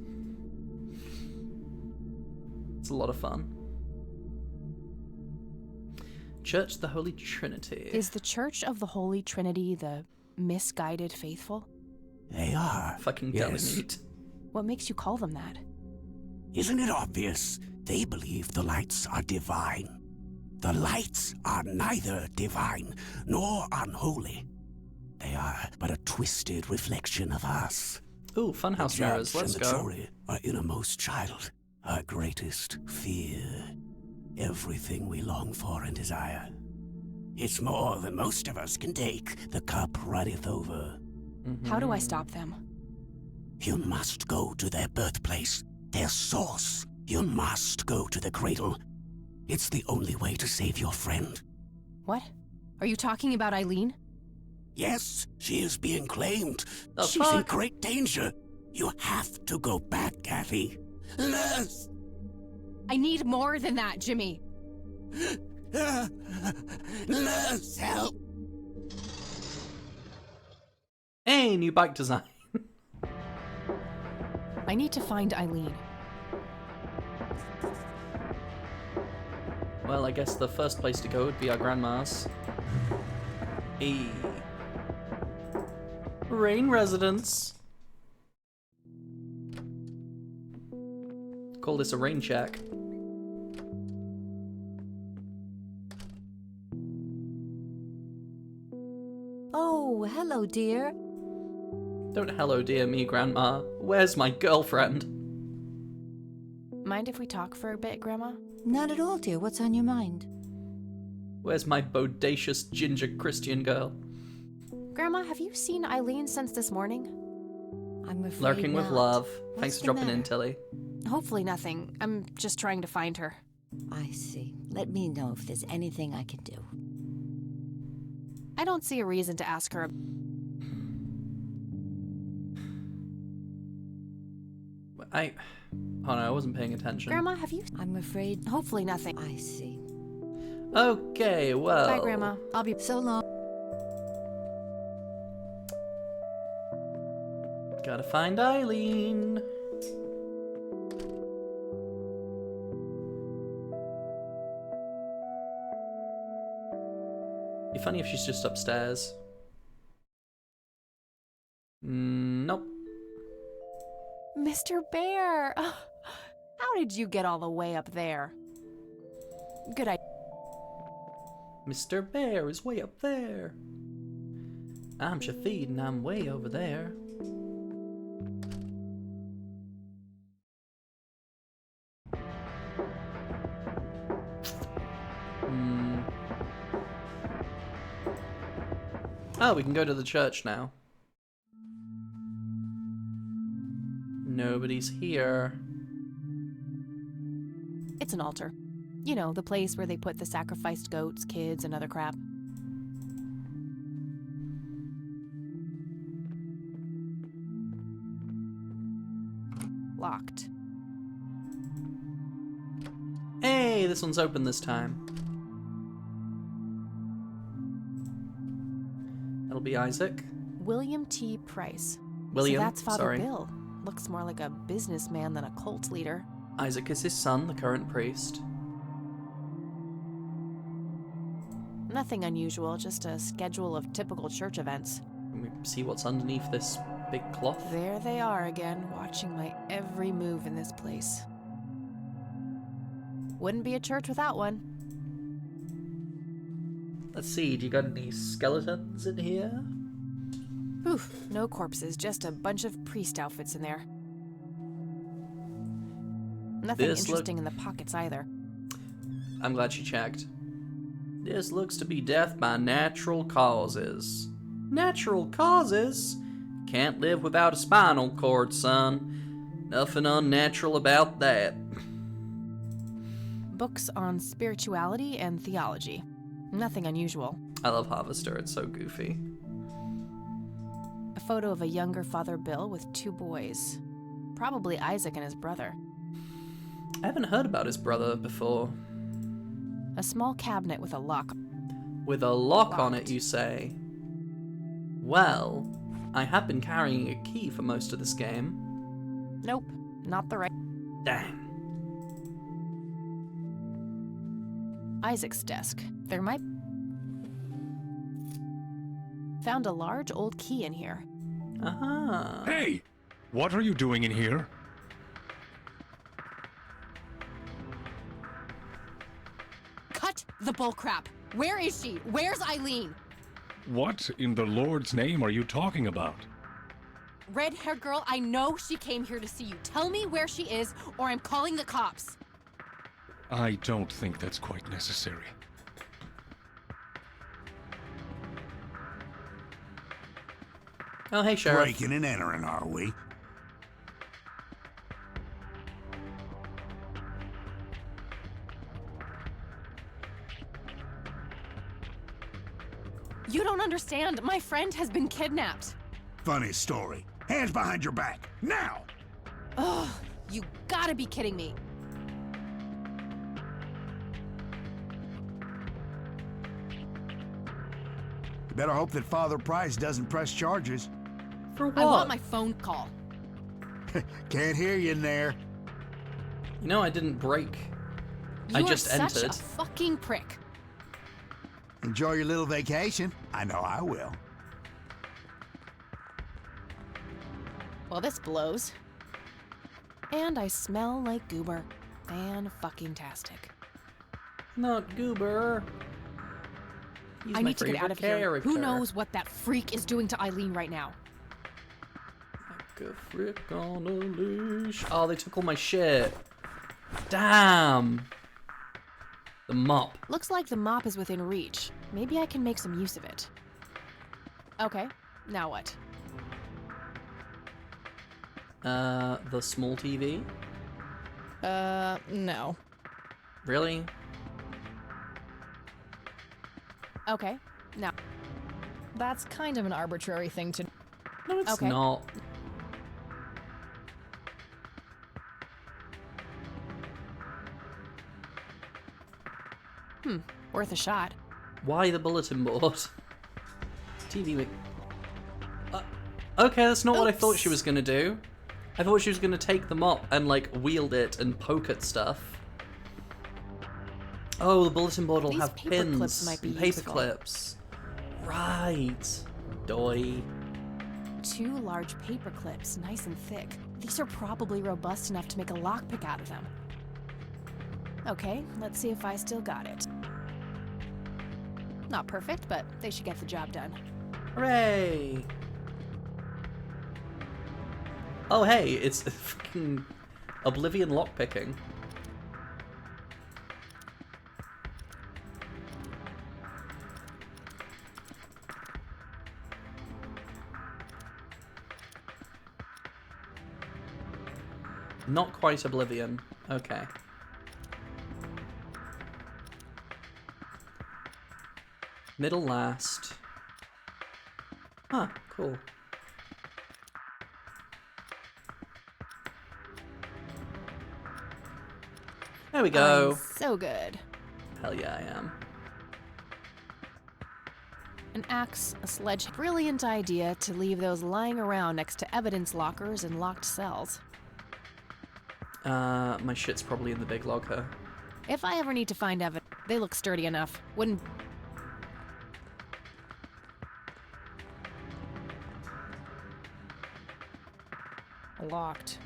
It's a lot of fun. Church of the Holy Trinity. Is the Church of the Holy Trinity the misguided faithful? They are. Fucking yes. neat. What makes you call them that? Isn't it obvious? They believe the lights are divine. The lights are neither divine nor unholy. They are but a twisted reflection of us. Ooh, Funhouse the mirrors, judge let's and the go. jury, our innermost child, our greatest fear. Everything we long for and desire. It's more than most of us can take. The cup runneth over. How do I stop them? You must go to their birthplace, their source. You must go to the cradle. It's the only way to save your friend. What? Are you talking about Eileen? Yes, she is being claimed. The She's in fuck? great danger. You have to go back, Kathy. Nurse! I need more than that, Jimmy. Nurse, help! Hey, new bike design. I need to find Eileen. Well, I guess the first place to go would be our grandma's. Hey. Rain residence. Call this a rain check. Oh, hello, dear. Don't hello dear me, Grandma. Where's my girlfriend? Mind if we talk for a bit, Grandma? Not at all, dear. What's on your mind? Where's my bodacious ginger Christian girl? Grandma, have you seen Eileen since this morning? I'm afraid Lurking with not. love. What's Thanks for the dropping in, matter? Tilly. Hopefully nothing. I'm just trying to find her. I see. Let me know if there's anything I can do. I don't see a reason to ask her. Oh no, I wasn't paying attention. Grandma, have you? I'm afraid. Hopefully nothing. I see. Okay, well. Bye, Grandma. I'll be so long. Gotta find Eileen. Be funny if she's just upstairs. Nope. Mr. Bear! How did you get all the way up there? Good idea. Mr. Bear is way up there. I'm Shathid and I'm way over there. Oh, we can go to the church now. Nobody's here. It's an altar. You know, the place where they put the sacrificed goats, kids, and other crap. Locked. Hey, this one's open this time. That'll be Isaac. William T. Price. William, So that's Father sorry. Bill. Looks more like a businessman than a cult leader. Isaac is his son, the current priest. Nothing unusual, just a schedule of typical church events. Can we see what's underneath this big cloth? There they are again, watching my every move in this place. Wouldn't be a church without one. Let's see, do you got any skeletons in here? Oof, no corpses, just a bunch of priest outfits in there. Nothing This interesting in the pockets either. I'm glad she checked. This looks to be death by natural causes. Natural causes? Can't live without a spinal cord, son. Nothing unnatural about that. Books on spirituality and theology. Nothing unusual. I love Harvester, it's so goofy. A photo of a younger Father Bill with 2 boys. Probably Isaac and his brother. I haven't heard about his brother before. A small cabinet with a lock. With a lock on it, you say? Well, I have been carrying a key for most of this game. Nope, not the right. Dang. Isaac's desk. There might... Found a large old key in here. Uh-huh. Hey! What are you doing in here? Cut the bullcrap. Where is she? Where's Eileen? What in the Lord's name are you talking about? Red-haired girl, I know she came here to see you. Tell me where she is, or I'm calling the cops. I don't think that's quite necessary. Oh, hey, Sheriff. Breaking and entering, are we? You don't understand. My friend has been kidnapped. Funny story. Hands behind your back. Now! Ugh, you gotta be kidding me. You better hope that Father Price doesn't press charges. For what? I want my phone call. Can't hear you in there. You know, I didn't break. You I are just such entered. a fucking prick. Enjoy your little vacation. I know I will. Well, this blows. And I smell like goober. Fan-fucking-tastic. Not Goober. He's I my need to get out of favorite here. Who character. knows what that freak is doing to Eileen right now? Like a frick on a leash. Oh, they took all my shit. Damn. The mop. Looks like the mop is within reach. Maybe I can make some use of it. Okay, now what? The small TV? No. Really? Okay, now. That's kind of an arbitrary thing to... No, it's Okay. not. Worth a shot. Why the bulletin board? TV. Okay, that's not what I thought she was gonna do. I thought she was gonna take the mop and like wield it and poke at stuff. Oh, the bulletin board will These have paper pins clips might be and paper useful. clips. Right. Doy. 2 large paper clips, nice and thick. These are probably robust enough to make a lockpick out of them. Okay, let's see if I still got it. Not perfect, but they should get the job done. Hooray! Oh hey, it's fucking Oblivion lockpicking. Not quite Oblivion. Okay. Middle last. Huh, cool. There we go. I'm so good. Hell yeah, I am. An axe, a sledge. Brilliant idea to leave those lying around next to evidence lockers and locked cells. My shit's probably in the big locker. If I ever need to find evidence, they look sturdy enough. Wouldn't... Locked.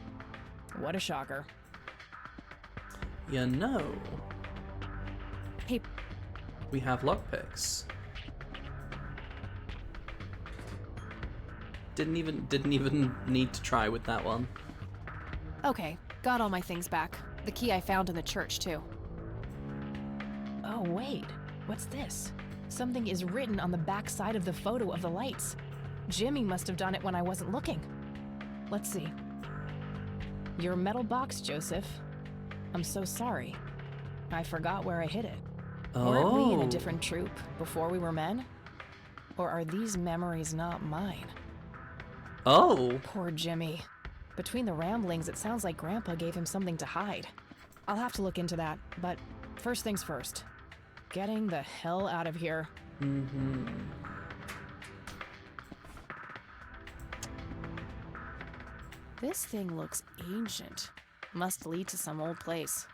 What a shocker. You know. Hey. We have lockpicks. Didn't even need to try with that one. Okay, got all my things back. The key I found in the church, too. Oh, wait. What's this? Something is written on the back side of the photo of the lights. Jimmy must have done it when I wasn't looking. Let's see. Your metal box, Joseph. I'm so sorry. I forgot where I hid it. Weren't we in a different troop before we were men? Or are these memories not mine? Oh. Poor Jimmy. Between the ramblings, it sounds like Grandpa gave him something to hide. I'll have to look into that, but first things first. Getting the hell out of here. Mm-hmm. This thing looks ancient. Must lead to some old place.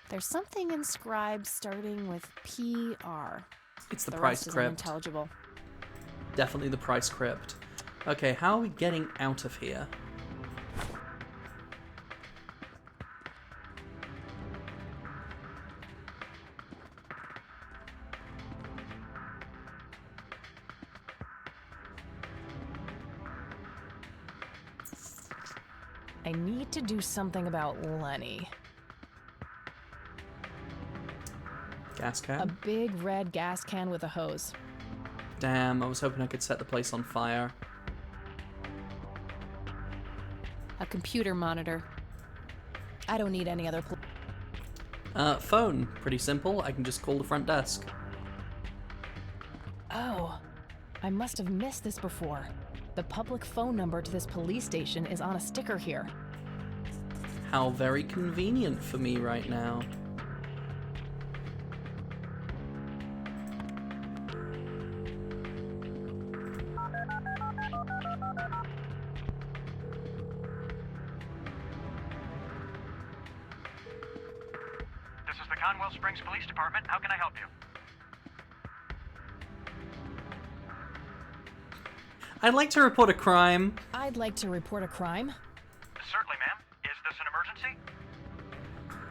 There's something inscribed starting with PR. It's the rest Price is Crypt. unintelligible. Definitely the Price Crypt. Okay, how are we getting out of here? I need to do something about Lenny. Gas can? A big red gas can with a hose. Damn, I was hoping I could set the place on fire. A computer monitor. I don't need any other Phone. Pretty simple. I can just call the front desk. Oh, I must have missed this before. The public phone number to this police station is on a sticker here. How very convenient for me right now. This is the Conwell Springs Police Department. How can I help you? I'd like to report a crime. I'd like to report a crime. Certainly, ma'am. Is this an emergency?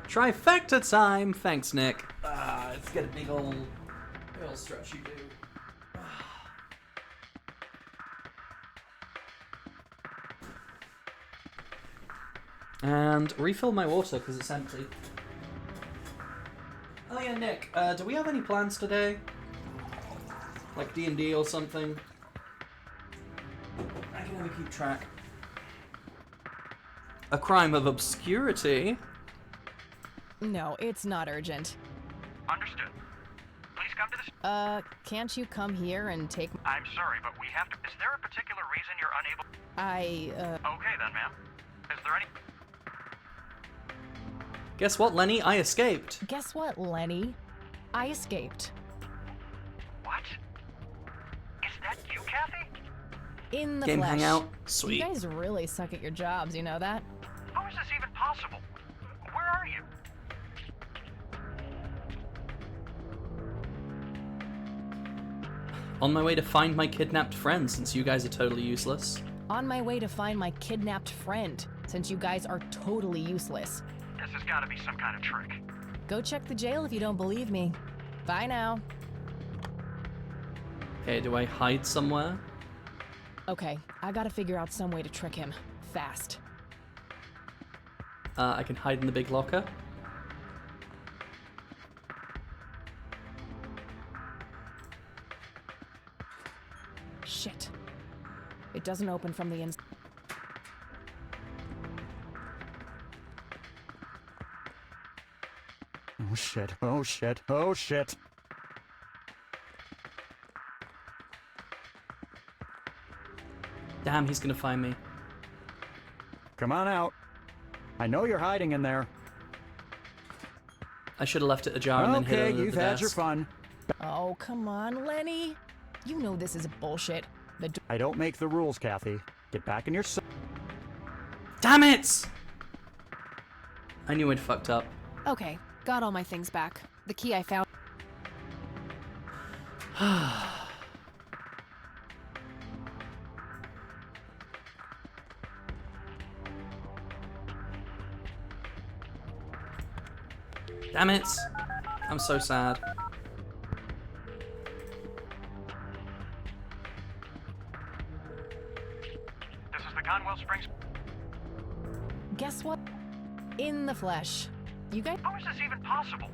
Trifecta time. Thanks, Nick. Let's get a big old stretch you do. And refill my water because it's empty. Oh yeah, Nick. Do we have any plans today? Like D&D or something? I can never keep track. A crime of obscurity? No, it's not urgent. Understood. Please come to this. Can't you come here and take... I'm sorry, but we have to... Is there a particular reason you're unable... Okay then, ma'am. Is there any... Guess what, Lenny? I escaped. Guess what, Lenny? I escaped. What? Is that you, Kathy? In the Game flesh. hangout? Sweet. You guys really suck at your jobs, you know that? How is this even possible? Where are you? On my way to find my kidnapped friend, since you guys are totally useless. On my way to find my kidnapped friend, since you guys are totally useless. This has got to be some kind of trick. Go check the jail if you don't believe me. Bye now. Okay, do I hide somewhere? Okay, I gotta figure out some way to trick him. Fast. I can hide in the big locker. Shit. It doesn't open from the inside. Oh shit, oh shit, oh shit. Damn, he's gonna find me. Come on out. I know you're hiding in there. I should have left it ajar and then hid it under you've the had desk. your fun. Oh, come on, Lenny. You know this is bullshit. I don't make the rules, Kathy. Get back in your Damn it! I knew I'd fucked up. Okay, got all my things back. The key I found. Damn it! I'm so sad. This is the Conwell Springs. Guess what? In the flesh. You guys? How is this even possible?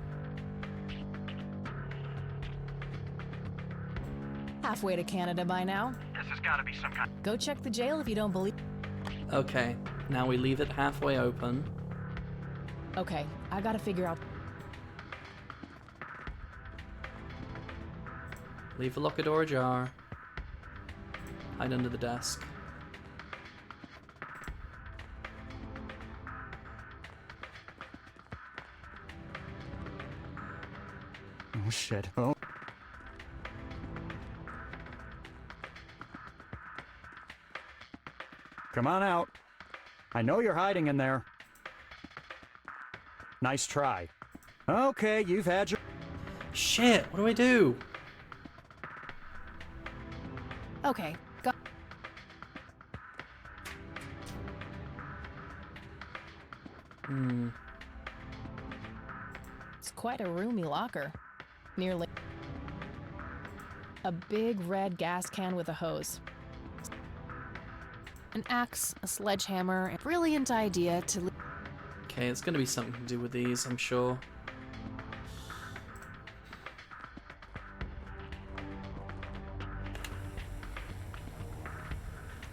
Halfway to Canada by now. This has got to be some kind. Go check the jail if you don't believe. Okay, now we leave it halfway open. Okay, I gotta figure out. Leave the locker door ajar. Hide under the desk. Oh shit, oh. Come on out. I know you're hiding in there. Nice try. Okay, you've had your... Shit, what do I do? Okay, got. It's quite a roomy locker. Nearly. A big red gas can with a hose. An axe, a sledgehammer, a brilliant idea to. Okay, it's gonna be something to do with these, I'm sure.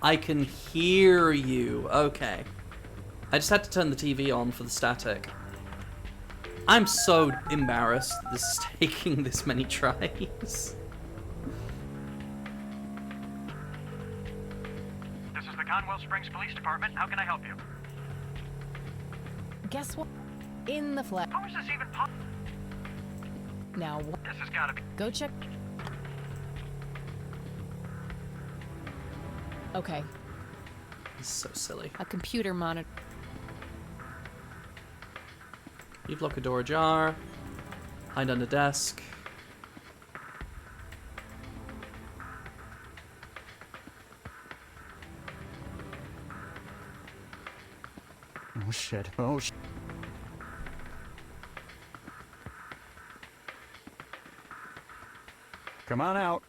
I can hear you. Okay. I just had to turn the TV on for the static. I'm so embarrassed that this is taking this many tries. This is the Conwell Springs Police Department. How can I help you? Guess what? In the flesh. How is this even possible? Now, This has got to be. go check. Okay. This is so silly. A computer monitor. Leave locker door ajar. Hide under desk. Oh shit, oh shit. Come on out.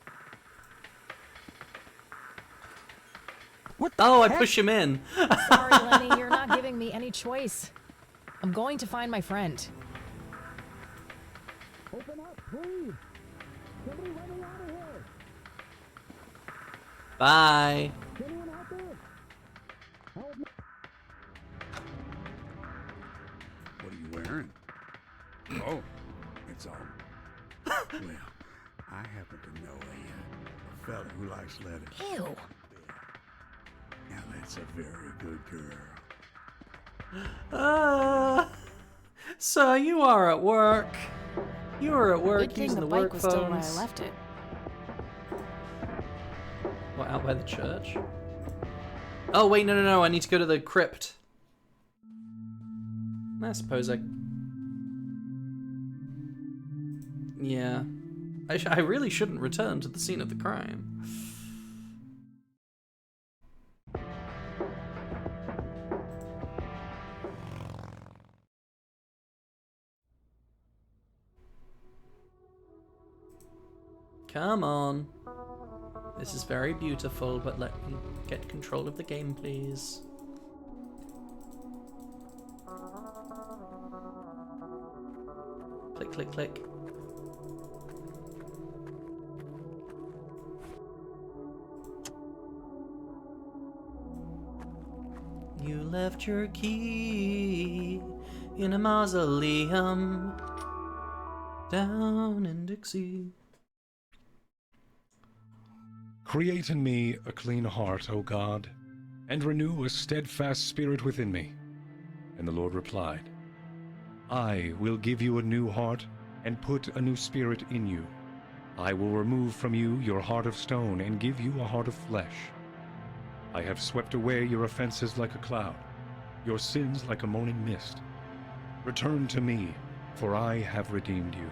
What the Oh, I heck? push him in. Sorry, Lenny, you're not giving me any choice. I'm going to find my friend. Open up, please. Somebody let me out of here. Bye. Anyone out there? Help me. What are you wearing? Oh, it's on. Well, I happen to know a fella who likes lettuce. Ew. Now that's a very good girl. So you are at work. You are at work Good thing using the the bike work was still where I phones. left it. What, out by the church? Oh wait, no, I need to go to the crypt. I suppose I... Yeah. I really shouldn't return to the scene of the crime. Come on. This is very beautiful, but let me get control of the game, please. Click, click, click. You left your key in a mausoleum down in Dixie. Create in me a clean heart, O God, and renew a steadfast spirit within me. And the Lord replied, I will give you a new heart and put a new spirit in you. I will remove from you your heart of stone and give you a heart of flesh. I have swept away your offenses like a cloud, your sins like a morning mist. Return to me, for I have redeemed you.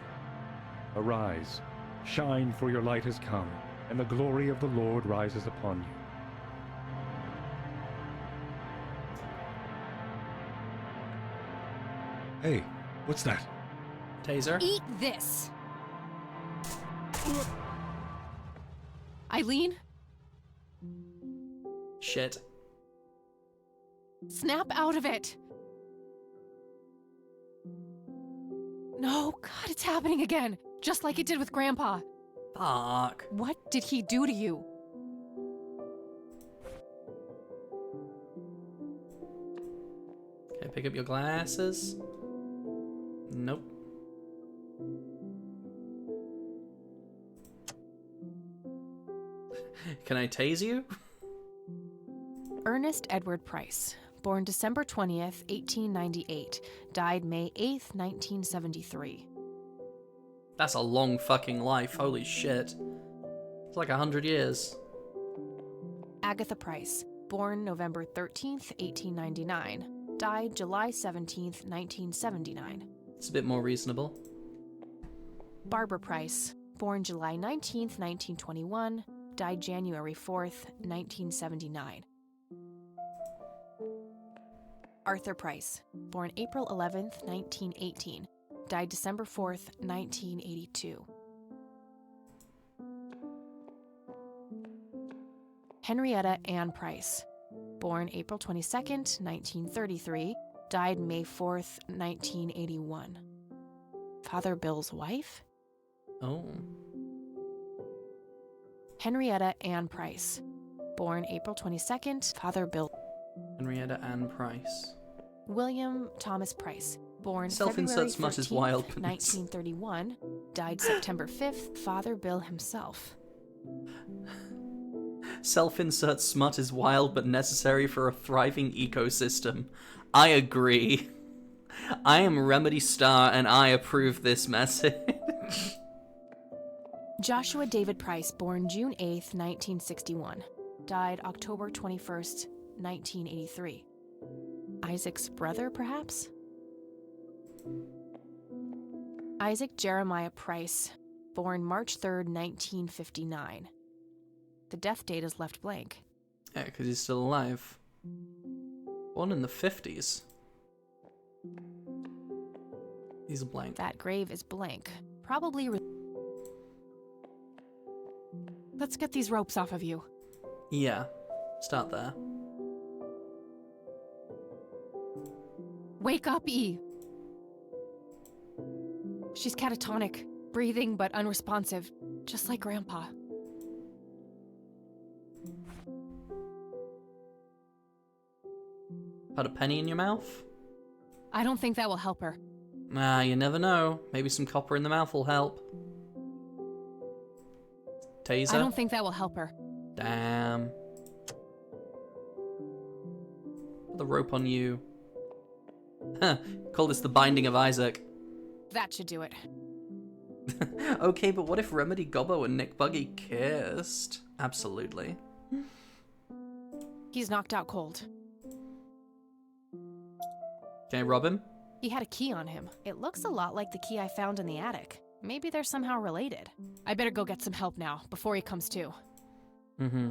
Arise, shine, for your light has come, and the glory of the Lord rises upon you. Hey, what's that? Taser? Eat this! Eileen? Shit. Snap out of it! No, God, it's happening again! Just like it did with Grandpa. Fuck. What did he do to you? Okay, pick up your glasses. Nope. Can I tase you? Ernest Edward Price, born December 20th, 1898, died May 8th, 1973. That's a long fucking life, holy shit. It's like 100 years. Agatha Price, born November 13th, 1899, died July 17th, 1979. It's a bit more reasonable. Barbara Price, born July 19th, 1921, died January 4th, 1979. Arthur Price, born April 11th, 1918, died December 4th, 1982. Henrietta Ann Price, born April 22nd, 1933, died May 4th, 1981. Father Bill's wife? Oh. Henrietta Ann Price, born April 22nd, Father Bill. Henrietta Ann Price. William Thomas Price, born Self-insert February smut 13th, is wild. 1931, died September 5th, Father Bill himself. Self-insert smut is wild but necessary for a thriving ecosystem. I agree. I am Remedy Star and I approve this message. Joshua David Price, born June 8th, 1961, died October 21st, 1983. Isaac's brother, perhaps? Isaac Jeremiah Price, born March 3rd, 1959. The death date is left blank. Yeah, because he's still alive. Born in the 50s. He's a blank. That grave is blank. Probably. Let's get these ropes off of you. Yeah, start there. Wake up, E! She's catatonic, breathing but unresponsive, just like Grandpa. Put a penny in your mouth? I don't think that will help her. Ah, you never know. Maybe some copper in the mouth will help. Taser? I don't think that will help her. Damn. Put the rope on you. Huh. Call this the binding of Isaac. That should do it. Okay, but what if Remedy Gobbo and Nick Buggy kissed? Absolutely. He's knocked out cold. Can I rob him? He had a key on him. It looks a lot like the key I found in the attic. Maybe they're somehow related. I better go get some help now, before he comes to. Mm-hmm.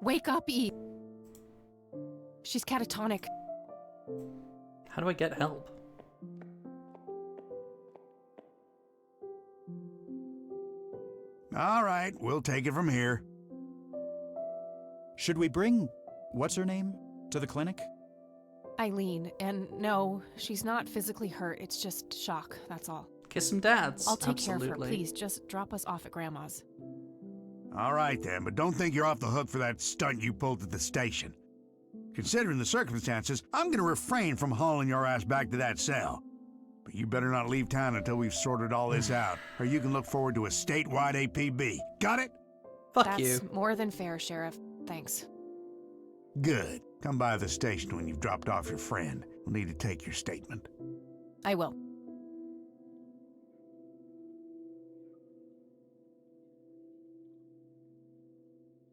Wake up, E! She's catatonic. How do I get help? All right, we'll take it from here. Should we bring what's her name to the clinic? Eileen, and no, she's not physically hurt. It's just shock, that's all. Kiss some dads. I'll take care of her, Absolutely. please. Just drop us off at Grandma's. All right then, but don't think you're off the hook for that stunt you pulled at the station. Considering the circumstances, I'm gonna refrain from hauling your ass back to that cell. But you better not leave town until we've sorted all this out, or you can look forward to a statewide APB. Got it? That's more than fair, Sheriff. Thanks. Good. Come by the station when you've dropped off your friend. We'll need to take your statement. I will.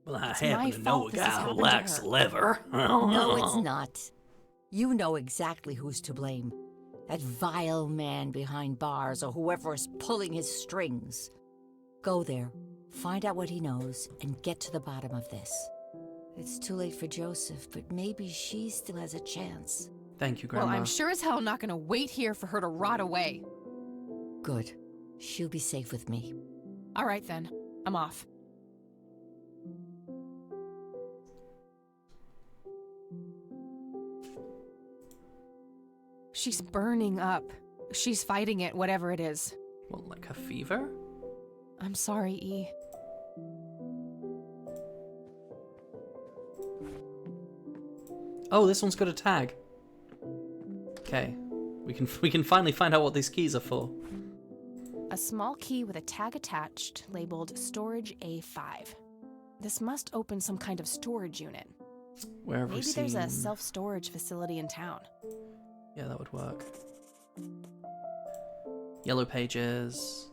Well, I It's happen my to know a fault this guy has who happened to likes her. liver. No, it's not. You know exactly who's to blame. That vile man behind bars or whoever is pulling his strings. Go there, find out what he knows, and get to the bottom of this. It's too late for Joseph, but maybe she still has a chance. Thank you, Grandma. Well, I'm sure as hell not gonna wait here for her to rot away. Good. She'll be safe with me. All right then, I'm off. She's burning up. She's fighting it, whatever it is. What, like a fever? I'm sorry, E. Oh, this one's got a tag. Okay, we can finally find out what these keys are for. A small key with a tag attached labeled Storage A5. This must open some kind of storage unit. Where have we Maybe there's a seen- self-storage facility in town. Yeah, that would work. Yellow pages.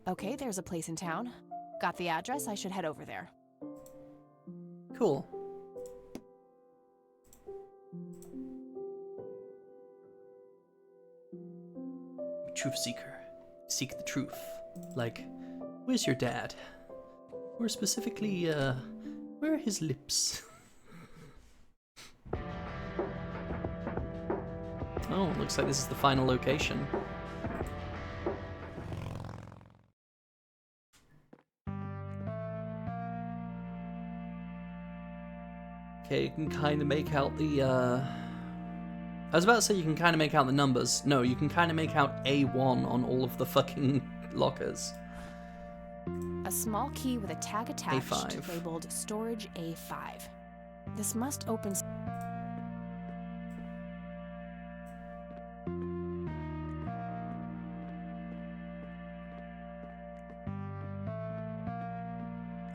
Okay, there's a place in town. Got the address, I should head over there. Cool. Truth seeker. Seek the truth. Like, where's your dad? Or specifically, where are his lips? Oh, looks like this is the final location. Okay, you can kind of make out the, I was about to say you can kind of make out the numbers. No, you can kind of make out A1 on all of the fucking lockers. A small key with a tag attached A5. labeled Storage A5. This must open...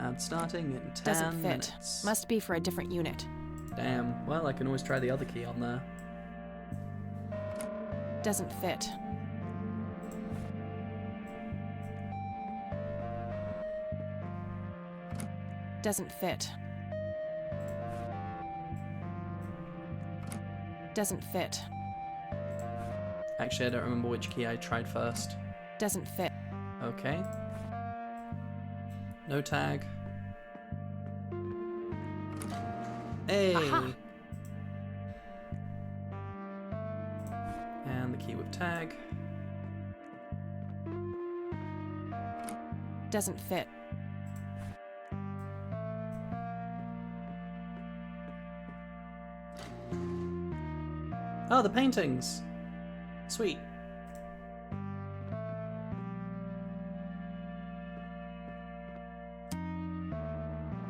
Ad starting in 10 Doesn't fit. minutes. Must be for a different unit. Damn. Well, I can always try the other key on there. Doesn't fit. Doesn't fit. Doesn't fit. Actually, I don't remember which key I tried first. Doesn't fit. Okay. No tag. Hey! Aha. And the key with tag. Doesn't fit. Oh, the paintings! Sweet.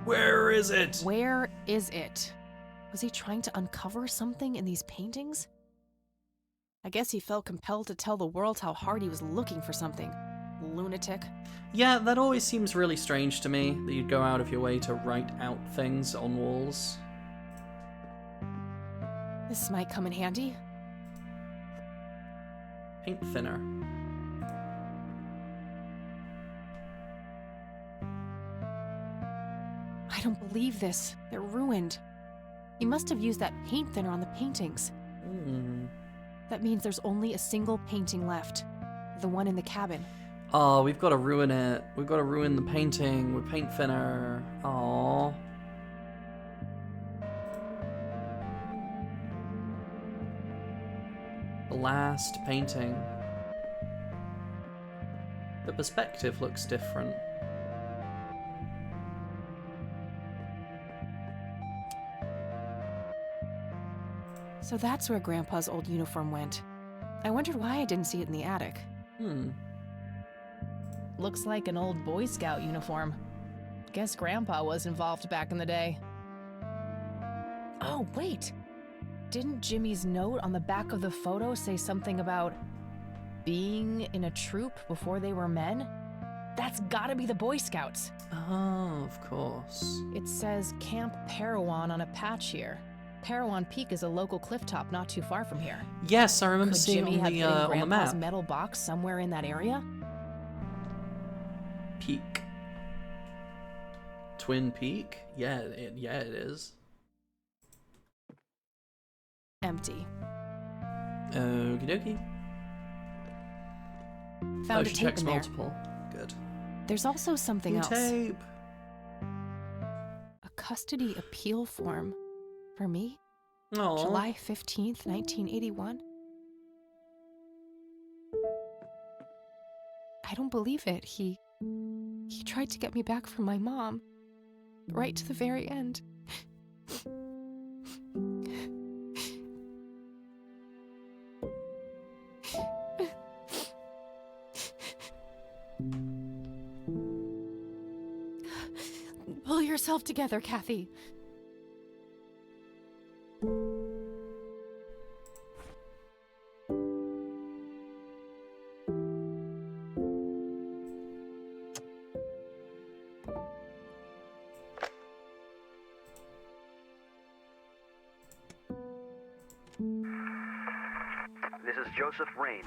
Where is it? Where is it? Was he trying to uncover something in these paintings? I guess he felt compelled to tell the world how hard he was looking for something. Lunatic. Yeah, that always seems really strange to me, that you'd go out of your way to write out things on walls. This might come in handy. Paint thinner. I don't believe this. They're ruined. He must have used that paint thinner on the paintings. That means there's only a single painting left. The one in the cabin. Oh, we've got to ruin it. We've got to ruin the painting with paint thinner. Aww. last painting. The perspective looks different. So that's where Grandpa's old uniform went. I wondered why I didn't see it in the attic. Looks like an old Boy Scout uniform. Guess Grandpa was involved back in the day. Oh, wait. Didn't Jimmy's note on the back of the photo say something about being in a troop before they were men? That's gotta be the Boy Scouts. Oh, of course. It says Camp Parowan on a patch here. Parowan Peak is a local clifftop not too far from here. Yes, I remember Could seeing Jimmy have on hidden the Grandpa's map. metal box somewhere in that area? Peak. Twin Peak? Yeah, it is. Empty. Okie dokie. Found a she tape checks in there. multiple. Good. There's also something New else. tape. A custody appeal form. For me? Aw. July 15th, 1981? I don't believe it. He tried to get me back from my mom. Right to the very end. Pull yourself together, Kathy. This is Joseph Rain.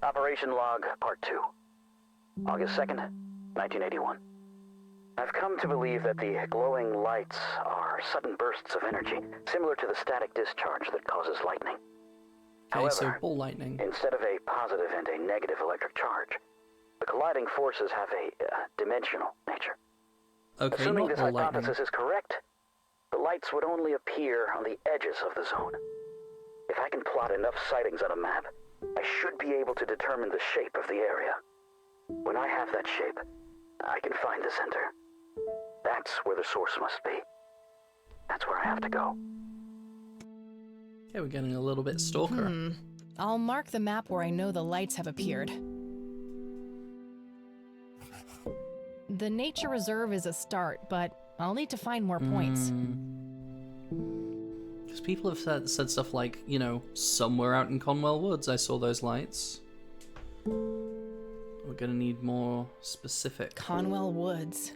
Operation Log, Part 2. August 2nd, 1981. I've come to believe that the glowing lights are sudden bursts of energy, similar to the static discharge that causes lightning. Okay, so However, ball lightning. instead of a positive and a negative electric charge, the colliding forces have a dimensional nature. Okay, Assuming not this ball lightning. hypothesis is correct, the lights would only appear on the edges of the zone. If I can plot enough sightings on a map, I should be able to determine the shape of the area. When I have that shape, I can find the center. That's where the source must be. That's where I have to go. Okay, we're getting a little bit stalker. I'll mark the map where I know the lights have appeared. The nature reserve is a start, but I'll need to find more points. Because people have said stuff like, you know, somewhere out in Conwell Woods I saw those lights. We're gonna need more specific. Conwell Woods.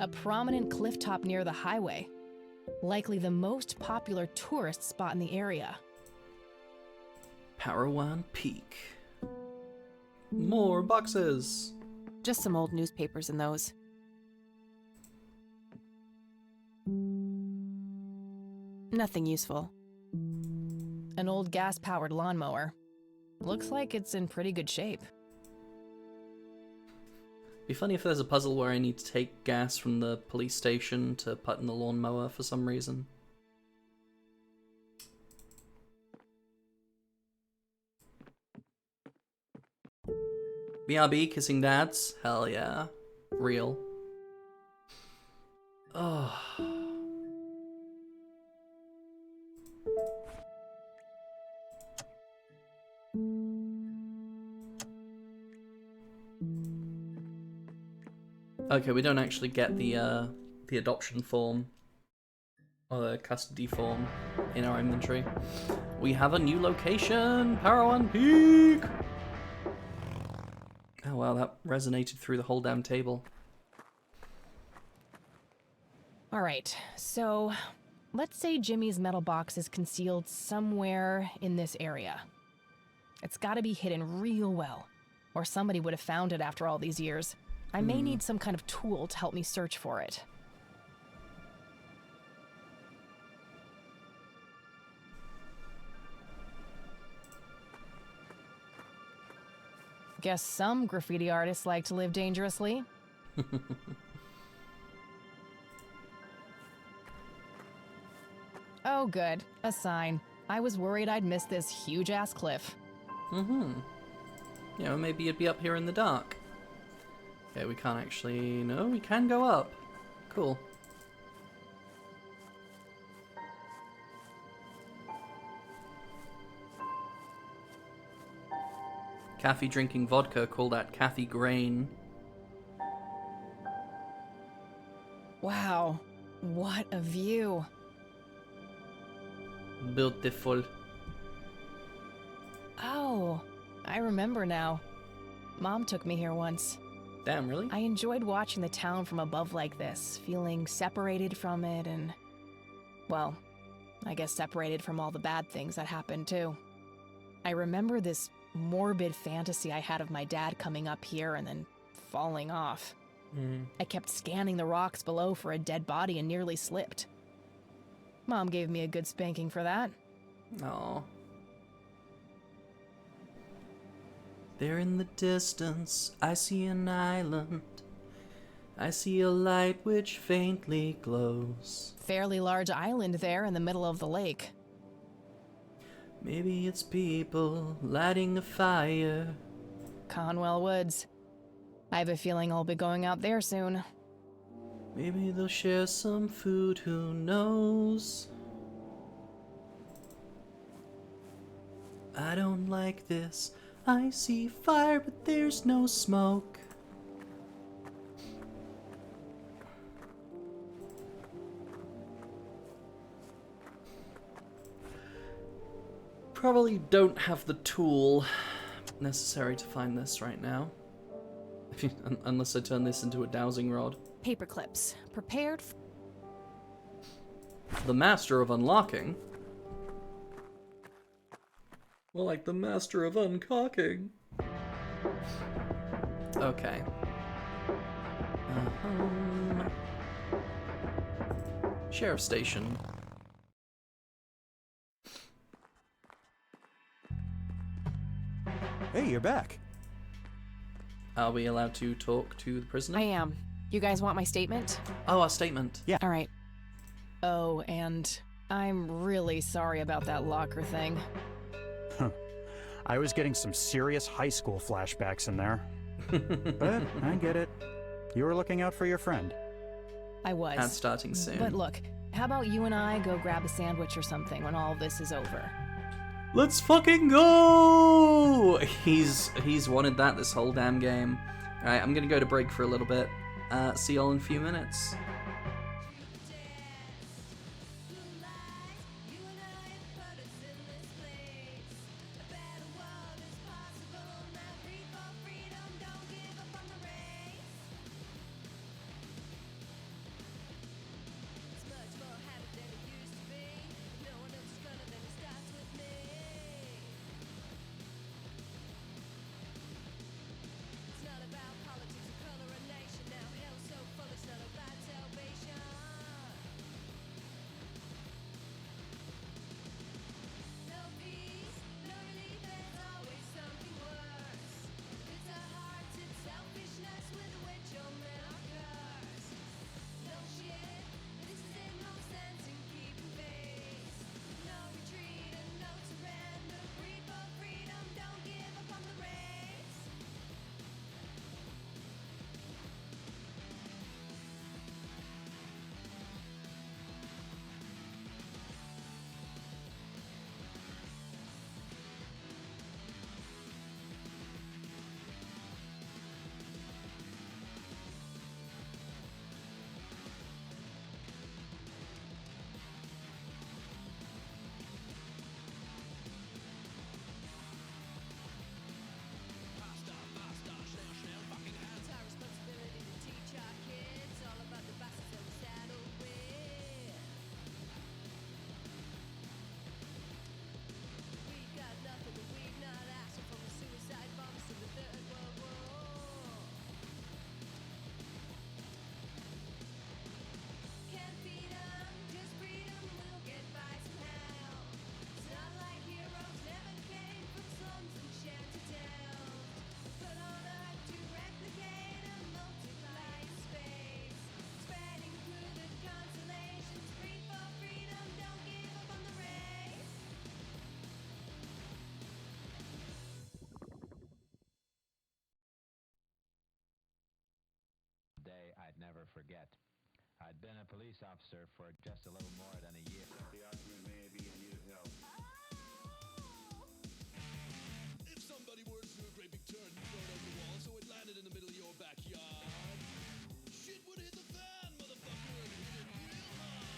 A prominent clifftop near the highway. Likely the most popular tourist spot in the area. Parowan Peak. More boxes. Just some old newspapers in those. Nothing useful. An old gas-powered lawnmower. Looks like it's in pretty good shape. Be funny if there's a puzzle where I need to take gas from the police station to put in the lawnmower for some reason. BRB kissing dads? Hell yeah. Real. Oh. Okay, we don't actually get the adoption form or the custody form in our inventory. We have a new location, Parowan Peak. Oh wow, that resonated through the whole damn table. All right, so let's say Jimmy's metal box is concealed somewhere in this area. It's got to be hidden real well, or somebody would have found it after all these years. I may need some kind of tool to help me search for it. Guess some graffiti artists like to live dangerously. Oh good, a sign. I was worried I'd miss this huge-ass cliff. Mm-hmm. You know, maybe you'd be up here in the dark. Okay, we can't actually... No, we can go up. Cool. Kathy drinking vodka, call that Kathy Grain. Wow, what a view. Beautiful. Oh, I remember now. Mom took me here once. Damn, really? I enjoyed watching the town from above like this, feeling separated from it and, well, I guess separated from all the bad things that happened too. I remember this morbid fantasy I had of my dad coming up here and then falling off. I kept scanning the rocks below for a dead body and nearly slipped. Mom gave me a good spanking for that. Aww. There in the distance, I see an island. I see a light which faintly glows. Fairly large island there in the middle of the lake. Maybe it's people lighting a fire. Conwell Woods. I have a feeling I'll be going out there soon. Maybe they'll share some food, who knows? I don't like this. I see fire, but there's no smoke. Probably don't have the tool necessary to find this right now. Unless I turn this into a dowsing rod. Paper clips. Prepared. The master of unlocking? Well, like the master of uncocking. Okay. Sheriff station. Hey, you're back. Are we allowed to talk to the prisoner? I am. You guys want my statement? Oh, our statement. Yeah. All right. Oh, and I'm really sorry about that locker thing. I was getting some serious high school flashbacks in there. But I get it. You were looking out for your friend. I was. And starting soon. But look, how about you and I go grab a sandwich or something when all this is over? Let's fucking go! He's wanted that this whole damn game. Alright, I'm gonna go to break for a little bit. See y'all in a few minutes. I'd never forget. I'd been a police officer for just a little more than a year. The argument may be in need of help. If somebody were to do a great big turn and throw it over the wall so it landed in the middle of your backyard, shit would hit the fan, motherfucker, and hit it real hard.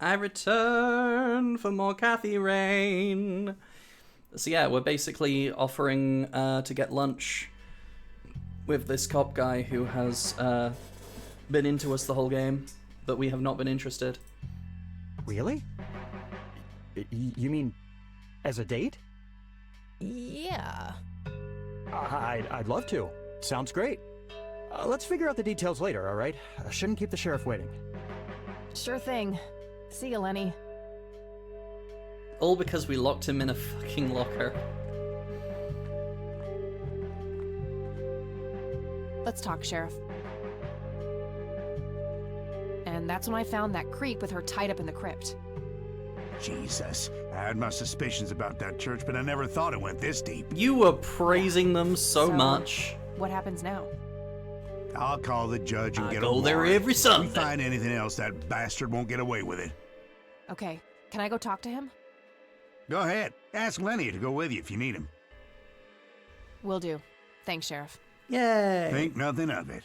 I return for more Kathy Rain. So yeah, we're basically offering to get lunch with this cop guy who has been into us the whole game, but we have not been interested. Really? You mean as a date? Yeah. I'd love to. Sounds great. Let's figure out the details later, all right? I shouldn't keep the sheriff waiting. Sure thing. See you, Lenny. All because we locked him in a fucking locker. Let's talk, Sheriff. And that's when I found that creep with her tied up in the crypt. Jesus. I had my suspicions about that church, but I never thought it went this deep. You were praising them so much. What happens now? I'll call the judge and get a go there warrant. every Sunday. If we find anything else, that bastard won't get away with it. Okay, can I go talk to him? Go ahead. Ask Lenny to go with you if you need him. Will do. Thanks, Sheriff. Yay! Think nothing of it.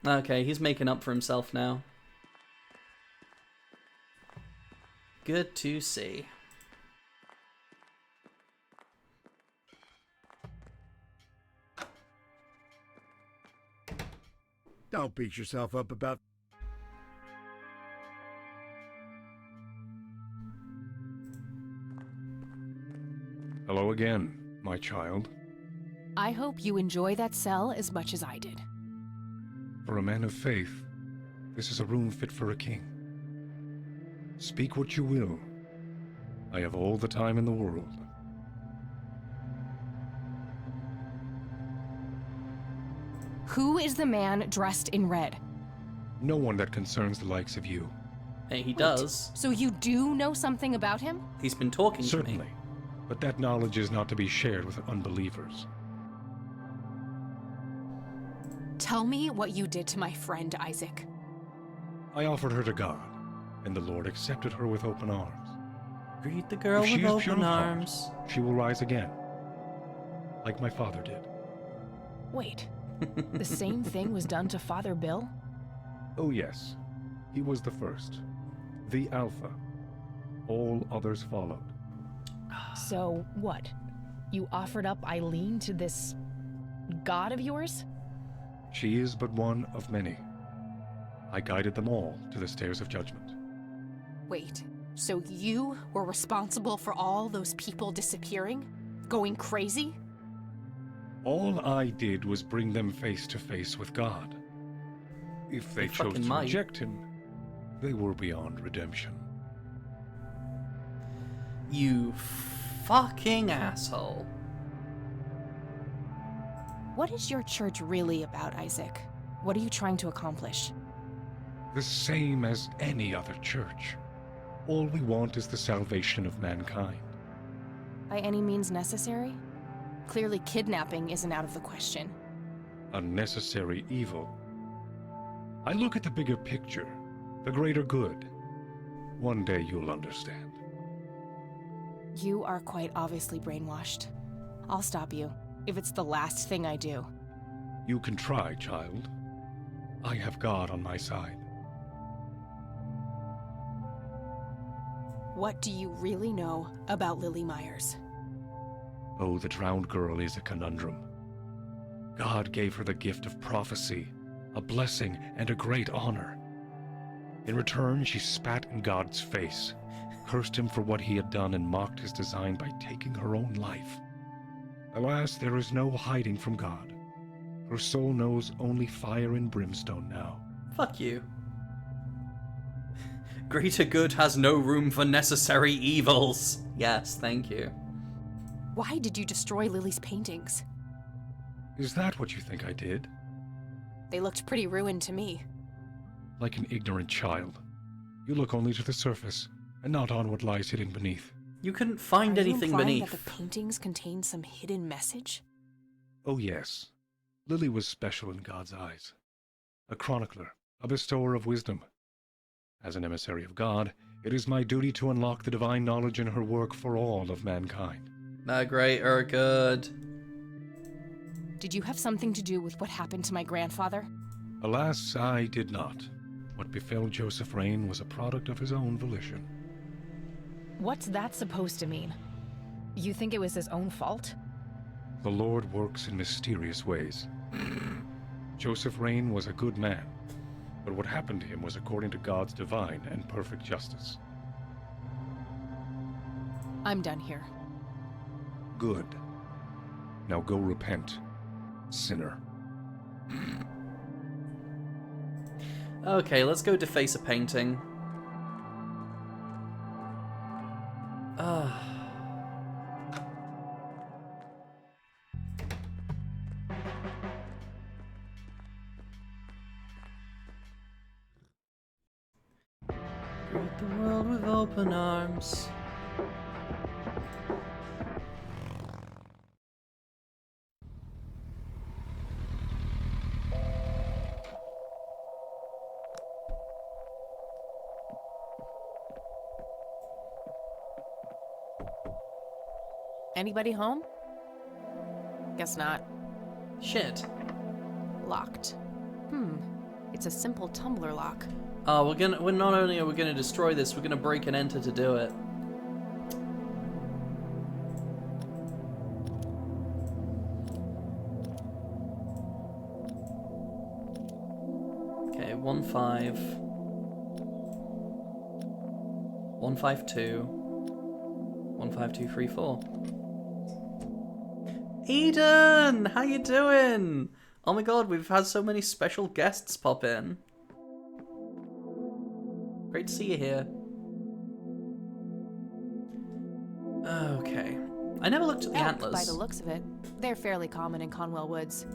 Okay, he's making up for himself now. Good to see. Don't beat yourself up about... Hello again, my child. I hope you enjoy that cell as much as I did. For a man of faith, this is a room fit for a king. Speak what you will. I have all the time in the world. Who is the man dressed in red? No one that concerns the likes of you. Hey, he does. So you do know something about him? He's been talking to me. Certainly. But that knowledge is not to be shared with unbelievers. Tell me what you did to my friend, Isaac. I offered her to God, and the Lord accepted her with open arms. Greet the girl If she with is pure open of heart, arms. she will rise again, like my father did. Wait, the same thing was done to Father Bill? Oh yes, he was the first, the Alpha. All others followed. So, what? You offered up Eileen to this god of yours? She is but one of many. I guided them all to the stairs of judgment. Wait, so you were responsible for all those people disappearing? Going crazy? All I did was bring them face to face with God. If they chose to reject him, they were beyond redemption. You fucking asshole. What is your church really about, Isaac? What are you trying to accomplish? The same as any other church. All we want is the salvation of mankind. By any means necessary? Clearly kidnapping isn't out of the question. Unnecessary evil. I look at the bigger picture, the greater good. One day you'll understand. You are quite obviously brainwashed. I'll stop you, if it's the last thing I do. You can try, child. I have God on my side. What do you really know about Lily Myers? Oh, the drowned girl is a conundrum. God gave her the gift of prophecy, a blessing, and a great honor. In return, she spat in God's face, cursed him for what he had done, and mocked his design by taking her own life. Alas, there is no hiding from God. Her soul knows only fire and brimstone now. Fuck you. Greater good has no room for necessary evils. Yes, thank you. Why did you destroy Lily's paintings? Is that what you think I did? They looked pretty ruined to me. Like an ignorant child. You look only to the surface, and not on what lies hidden beneath. You couldn't find anything Are you implying beneath. that the paintings contain some hidden message? Oh yes. Lily was special in God's eyes. A chronicler, a bestower of wisdom. As an emissary of God, it is my duty to unlock the divine knowledge in her work for all of mankind. The greater good. Did you have something to do with what happened to my grandfather? Alas, I did not. What befell Joseph Rain was a product of his own volition. What's that supposed to mean? You think it was his own fault? The Lord works in mysterious ways. Joseph Rain was a good man, but what happened to him was according to God's divine and perfect justice. I'm done here. Good. Now go repent, sinner. Okay, let's go deface a painting. Greet the world with open arms. Anybody home? Guess not. Shit. Locked. It's a simple tumbler lock. We're not only are we gonna destroy this, we're gonna break and enter to do it. Okay, 152 15234. Eden, how you doing? Oh my god, we've had so many special guests pop in. Great to see you here. Okay. I never looked at the Elk, antlers. by the looks of it. They're fairly common in Conwell Woods.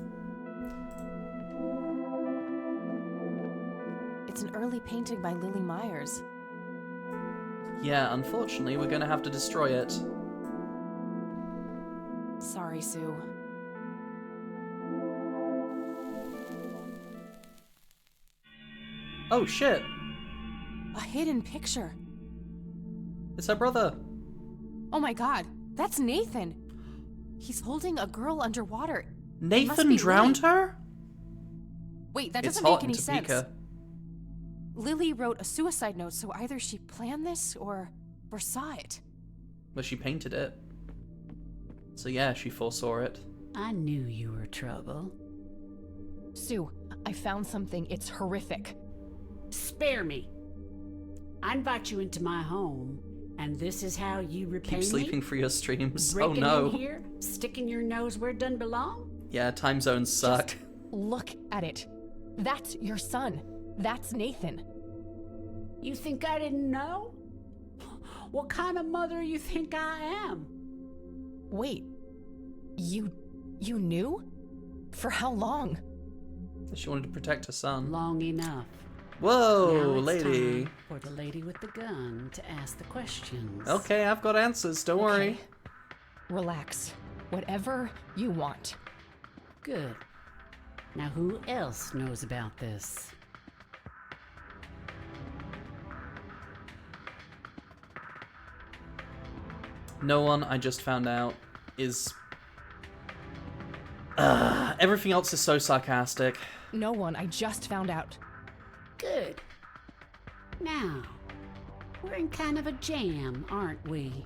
It's an early painting by Lily Myers. Yeah, unfortunately, we're gonna have to destroy it. Sorry, Sue. Oh shit! A hidden picture. It's her brother. Oh my god, that's Nathan. He's holding a girl underwater. It must Nathan be drowned Lily. her? Wait, that It's doesn't hot make any in sense. Topeka. Lily wrote a suicide note, so either she planned this or saw it. Well, she painted it. So yeah, she foresaw it. I knew you were trouble. Sue, I found something. It's horrific. Spare me. I invite you into my home, and this is how you repay Keep sleeping for your streams. Breaking Oh no. in here, sticking your nose where it doesn't belong? Yeah, time zones suck. Look at it. That's your son. That's Nathan. You think I didn't know? What kind of mother you think I am? Wait. You knew? For how long? She wanted to protect her son. Long enough. Whoa, Now it's lady. time for the lady with the gun to ask the questions. Okay, I've got answers. Don't worry. Relax. Whatever you want. Good. Now who else knows about this? No one, I just found out, is... everything else is so sarcastic. No one. I just found out. Good. Now, we're in kind of a jam, aren't we?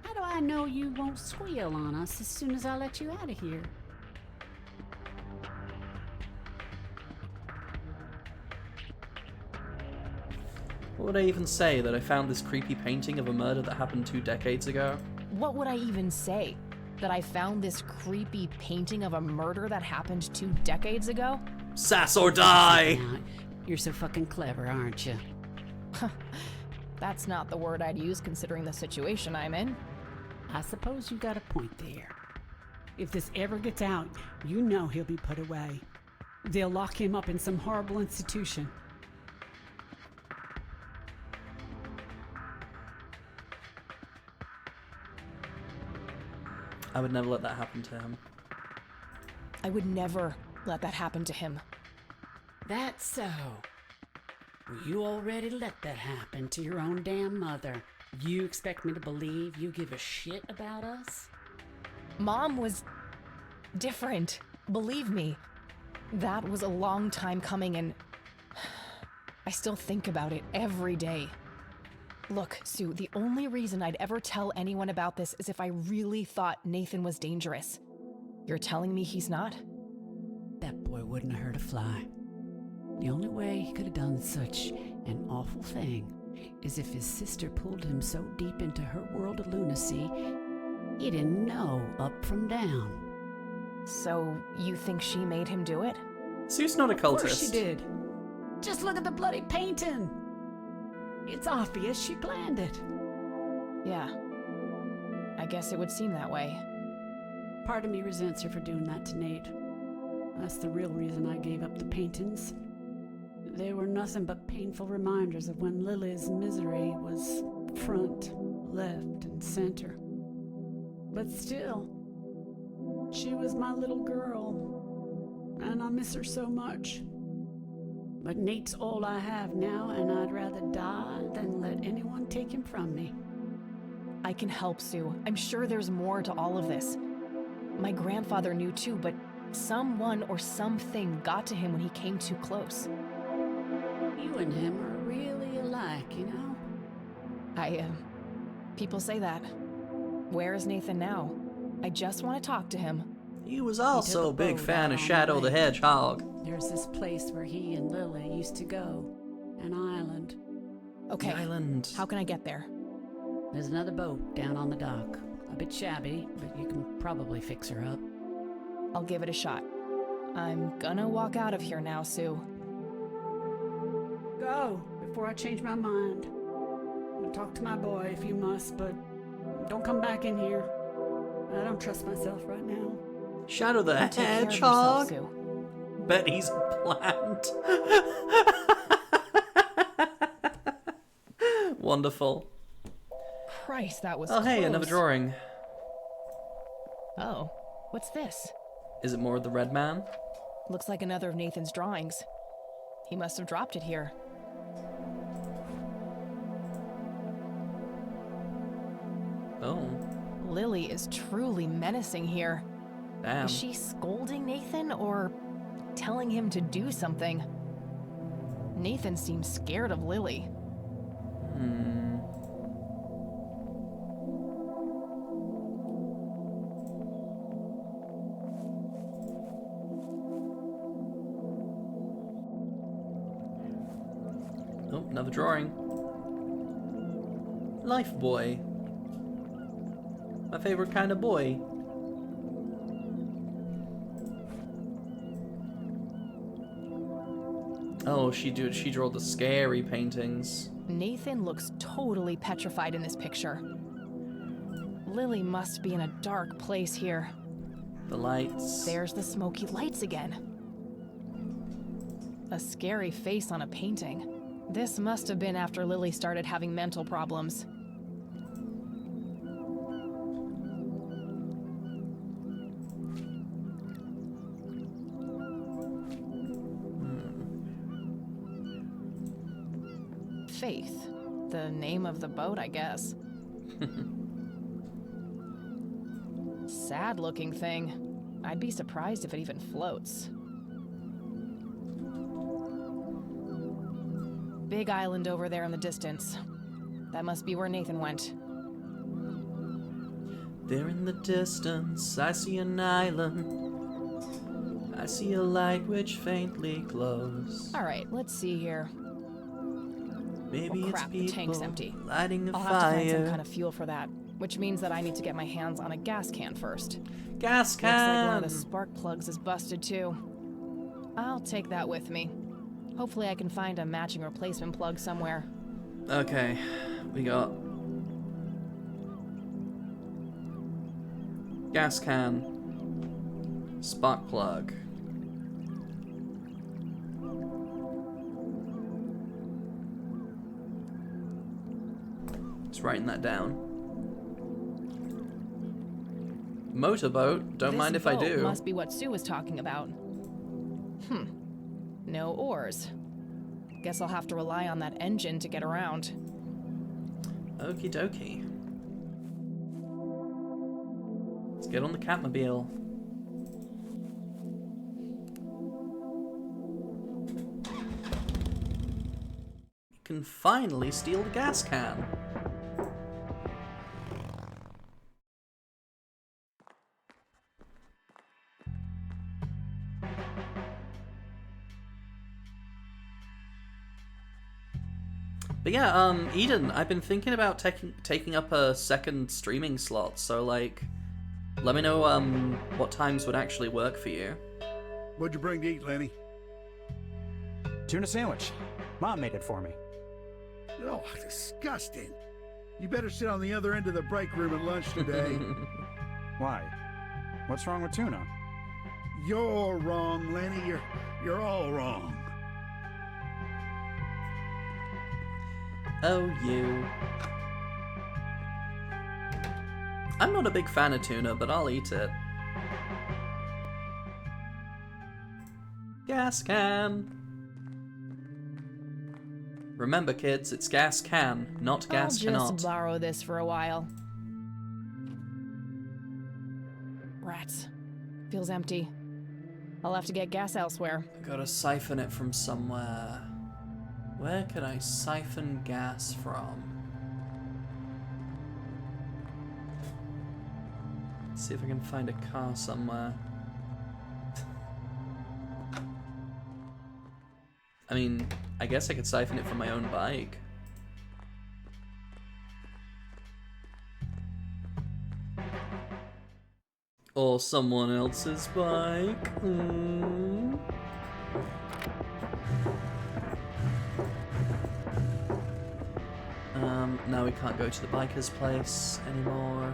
How do I know you won't squeal on us as soon as I let you out of here? What would I even say? That I found this creepy painting of a murder that happened 2 decades ago? What would I even say? That I found this creepy painting of a murder that happened 2 decades ago? Sass or die! You're so fucking clever, aren't you? That's not the word I'd use considering the situation I'm in. I suppose you got a point there. If this ever gets out, you know he'll be put away. They'll lock him up in some horrible institution. I would never let that happen to him. I would never let that happen to him. That's so. You already let that happen to your own damn mother. You expect me to believe you give a shit about us? Mom was different. Believe me. That was a long time coming, and I still think about it every day. Look, Sue, the only reason I'd ever tell anyone about this is if I really thought Nathan was dangerous. You're telling me he's not? That boy wouldn't have hurt a fly. The only way he could have done such an awful thing is if his sister pulled him so deep into her world of lunacy, he didn't know up from down. So, you think she made him do it? Sue's not a Of course cultist. she did. Just look at the bloody painting. It's obvious she planned it. Yeah. I guess it would seem that way. Part of me resents her for doing that to Nate. That's the real reason I gave up the paintings. They were nothing but painful reminders of when Lily's misery was front, left, and center. But still, she was my little girl, and I miss her so much. But Nate's all I have now, and I'd rather die than let anyone take him from me. I can help, Sue. I'm sure there's more to all of this. My grandfather knew too, but someone or something got to him when he came too close. You and him are really alike, you know? People say that. Where is Nathan now? I just want to talk to him. He was also a big fan of Shadow the Hedgehog. There's this place where he and Lily used to go. An island. Okay. The island. How can I get there? There's another boat down on the dock. A bit shabby, but you can probably fix her up. I'll give it a shot. I'm gonna walk out of here now, Sue. Go, before I change my mind. Talk to my boy if you must, but don't come back in here. I don't trust myself right now. Shadow the Take care of yourself, Hedgehog? Sue. Bet he's a plant. Wonderful. Christ, that was Oh, hey, close. another drawing. Oh, what's this? Is it more of the red man? Looks like another of Nathan's drawings. He must have dropped it here. Oh. Lily is truly menacing here. Damn. Is she scolding Nathan or telling him to do something? Nathan seems scared of Lily. Oh, another drawing. Life boy. My favorite kind of boy. Oh, she drew the scary paintings. Nathan looks totally petrified in this picture. Lily must be in a dark place here. The lights. There's the smoky lights again. A scary face on a painting. This must have been after Lily started having mental problems. Faith. The name of the boat, I guess. Sad looking thing. I'd be surprised if it even floats. Big island over there in the distance. That must be where Nathan went. There in the distance, I see an island. I see a light which faintly glows. Alright, let's see here. Maybe oh, it's crap, people the tank's empty. lighting a I'll fire. have to find some kind of fuel for that, which means that I need to get my hands on a gas can first. Gas can! Looks like one of the spark plugs is busted too. I'll take that with me. Hopefully I can find a matching replacement plug somewhere. Okay, we got gas can, spark plug. Just writing that down. Motorboat? Don't mind if I do. This boat must be what Sue was talking about. No oars. Guess I'll have to rely on that engine to get around. Okie dokie. Let's get on the Catmobile. You can finally steal the gas can. But yeah, Eden, I've been thinking about taking up a second streaming slot, so like, let me know what times would actually work for you. What'd you bring to eat, Lenny? Tuna sandwich. Mom made it for me. Oh, disgusting. You better sit on the other end of the break room at lunch today. Why? What's wrong with tuna? You're wrong, Lenny. You're all wrong. Oh, you. I'm not a big fan of tuna, but I'll eat it. Gas can. Remember, kids, it's gas can, not gas I'll cannot. just borrow this for a while. Rats. Feels empty. I'll have to get gas elsewhere. Gotta siphon it from somewhere. Where could I siphon gas from? Let's see if I can find a car somewhere. I mean, I guess I could siphon it from my own bike. Or someone else's bike. Now we can't go to the biker's place anymore.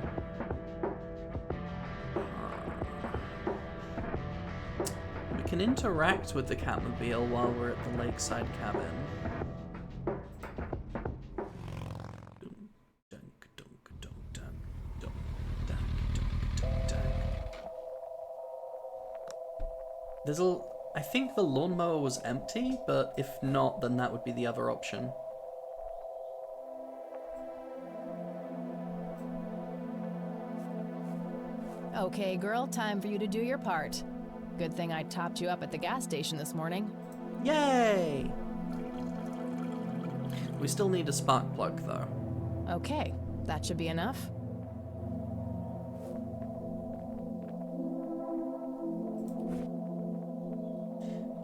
We can interact with the Catmobile while we're at the lakeside cabin. I think the lawnmower was empty, but if not, then that would be the other option. Okay, girl, time for you to do your part. Good thing I topped you up at the gas station this morning. Yay! We still need a spark plug, though. Okay, that should be enough.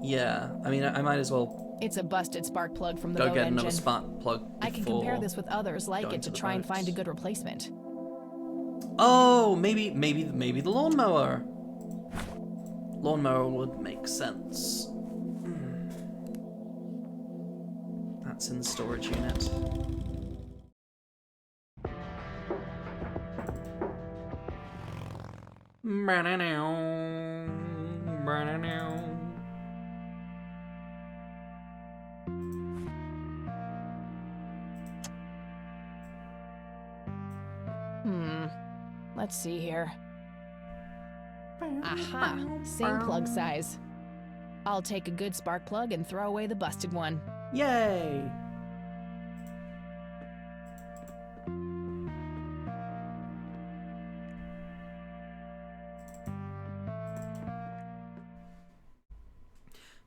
Yeah, I mean, I might as well It's a busted spark plug from the go boat get engine. another spark plug before I can compare this with others like going it to the try and boats. find a good replacement. Oh, maybe the lawnmower. Lawnmower would make sense. That's in the storage unit. Let's see here. Aha! Same plug size. I'll take a good spark plug and throw away the busted one. Yay!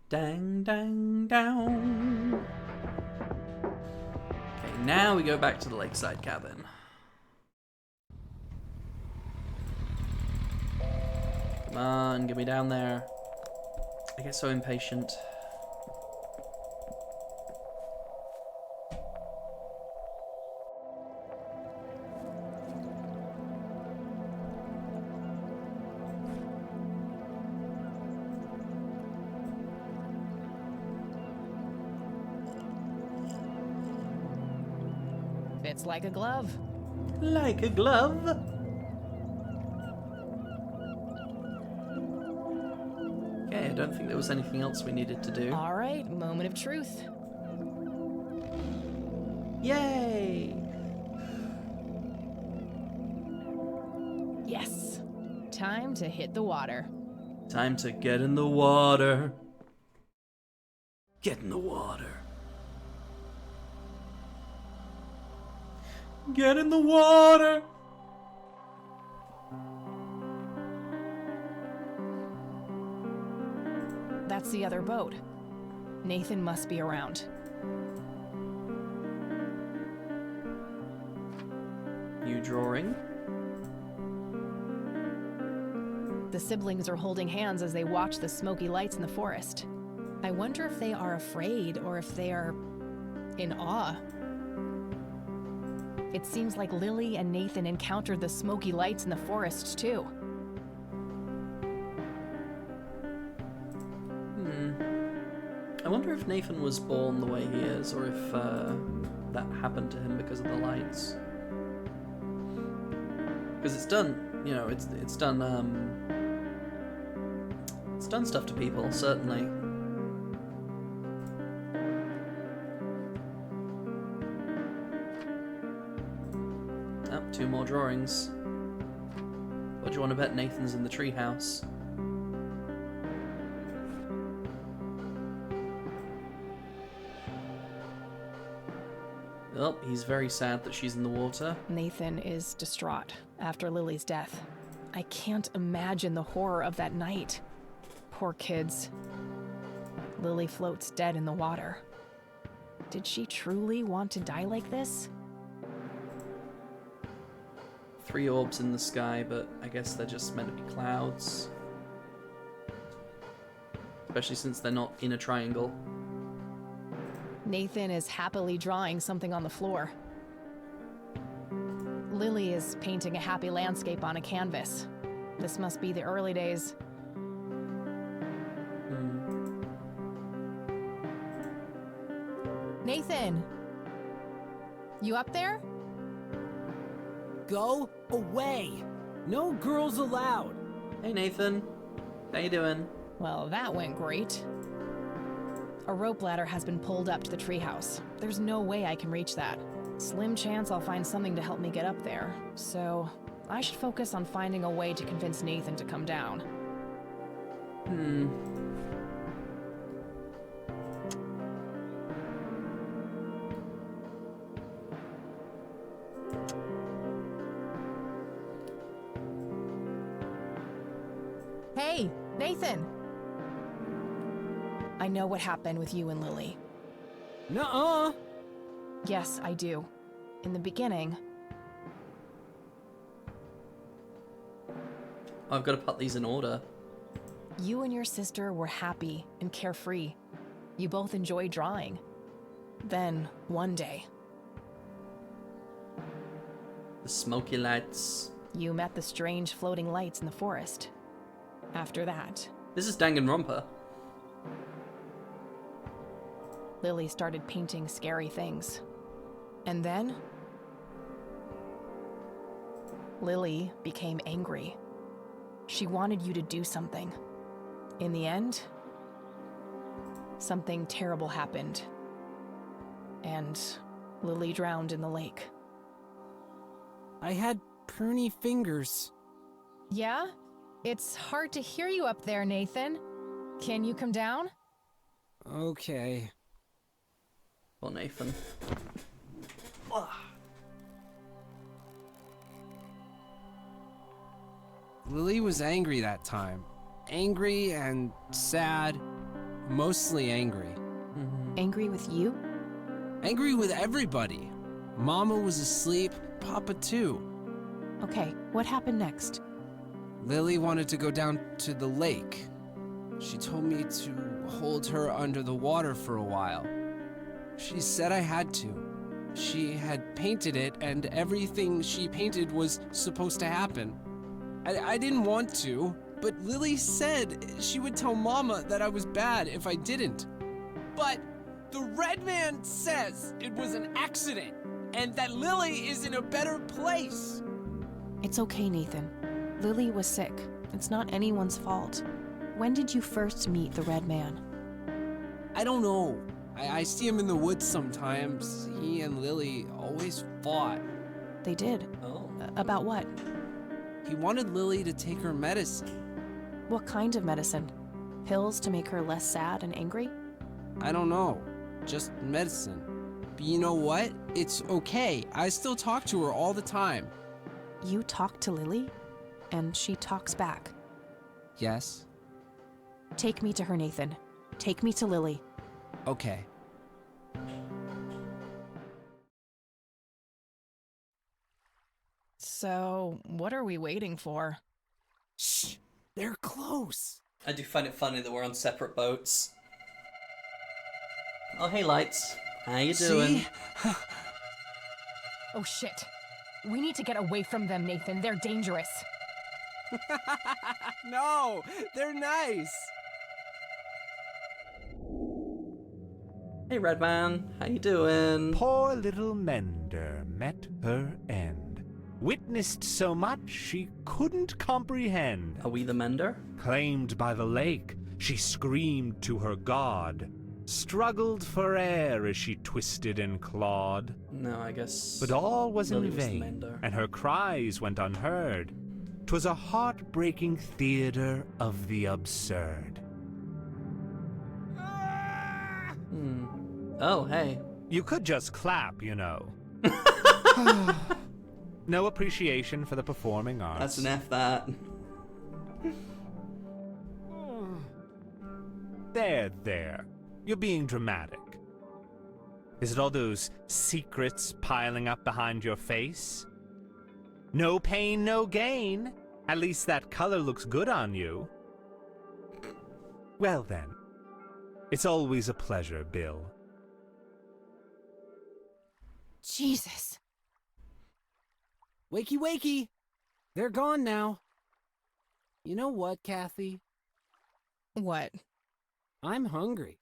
Dang, dang, down. Okay, now we go back to the lakeside cabin. Come on, get me down there. I get so impatient. Fits like a glove. Like a glove? Okay, I don't think there was anything else we needed to do. All right, moment of truth. Yay! Yes. Time to hit the water. Time to get in the water. Get in the water. Get in the water. That's the other boat. Nathan must be around. New drawing. The siblings are holding hands as they watch the smoky lights in the forest. I wonder if they are afraid or if they are in awe. It seems like Lily and Nathan encountered the smoky lights in the forest too. I wonder if Nathan was born the way he is, or if that happened to him because of the lights. Because it's done, you know, it's done stuff to people, certainly. Oh, 2 more drawings. What do you want to bet Nathan's in the treehouse? Oh, he's very sad that she's in the water. Nathan is distraught after Lily's death. I can't imagine the horror of that night. Poor kids. Lily floats dead in the water. Did she truly want to die like this? 3 orbs in the sky, but I guess they're just meant to be clouds. Especially since they're not in a triangle. Nathan is happily drawing something on the floor. Lily is painting a happy landscape on a canvas. This must be the early days. Nathan! You up there? Go away! No girls allowed! Hey Nathan, how you doing? Well, that went great. A rope ladder has been pulled up to the treehouse. There's no way I can reach that. Slim chance I'll find something to help me get up there. So, I should focus on finding a way to convince Nathan to come down. Hey, Nathan! I know what happened with you and Lily. Nuh-uh. Yes, I do. In the beginning... I've got to put these in order. You and your sister were happy and carefree. You both enjoyed drawing. Then, one day... The smoky lights. You met the strange floating lights in the forest. After that... This is Danganronpa. Lily started painting scary things. And then... Lily became angry. She wanted you to do something. In the end, something terrible happened. And Lily drowned in the lake. I had pruny fingers. Yeah? It's hard to hear you up there, Nathan. Can you come down? Okay. Well, Nathan. Lily was angry that time. Angry and sad. Mostly angry. Angry with you? Angry with everybody. Mama was asleep, Papa too. Okay, what happened next? Lily wanted to go down to the lake. She told me to hold her under the water for a while. She said I had to. She had painted it, and everything she painted was supposed to happen. I didn't want to, but Lily said she would tell Mama that I was bad if I didn't. But the Red Man says it was an accident, and that Lily is in a better place. It's okay, Nathan. Lily was sick. It's not anyone's fault. When did you first meet the Red Man? I don't know. I see him in the woods sometimes. He and Lily always fought. They did? Oh. About what? He wanted Lily to take her medicine. What kind of medicine? Pills to make her less sad and angry? I don't know. Just medicine. But you know what? It's okay. I still talk to her all the time. You talk to Lily? And she talks back? Yes. Take me to her, Nathan. Take me to Lily. Okay. So, what are we waiting for? Shh! They're close! I do find it funny that we're on separate boats. Oh, hey, Lights. How you doing? Oh shit. We need to get away from them, Nathan. They're dangerous. No! They're nice! Hey, Redman. How you doing? Poor little Mender met her end. Witnessed so much she couldn't comprehend. Are we the Mender? Claimed by the lake, she screamed to her god. Struggled for air as she twisted and clawed. No, I guess... But all was Lily in was the vain, Mender. and her cries went unheard. 'Twas a heartbreaking theater of the absurd. Oh, hey. You could just clap, you know. No appreciation for the performing arts. That's an F that. There. You're being dramatic. Is it all those secrets piling up behind your face? No pain, no gain. At least that color looks good on you. Well then, it's always a pleasure, Bill. Jesus. Wakey, wakey! They're gone now. You know what, Kathy? What? I'm hungry.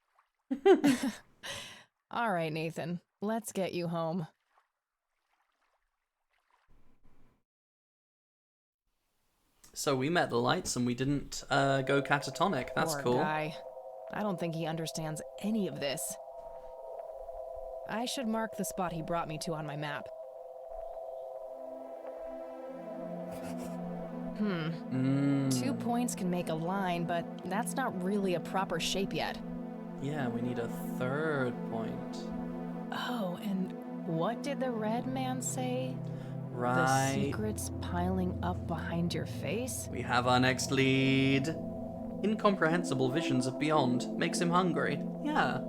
All right, Nathan. Let's get you home. So we met the Lights and we didn't go catatonic. That's Poor cool. guy. I don't think he understands any of this. I should mark the spot he brought me to on my map. 2 points can make a line, but that's not really a proper shape yet. Yeah, we need a third point. Oh, and what did the Red Man say? Right. The secrets piling up behind your face? We have our next lead. incomprehensible visions of beyond makes him hungry. Yeah.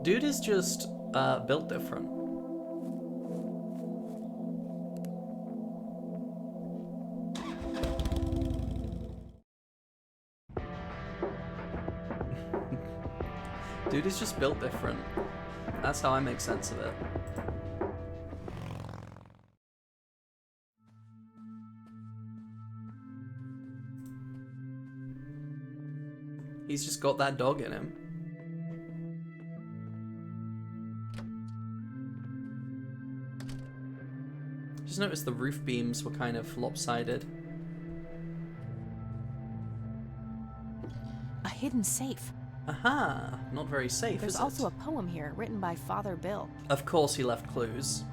Dude is just built different. Dude is just built different. That's how I make sense of it. He's just got that dog in him. Just noticed the roof beams were kind of lopsided. A hidden safe. Aha! Not very safe, There's is also it? a poem here written by Father Bill. Of course he left clues.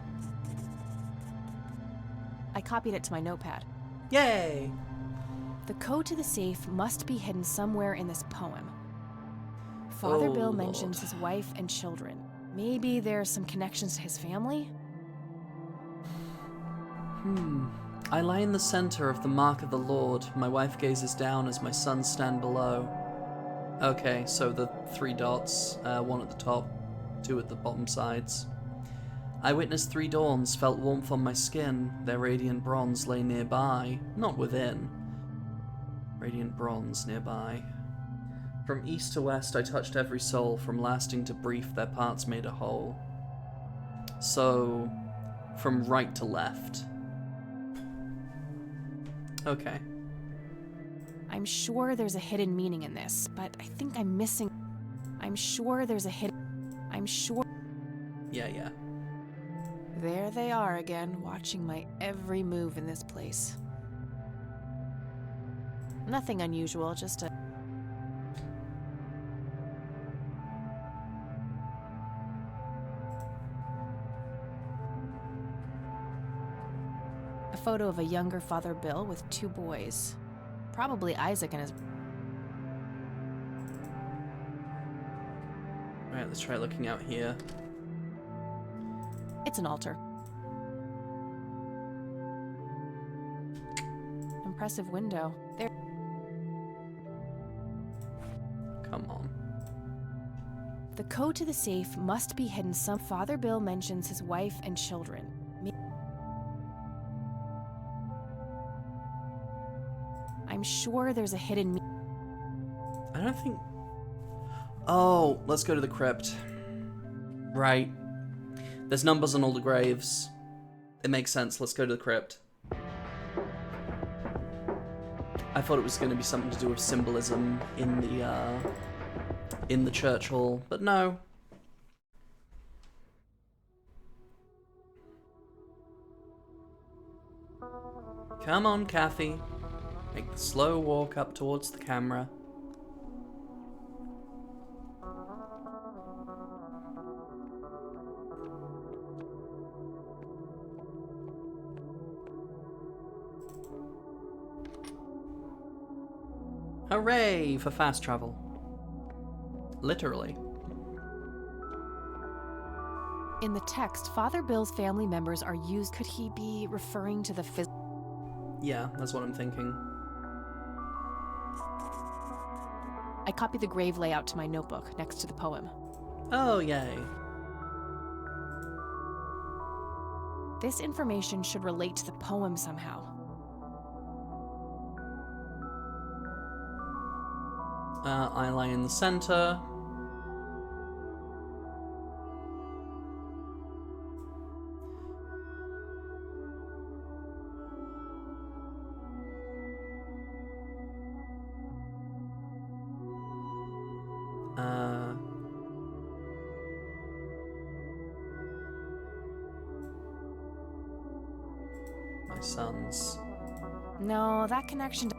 I copied it to my notepad. Yay! The code to the safe must be hidden somewhere in this poem. Father Bill mentions his wife and children. Maybe there's some connections to his family? I lie in the center of the mark of the Lord. My wife gazes down as my sons stand below. Okay, so the 3 dots, 1 at the top, 2 at the bottom sides. I witnessed 3 dawns, felt warmth on my skin. Their radiant bronze lay nearby, not within. Radiant bronze nearby. From east to west I touched every soul, from lasting to brief their parts made a whole. So, from right to left. Okay. I'm sure there's a hidden meaning in this, but I think I'm missing... I'm sure there's a hidden... I'm sure... Yeah. There they are again, watching my every move in this place. Nothing unusual, just a... A photo of a younger Father Bill with 2 boys. Probably Isaac and his... Alright, let's try looking out here. It's an altar. Impressive window. There... Come on. The code to the safe must be hidden some... Father Bill mentions his wife and children. I'm sure there's a hidden... I don't think... Oh, let's go to the crypt. Right. There's numbers on all the graves. It makes sense. Let's go to the crypt. I thought it was going to be something to do with symbolism in the church hall, but no. Come on, Kathy. Make the slow walk up towards the camera. Hooray for fast travel. Literally. In the text, Father Bill's family members are used. Could he be referring to the Yeah, that's what I'm thinking. I copied the grave layout to my notebook next to the poem. Oh, yay. This information should relate to the poem somehow. I lie in the center. My sons. No, that connection...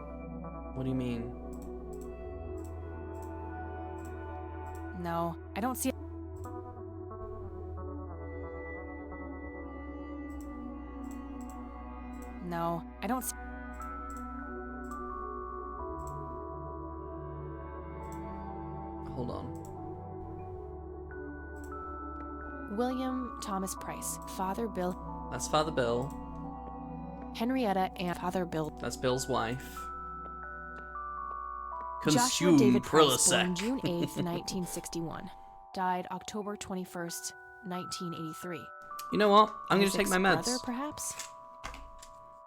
What do you mean? No, I don't see... No, I don't see... Hold on. William Thomas Price, Father Bill... That's Father Bill. Henrietta and Father Bill... That's Bill's wife. Joshua Consume David Price, born Prilosec. June 8th, 1961. Died October 21st, 1983. You know what? I'm going to take Isaac's my meds. brother, perhaps?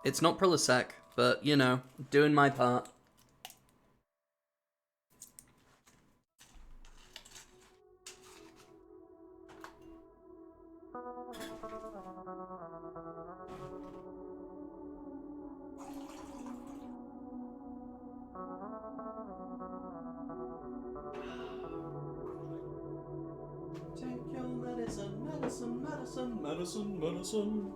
It's not Prilosec, but, you know, doing my part. Take your medicine, medicine, medicine, medicine, medicine.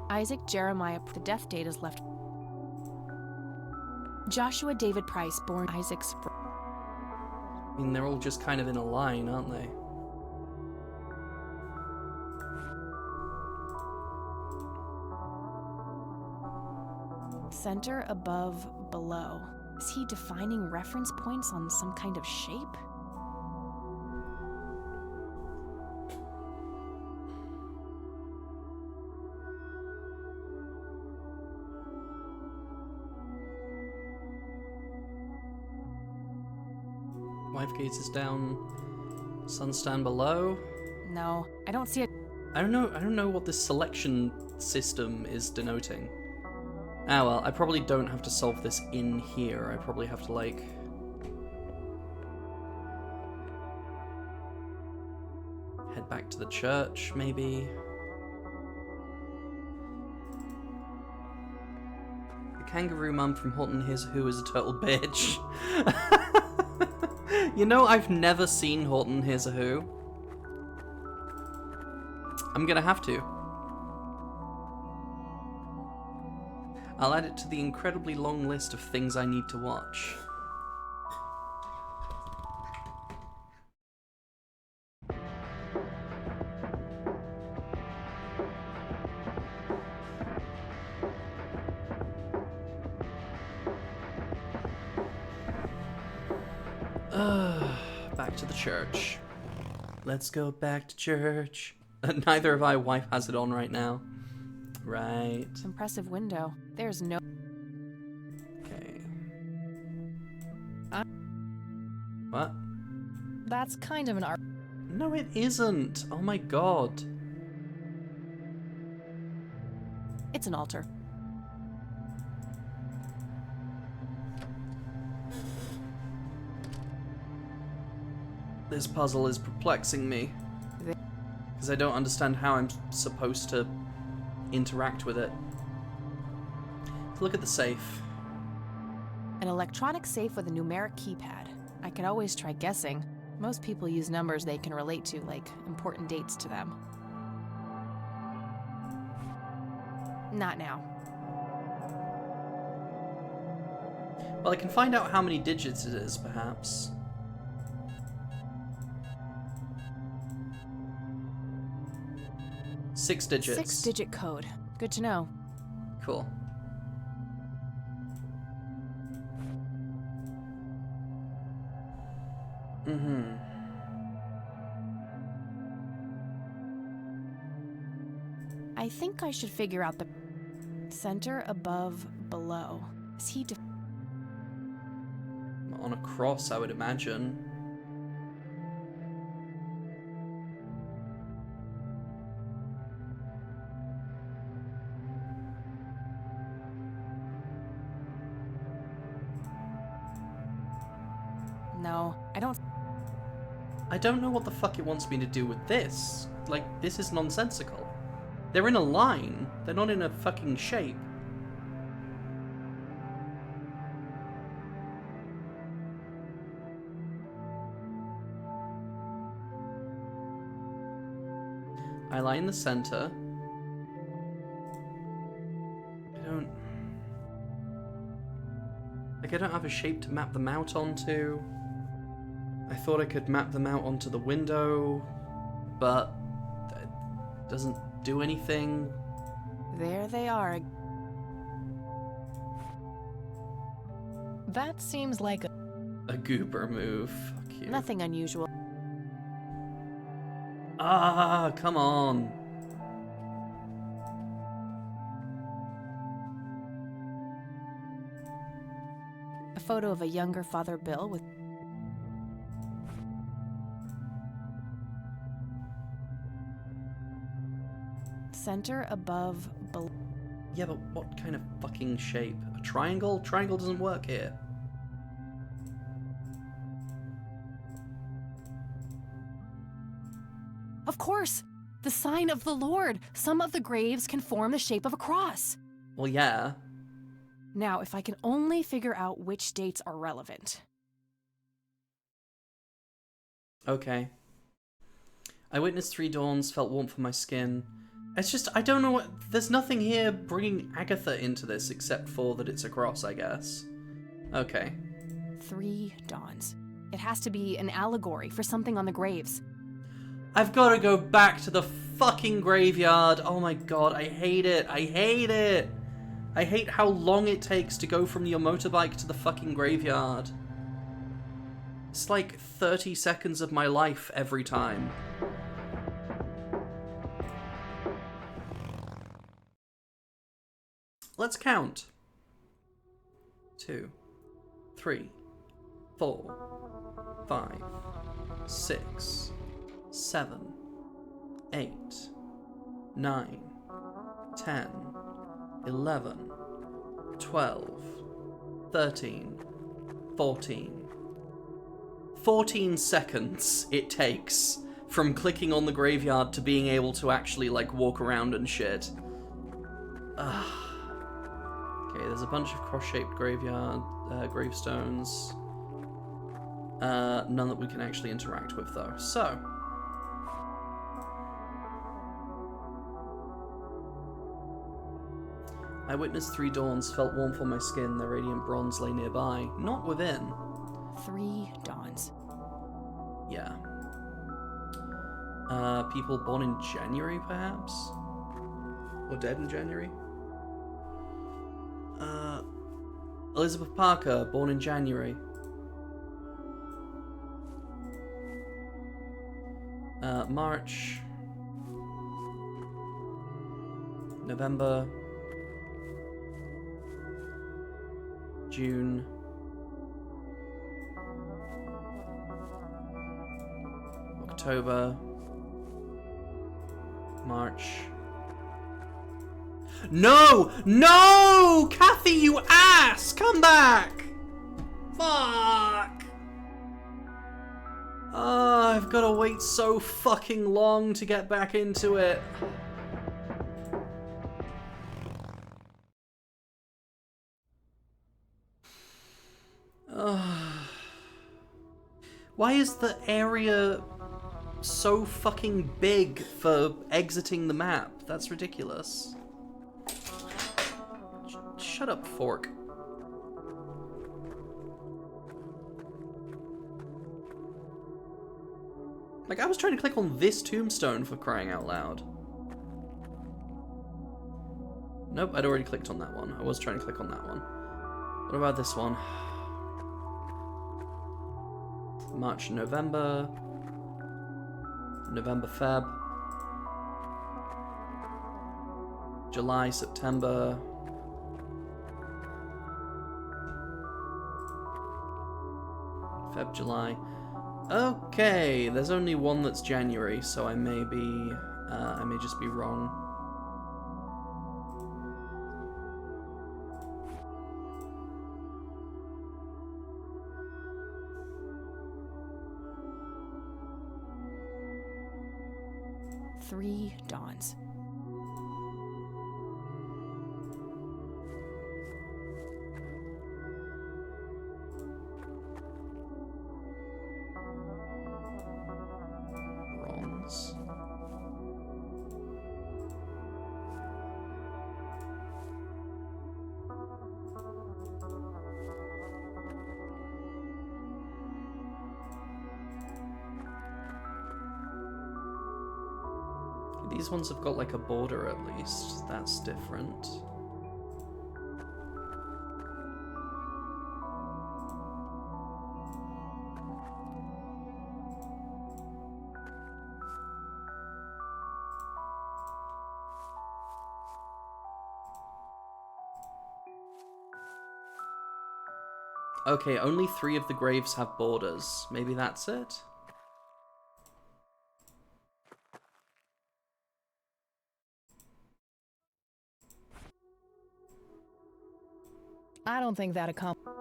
Isaac Jeremiah, the death date is left. Joshua David Price, born Isaac's. I mean, they're all just kind of in a line, aren't they? Center, above, below. Is he defining reference points on some kind of shape? Wife gaze is down. Sun stand below. No, I don't see it. I don't know what this selection system is denoting. Ah well, I probably don't have to solve this in here. I probably have to, like... head back to the church, maybe? The kangaroo mum from Horton Hears a Who is a total bitch. You know, I've never seen Horton Hears a Who. I'm gonna have to. I'll add it to the incredibly long list of things I need to watch. Back to the church. Let's go back to church. Neither of our wife has it on right now. Right. Impressive window. There's no. Okay. What? That's kind of an art. No, it isn't. Oh my god. It's an altar. This puzzle is perplexing me. Because I don't understand how I'm supposed to interact with it. Let's look at the safe. An electronic safe with a numeric keypad. I could always try guessing. Most people use numbers they can relate to, like important dates to them. Not now. Well, I can find out how many digits it is, perhaps. Six digits. 6-digit code. Good to know. Cool. I think I should figure out the center, above, below. Is he On a cross, I would imagine. No, I don't. I don't know what the fuck it wants me to do with this. Like, this is nonsensical. They're in a line. They're not in a fucking shape. I lie in the center. I don't have a shape to map them out onto. I thought I could map them out onto the window, but it doesn't do anything. There they are. That seems like a goober move. Fuck you. Nothing unusual. Ah, come on. A photo of a younger Father Bill with center above. Yeah, but what kind of fucking shape? A triangle? Triangle doesn't work here. Of course! The sign of the Lord! Some of the graves can form the shape of a cross. Well, yeah. Now, if I can only figure out which dates are relevant. Okay. I witnessed 3 dawns, felt warmth on my skin. It's just, I don't know what... There's nothing here bringing Agatha into this except for that it's a cross, I guess. Okay. 3 dawns. It has to be an allegory for something on the graves. I've got to go back to the fucking graveyard. Oh my god, I hate it. I hate it. I hate how long it takes to go from your motorbike to the fucking graveyard. It's like 30 seconds of my life every time. Let's count. 2, 3, 4, 5, 6, 7, 8, 9, 10, 11, 12, 13, 14. 14 seconds it takes from clicking on the graveyard to being able to actually, like, walk around and shit. Ugh. Okay, there's a bunch of cross-shaped graveyard gravestones. None that we can actually interact with, though. So, I witnessed 3 dawns, felt warmth on my skin, their radiant bronze lay nearby, not within. 3 dawns. Yeah. People born in January, perhaps? Or dead in January? Elizabeth Parker, born in January. March. November. June. October. March. No! No! Kathy, you ass! Come back! Fuck! I've got to wait so fucking long to get back into it. Why is the area so fucking big for exiting the map? That's ridiculous. Shut up, fork. Like, I was trying to click on this tombstone for crying out loud. Nope, I'd already clicked on that one. I was trying to click on that one. What about this one? March, November. November, Feb. July, September. Feb, July. Okay, there's only one that's January, so I may just be wrong. Three dawns. Bronze. These ones have got like a border at least. That's different. Okay, only 3 of the graves have borders. Maybe that's it? I don't think that accomplishes.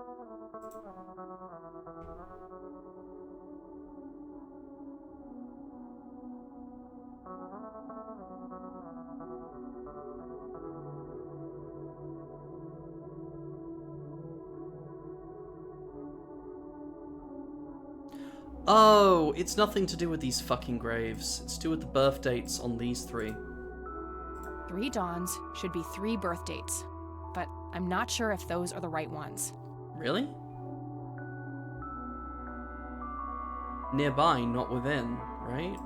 Oh, it's nothing to do with these fucking graves. It's to do with the birth dates on these 3. 3 dawns should be 3 birth dates, but I'm not sure if those are the right ones. Really? Nearby, not within, right?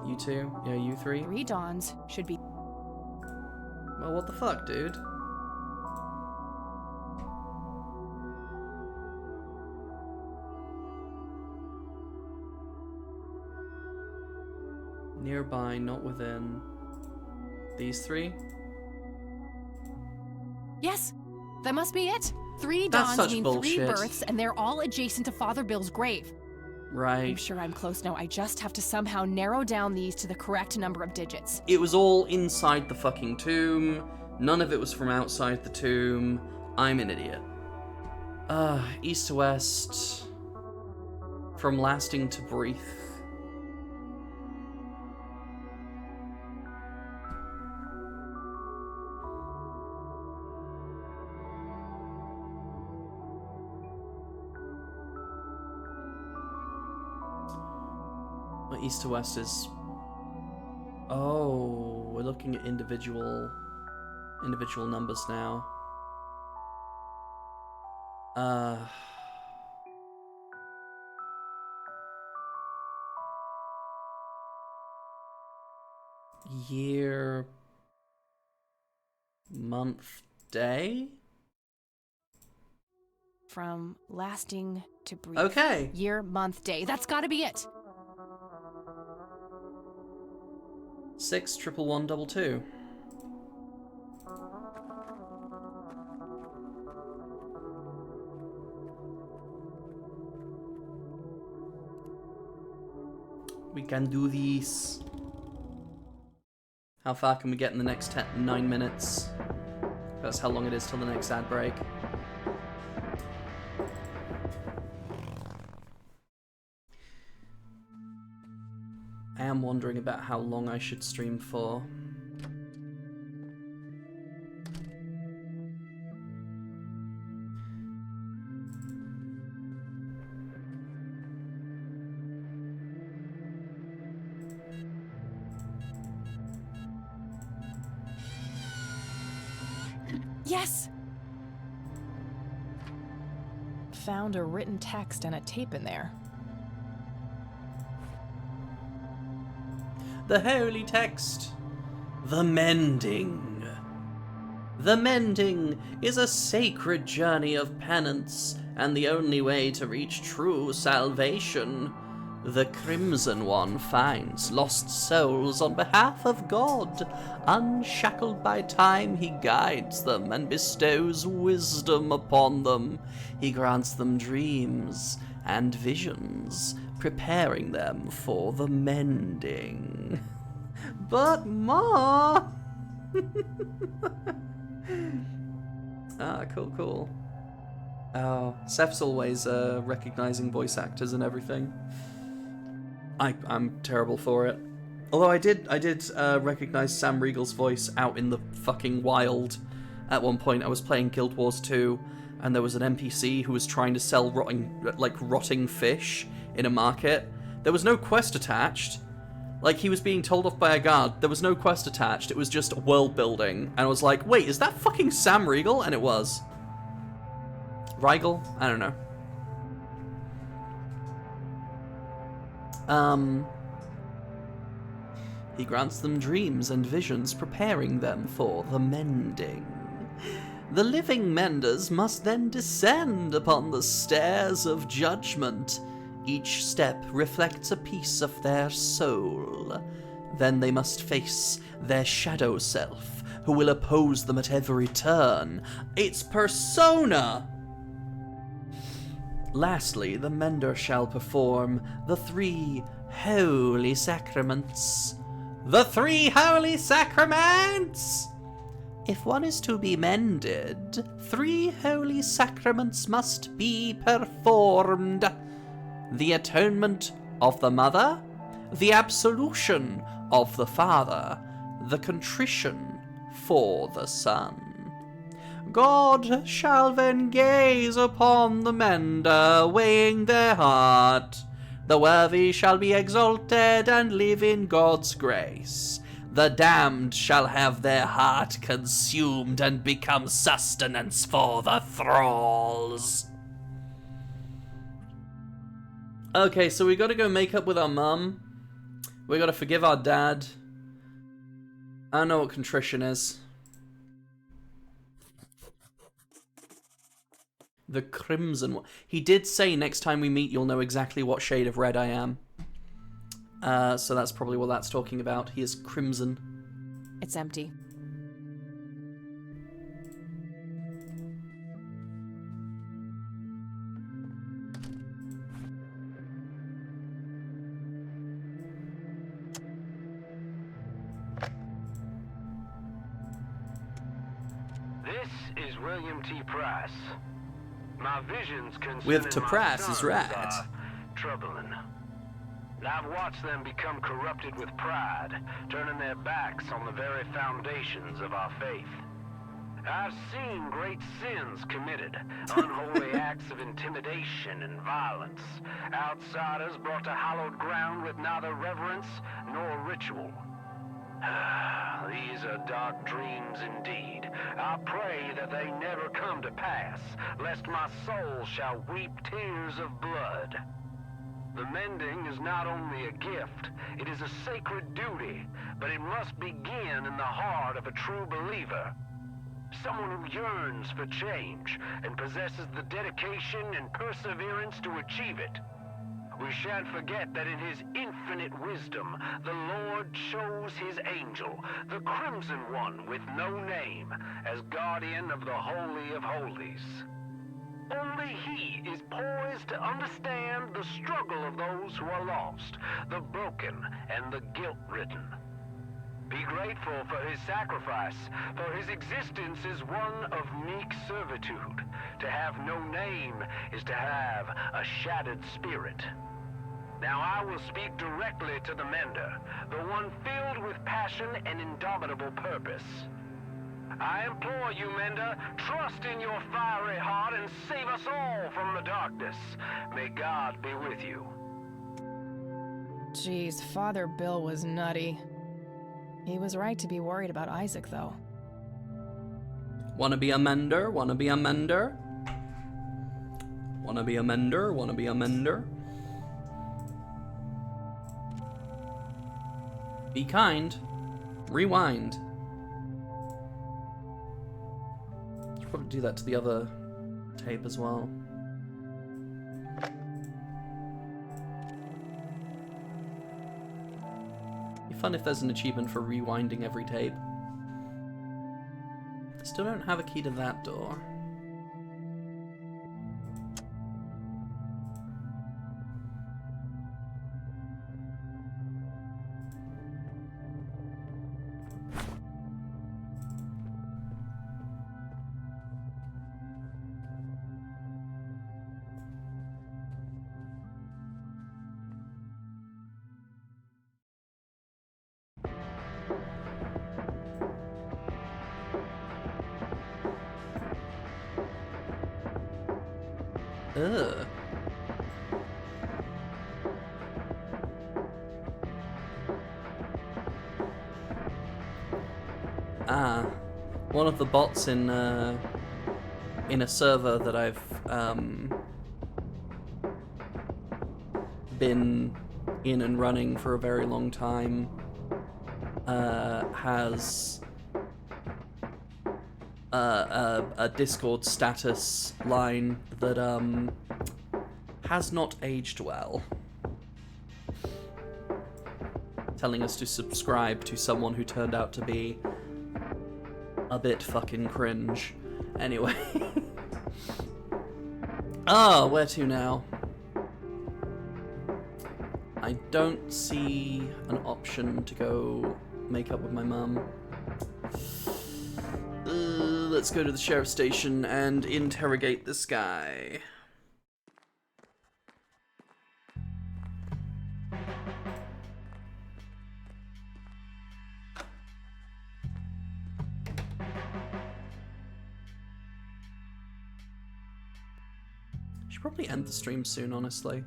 You 2? Yeah, you 3? 3 dawns should be... Well, what the fuck, dude? Nearby, not within. These 3? Yes! That must be it! 3 That's dawns such mean bullshit. 3 births, and they're all adjacent to Father Bill's grave. Right. I'm sure I'm close now. I just have to somehow narrow down these to the correct number of digits. It was all inside the fucking tomb. None of it was from outside the tomb. I'm an idiot. East to west. From lasting to brief. Well, east to west is... Oh, we're looking at individual numbers now. Year, month, day? From lasting to brief. Okay. Year, month, day. That's gotta be it. 6 11122. We can do this. How far can we get in the next 9 minutes? That's how long it is till the next ad break. I am wondering about how long I should stream for. Yes! Found a written text and a tape in there. The holy text. The Mending. The Mending is a sacred journey of penance and the only way to reach true salvation. The Crimson One finds lost souls on behalf of God. Unshackled by time, he guides them and bestows wisdom upon them. He grants them dreams and visions, preparing them for the mending. But Ma! Cool. Oh, Seth's always recognizing voice actors and everything. I'm terrible for it. Although I did recognize Sam Riegel's voice out in the fucking wild. At one point I was playing Guild Wars 2 and there was an NPC who was trying to sell rotting fish in a market. There was no quest attached. Like, he was being told off by a guard. There was no quest attached. It was just world building. And I was like, wait, is that fucking Sam Riegel? And it was. Riegel? I don't know. He grants them dreams and visions, preparing them for the mending. The living menders must then descend upon the stairs of judgment. Each step reflects a piece of their soul. then they must face their shadow self, who will oppose them at every turn. It's Persona! Lastly, the mender shall perform the 3 holy sacraments. The 3 holy sacraments! If one is to be mended, 3 holy sacraments must be performed. The atonement of the mother, the absolution of the father, the contrition for the son. God shall then gaze upon the mender, weighing their heart. The worthy shall be exalted and live in God's grace. The damned shall have their heart consumed and become sustenance for the thralls. Okay, so we gotta go make up with our mum. We gotta forgive our dad. I don't know what contrition is. The crimson one. He did say next time we meet you'll know exactly what shade of red I am. So that's probably what that's talking about. He is crimson. It's empty. This is William T. Price. My visions With to concerning my Price is sons right. are troubling. I've watched them become corrupted with pride, turning their backs on the very foundations of our faith. I've seen great sins committed, unholy acts of intimidation and violence, outsiders brought to hallowed ground with neither reverence nor ritual. These are dark dreams indeed. I pray that they never come to pass, lest my soul shall weep tears of blood. The mending is not only a gift, it is a sacred duty, but it must begin in the heart of a true believer. Someone who yearns for change and possesses the dedication and perseverance to achieve it. We shan't forget that in his infinite wisdom, the Lord chose his angel, the Crimson One with no name, as guardian of the Holy of Holies. Only he is poised to understand the struggle of those who are lost, the broken and the guilt-ridden. Be grateful for his sacrifice, for his existence is one of meek servitude. To have no name is to have a shattered spirit. Now I will speak directly to the mender, the one filled with passion and indomitable purpose. I implore you, Mender, trust in your fiery heart and save us all from the darkness. May God be with you. Jeez, Father Bill was nutty. He was right to be worried about Isaac, though. Wanna be a mender? Wanna be a mender? Wanna be a mender? Wanna be a mender? Be kind. Rewind. Should probably do that to the other tape as well. Be fun if there's an achievement for rewinding every tape. Still don't have a key to that door. Ugh. One of the bots in a server that I've been in and running for a very long time has a Discord status line that has not aged well. telling us to subscribe to someone who turned out to be a bit fucking cringe. Anyway. Ah, where to now? I don't see an option to go make up with my mum. Let's go to the sheriff's station and interrogate this guy. Should probably end the stream soon, honestly.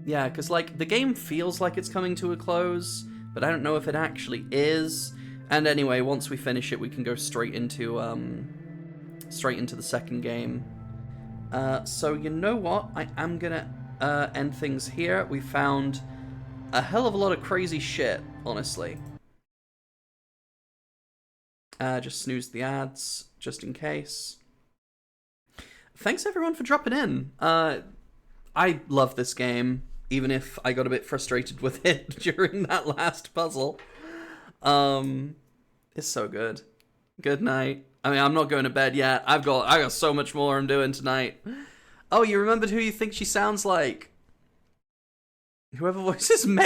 Yeah, because, like, the game feels like it's coming to a close, but I don't know if it actually is. And anyway, once we finish it, we can go straight into the second game. So you know what? I am gonna end things here. We found a hell of a lot of crazy shit, honestly. Just snooze the ads, just in case. Thanks everyone for dropping in. I love this game, even if I got a bit frustrated with it during that last puzzle. It's so good. Good night. I mean, I'm not going to bed yet. I got so much more I'm doing tonight. Oh, you remembered who you think she sounds like? Whoever voices Meg